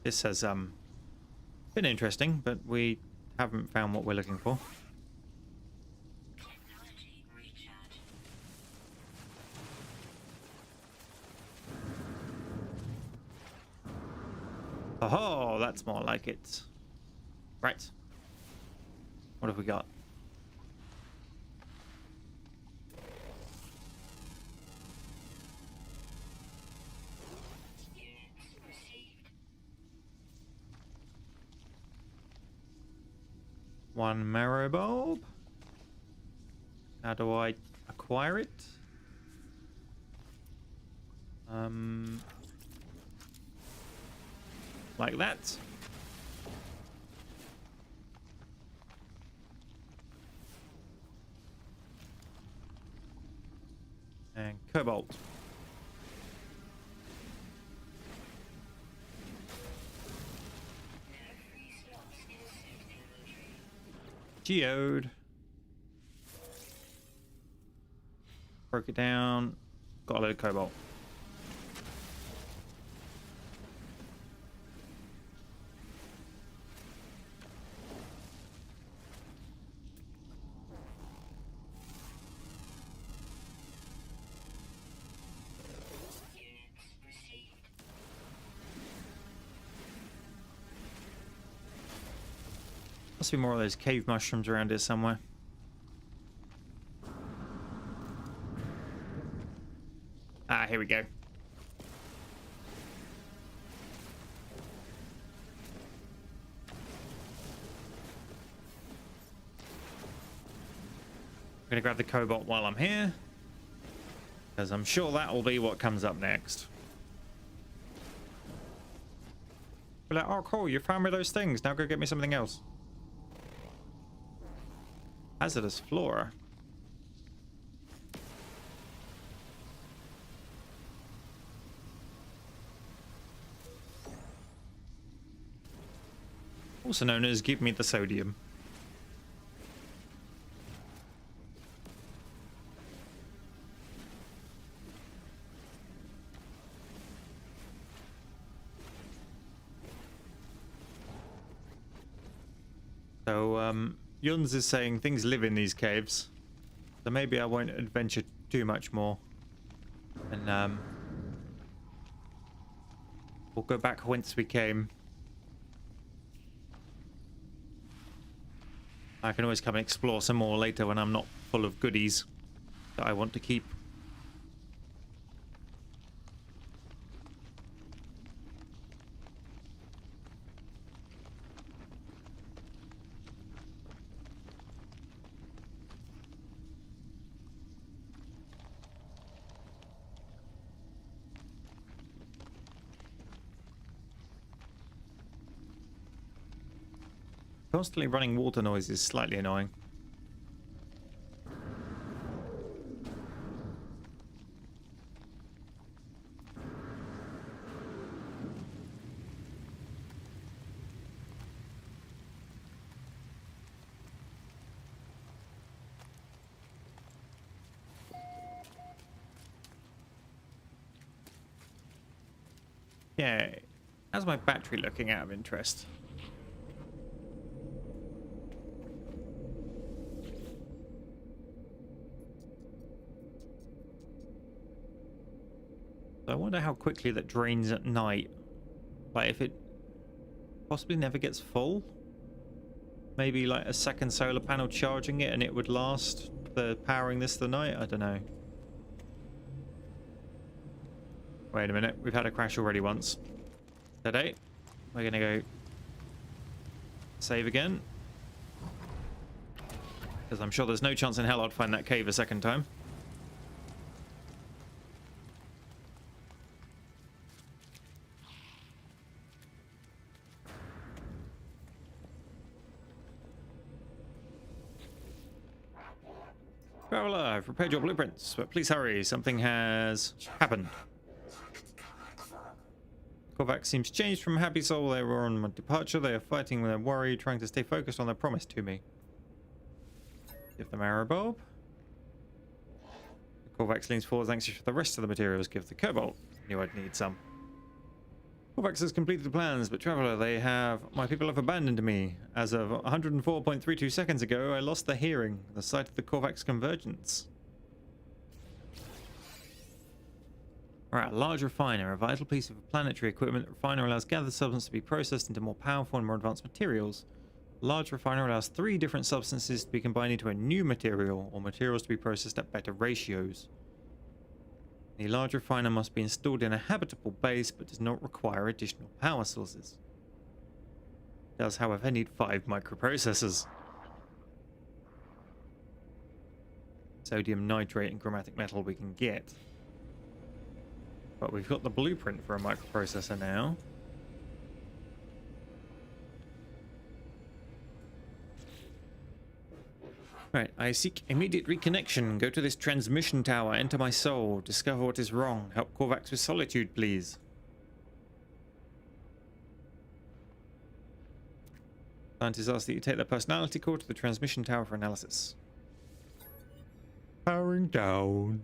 this has been interesting, but we haven't found what we're looking for. Technology recharge. Oh, that's more like it. Right. What have we got? Units received. One marrow bulb. How do I acquire it? Like that. And cobalt. There are 3 slots in suit inventory. Geode. Broke it down. Got a load of cobalt. Units received. Must be more of those cave mushrooms around here somewhere. Ah, here we go. I'm gonna grab the cobalt while I'm here, because I'm sure that will be what comes up next. Be like, oh cool, you found me those things, now go get me something else. Hazardous flora. Also known as give me the sodium. So, Yuns is saying things live in these caves. So maybe I won't adventure too much more. And, we'll go back whence we came. I can always come and explore some more later when I'm not full of goodies that I want to keep. Constantly running water noise is slightly annoying. Yeah, how's my battery looking out of interest? I wonder how quickly that drains at night. Like if it possibly never gets full. Maybe like a second solar panel charging it and it would last the powering this the night? I don't know. Wait a minute, we've had a crash already once. Today, we're gonna go save again. Because I'm sure there's no chance in hell I'd find that cave a second time. Traveler, I've prepared your blueprints, but please hurry, something has happened. Korvax seems changed from happy soul. They were on my departure. They are fighting with their worry, trying to stay focused on their promise to me. Give them arrow bulb. Korvax leans forward, anxious for the rest of the materials. Give the cobalt. Knew I'd need some. Korvax has completed the plans, but Traveler, my people have abandoned me. As of 104.32 seconds ago, I lost the hearing, the site of the Korvax convergence. Right, a large refiner, a vital piece of planetary equipment. The refiner allows gathered substance to be processed into more powerful and more advanced materials. A large refiner allows 3 different substances to be combined into a new material, or materials to be processed at better ratios. The large refiner must be installed in a habitable base, but does not require additional power sources. It does, however, need 5 microprocessors. Sodium nitrate and chromatic metal we can get. But we've got the blueprint for a microprocessor now. Right, I seek immediate reconnection. Go to this transmission tower, enter my soul, discover what is wrong. Help Korvax with solitude, please. Scientists ask that you take their personality core to the transmission tower for analysis. Powering down.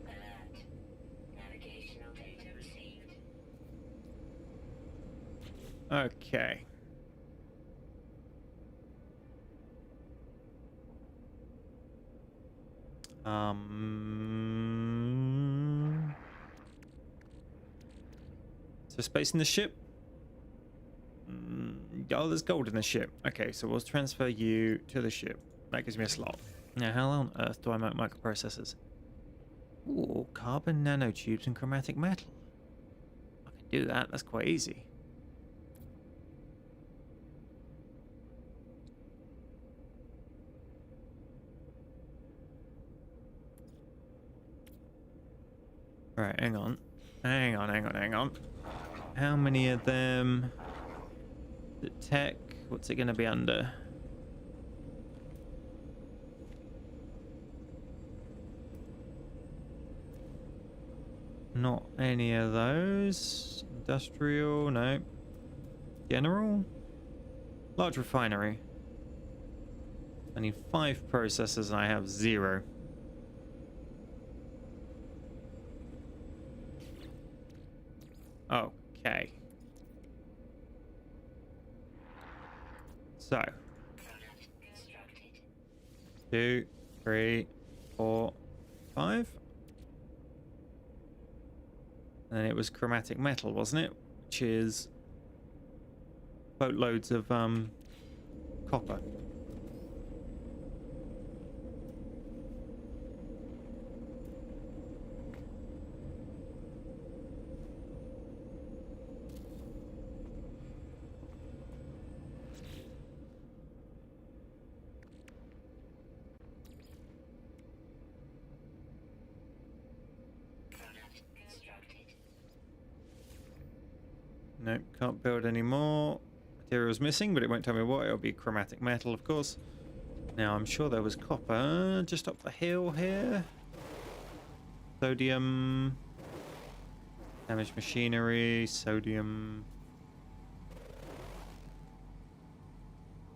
Alert. Navigational data received. Okay. So space in the ship. Oh, there's gold in the ship. Okay, so we'll transfer you to the ship. That gives me a slot. Now, how on earth do I make microprocessors? Ooh, carbon nanotubes and chromatic metal. I can do that. That's quite easy. Right, hang on. Hang on. How many of them? The tech, what's it going to be under? Not any of those. Industrial, no. General? Large refinery. I need 5 processors and I have 0. Okay. So. Product constructed. 2, 3, 4, 5. And then it was chromatic metal, wasn't it? Which is boatloads of copper. Product constructed. Nope, can't build any more. Material's missing, but it won't tell me what. It'll be chromatic metal, of course. Now, I'm sure there was copper just up the hill here. Sodium. Damaged machinery. Sodium.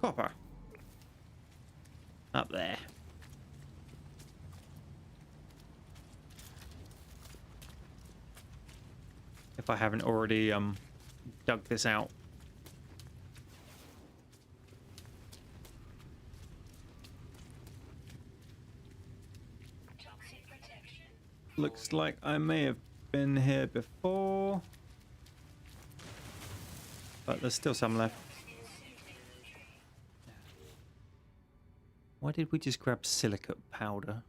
Copper. Up there. If I haven't already dug this out. Toxic protection. Looks like I may have been here before. But there's still some left. Why did we just grab silicate powder?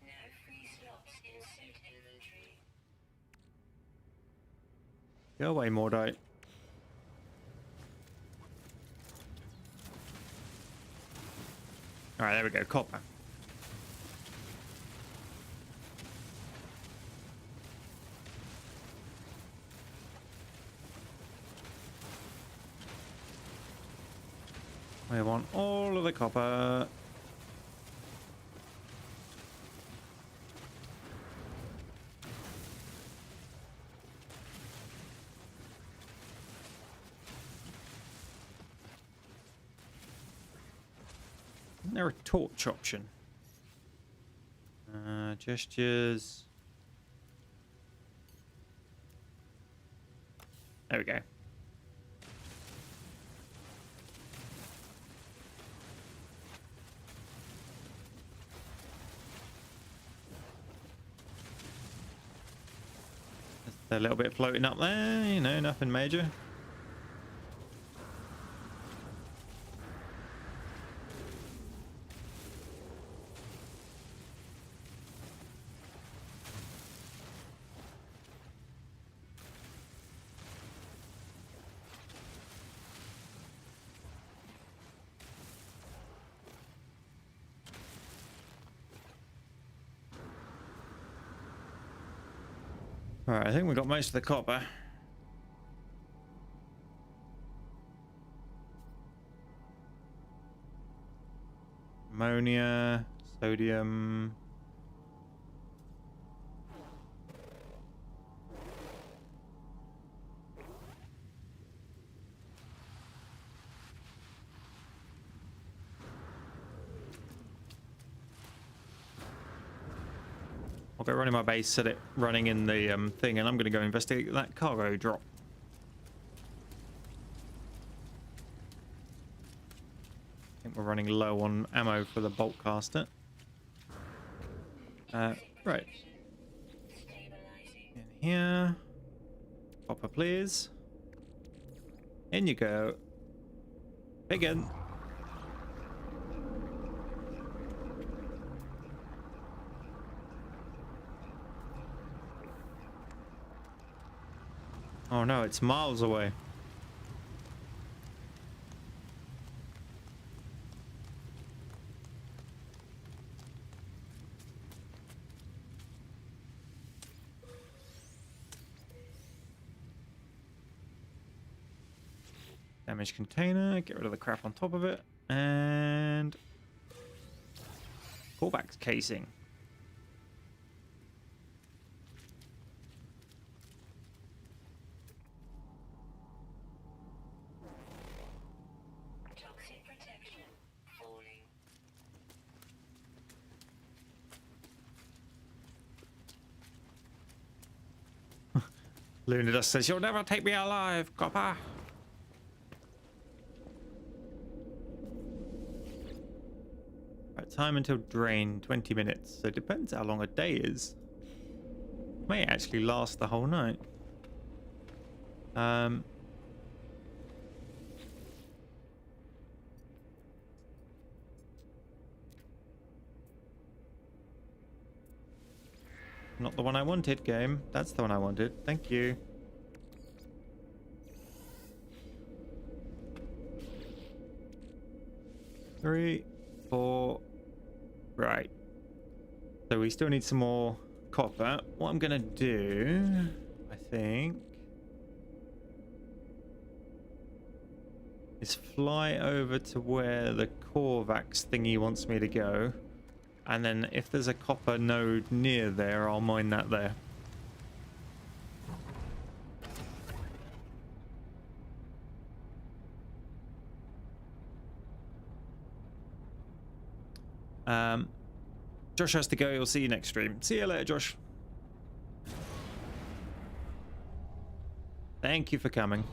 No free slots in suit inventory. Go away, Mordite. Alright, there we go. Copper. We want all of the copper. there a torch option? Gestures. There we go. Just a little bit floating up there, you know, nothing major. Alright, I think we got most of the copper. Ammonia, sodium. I'll go running my base, set it running in the thing, and I'm going to go investigate that cargo drop. I think we're running low on ammo for the bolt caster. Right. In here. Copper, please. In you go. Begin. Oh no, it's miles away. Damaged container, get rid of the crap on top of it, and pullback casing. Toxic protection falling. Lunar Dust says, "You'll never take me alive, copper." Right, time until drain, 20 minutes. So it depends how long a day is. May actually last the whole night. Not the one I wanted, game. That's the one I wanted. Thank you. Three, 4. Right. So we still need some more copper. What I'm gonna do, I think, is fly over to where the Korvax thingy wants me to go. And then if there's a copper node near there, I'll mine that there. Josh has to go. He'll see you next stream. See you later, Josh. Thank you for coming.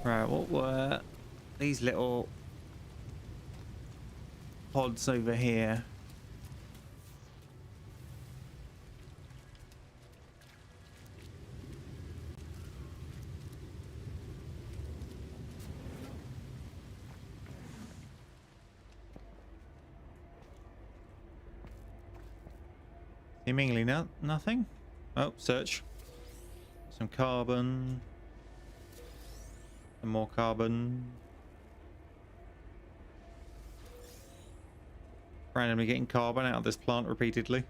Right, what were these little pods over here? Seemingly nothing. Oh, search. Some carbon. Some more carbon. Randomly getting carbon out of this plant repeatedly.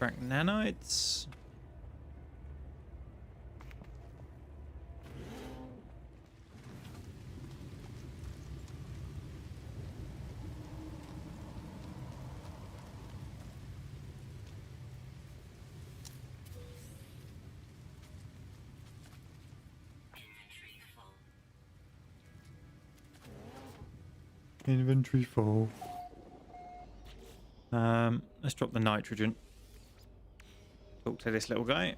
Extract nanites. Inventory full. Let's drop the nitrogen. Talk to this little guy.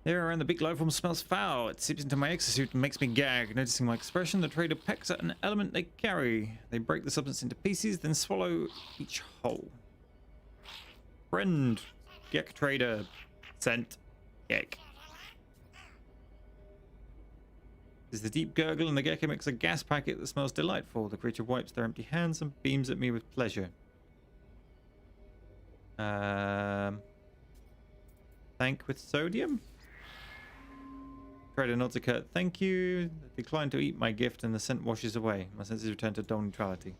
Here around the big life form smells foul. It seeps into my exosuit and makes me gag. Noticing my expression, the trader pecks at an element they carry. They break the substance into pieces, then swallow each whole. Friend, Gek trader, sent, Gek. There's the deep gurgle, and the gecko makes a gas packet that smells delightful. The creature wipes their empty hands and beams at me with pleasure. Thank with sodium? Trader nods a curt thank you. Decline to eat my gift, and the scent washes away. My senses return to dull neutrality.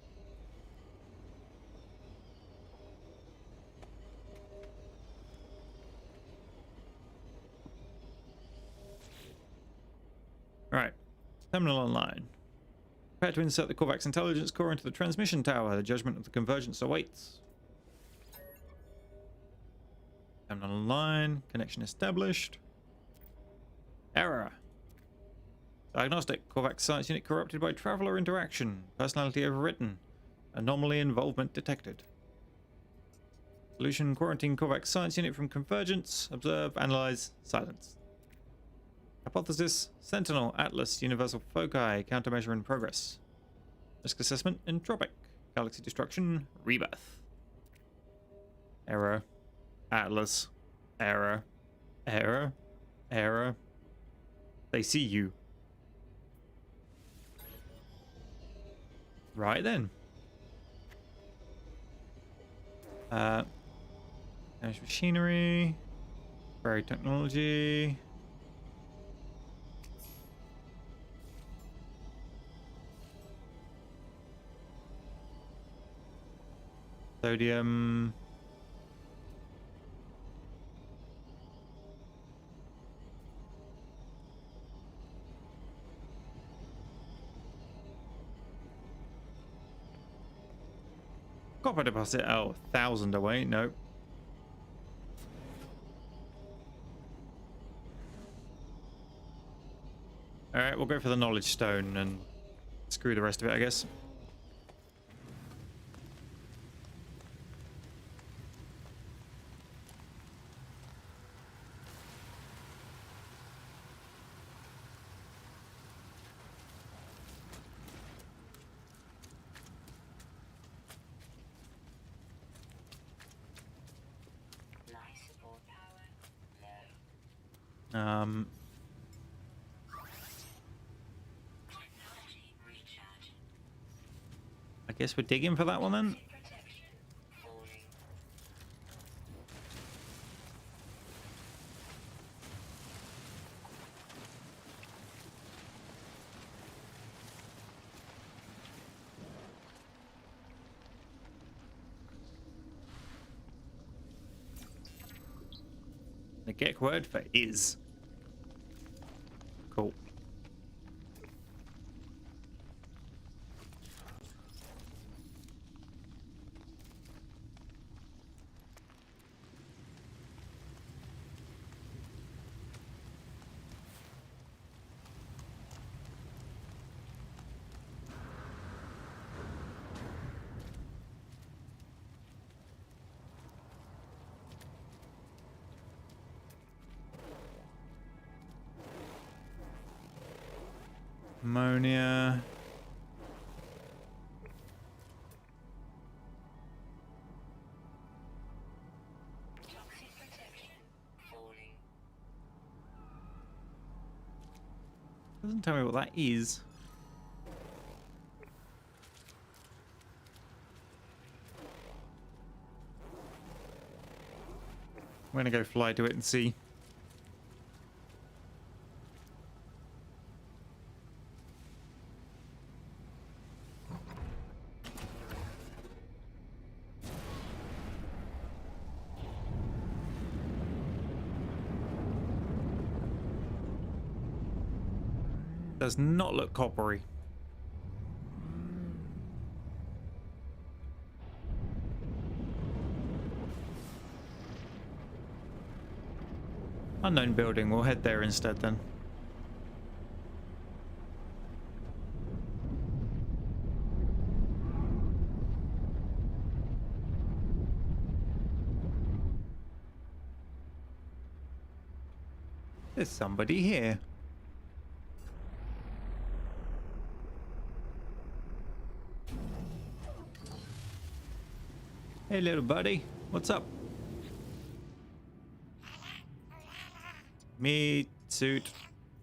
Right. Terminal online. Prepare to insert the Korvax intelligence core into the transmission tower. The judgment of the convergence awaits. Terminal online. Connection established. Error. Diagnostic. Korvax science unit corrupted by traveler interaction. Personality overwritten. Anomaly involvement detected. Solution. Quarantine Korvax science unit from convergence. Observe. Analyze. Silence. Hypothesis, Sentinel, Atlas, Universal Foci, Countermeasure in progress. Risk assessment, Entropic. Galaxy destruction, Rebirth. Error. Atlas. Error. Error. Error. They see you. Right then. Damaged machinery. Very technology. Sodium. Copper deposit. Oh, 1,000 away. Nope. Alright, we'll go for the knowledge stone and screw the rest of it, I guess. I guess we're digging for that one then. The Gek word for is. Cool. Ammonia. Toxic protection falling. Doesn't tell me what that is. I'm gonna go fly to it and see. Does not look coppery. Unknown building. We'll head there instead then. There's somebody here. Hey, little buddy. What's up? Meat suit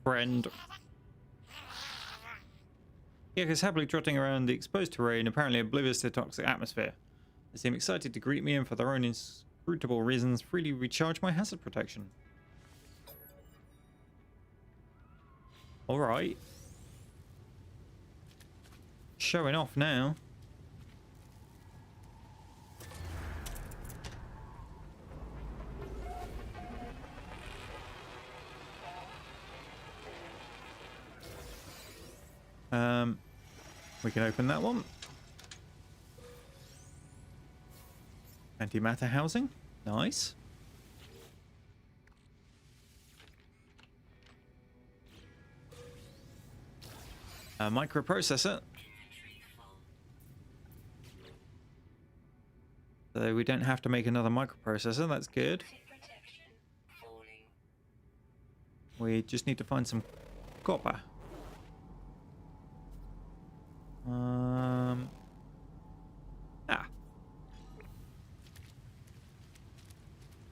friend. Gek is happily trotting around the exposed terrain, apparently oblivious to the toxic atmosphere. They seem excited to greet me and for their own inscrutable reasons freely recharge my hazard protection. Alright. Showing off now. We can open that one. Antimatter housing. Nice. A microprocessor. So we don't have to make another microprocessor. That's good. We just need to find some copper.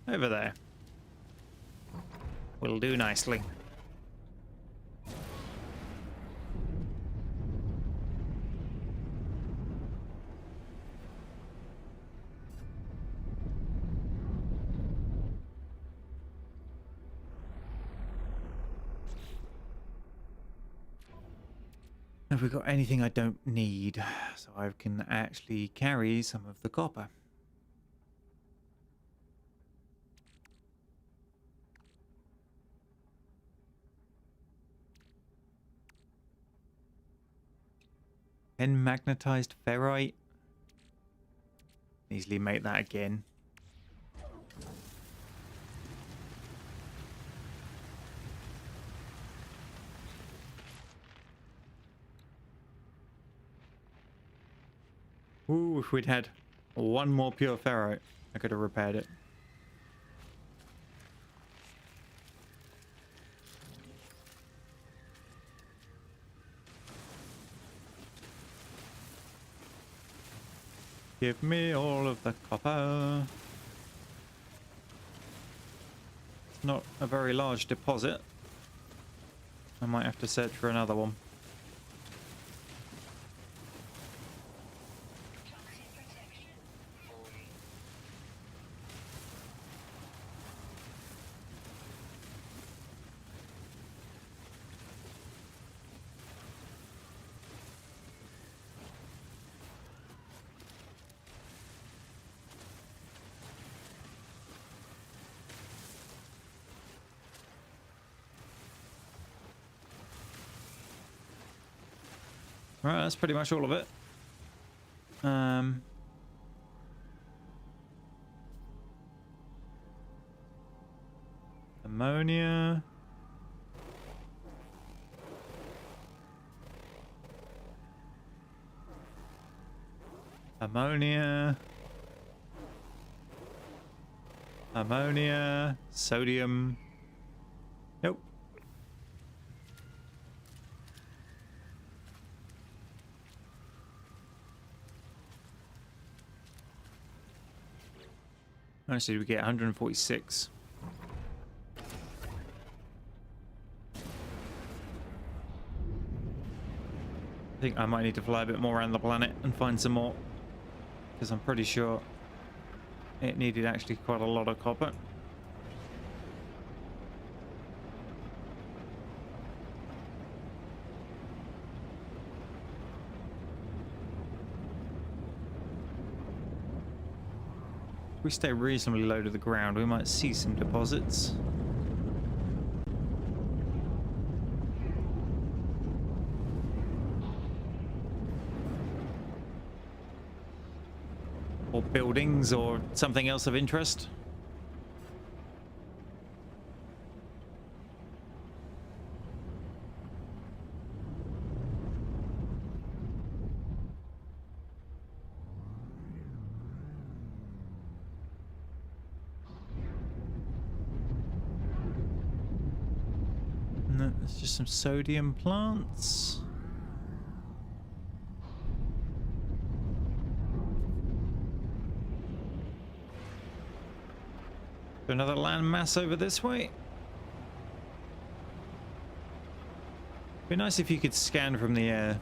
Over there. Will do nicely. Have we got anything I don't need? So I can actually carry some of the copper. And magnetized ferrite. Easily make that again. Ooh, if we'd had one more pure ferrite, I could have repaired it. Give me all of the copper. It's not a very large deposit. I might have to search for another one. Right, that's pretty much all of it. Ammonia. Ammonia. Ammonia. Sodium. Nope. Actually, we get 146. I think I might need to fly a bit more around the planet and find some more, because I'm pretty sure it needed actually quite a lot of copper. If we stay reasonably low to the ground, we might see some deposits. or buildings or something else of interest. No, it's just some sodium plants. Another land mass over this way. Be nice if you could scan from the air.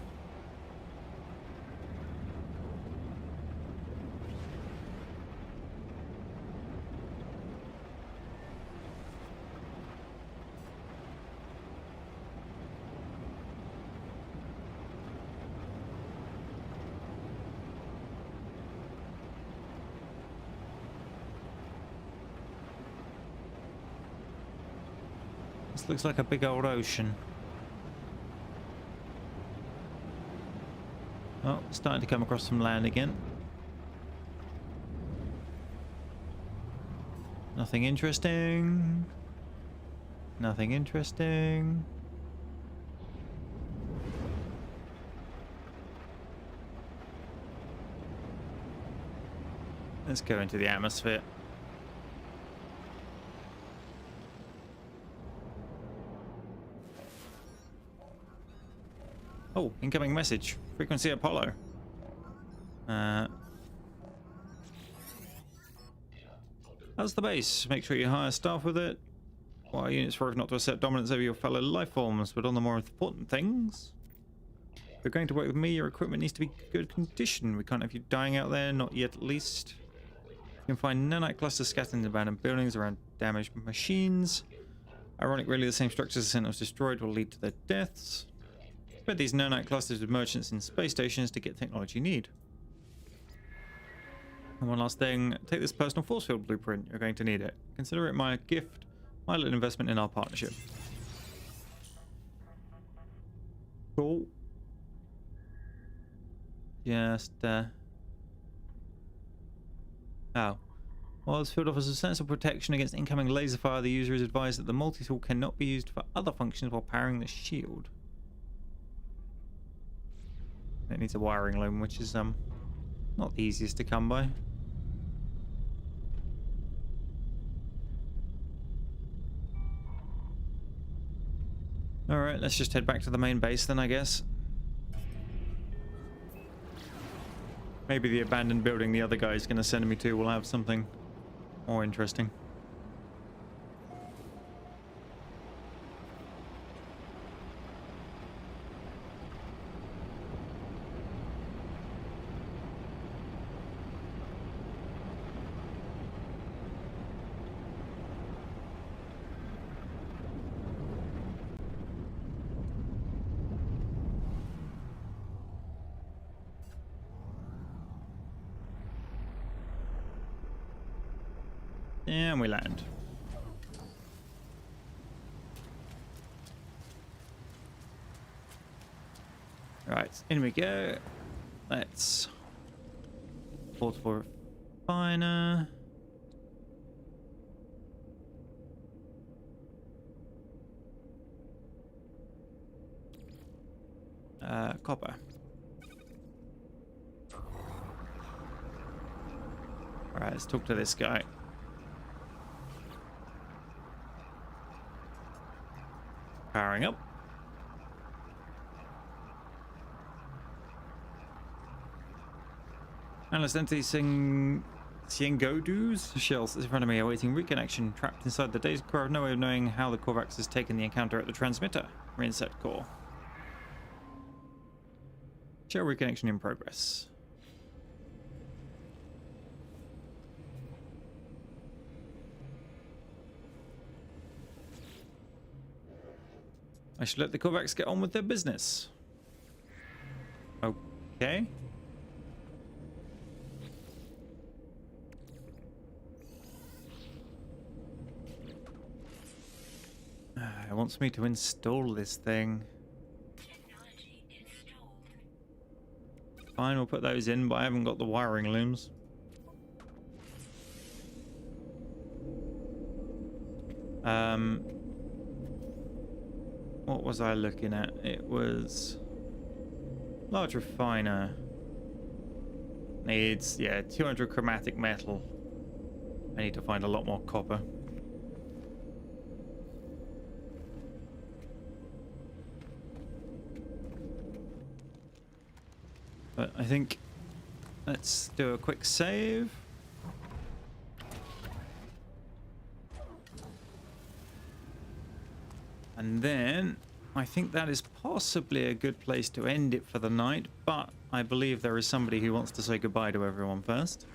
This looks like a big old ocean. Oh, starting to come across some land again. Nothing interesting. Nothing interesting. Let's go into the atmosphere. Oh, incoming message. Frequency Apollo. That's the base. Make sure you hire staff with it. While units work not to assert dominance over your fellow life forms, but on the more important things. If you're going to work with me, your equipment needs to be in good condition. We can't have you dying out there, not yet at least. You can find nanite clusters scattered in abandoned buildings around damaged machines. Ironically, the same structures the Sentinels destroyed will lead to their deaths. Spread these nanite clusters with merchants in space stations to get technology you need. And one last thing, take this personal force field blueprint. You're going to need it. Consider it my gift, my little investment in our partnership. Cool. Just, oh. While this field offers substantial protection against incoming laser fire, the user is advised that the multi-tool cannot be used for other functions while powering the shield. It needs a wiring loom, which is not the easiest to come by. Alright, let's just head back to the main base then, I guess. Maybe the abandoned building the other guy is going to send me to will have something more interesting. And we land. Right, in we go. Let's portable refiner. Copper. Alright, let's talk to this guy. Powering up. Analyst entity Siengodu's shells is in front of me, awaiting reconnection. Trapped inside the data core, I have no way of knowing how the Korvax has taken the encounter at the transmitter. Reinset core. Shell reconnection in progress. I should let the Korvax get on with their business. Okay. It wants me to install this thing. Technology installed. Fine, we'll put those in, but I haven't got the wiring looms. What was I looking at? It was large refiner. Needs, yeah, 200 chromatic metal. I need to find a lot more copper. But I think let's do a quick save. And then I think that is possibly a good place to end it for the night, but I believe there is somebody who wants to say goodbye to everyone first.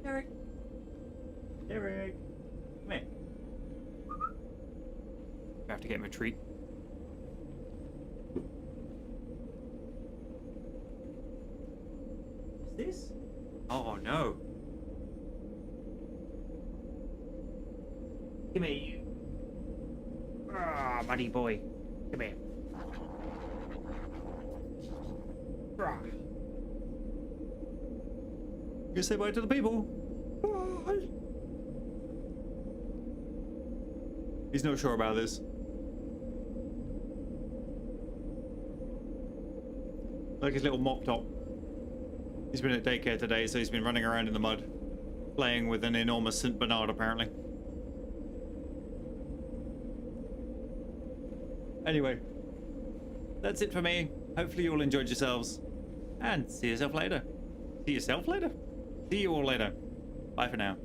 Eric. Eric. Come here. I have to get him a treat. What's this? Oh no. Come here, you. Ah, buddy boy. Come here. Ah. You say bye to the people. Bye. He's not sure about this. Like his little mop top. He's been at daycare today, so he's been running around in the mud, playing with an enormous St. Bernard, apparently. Anyway, that's it for me. Hopefully you all enjoyed yourselves. And see yourself later. See yourself later? See you all later. Bye for now.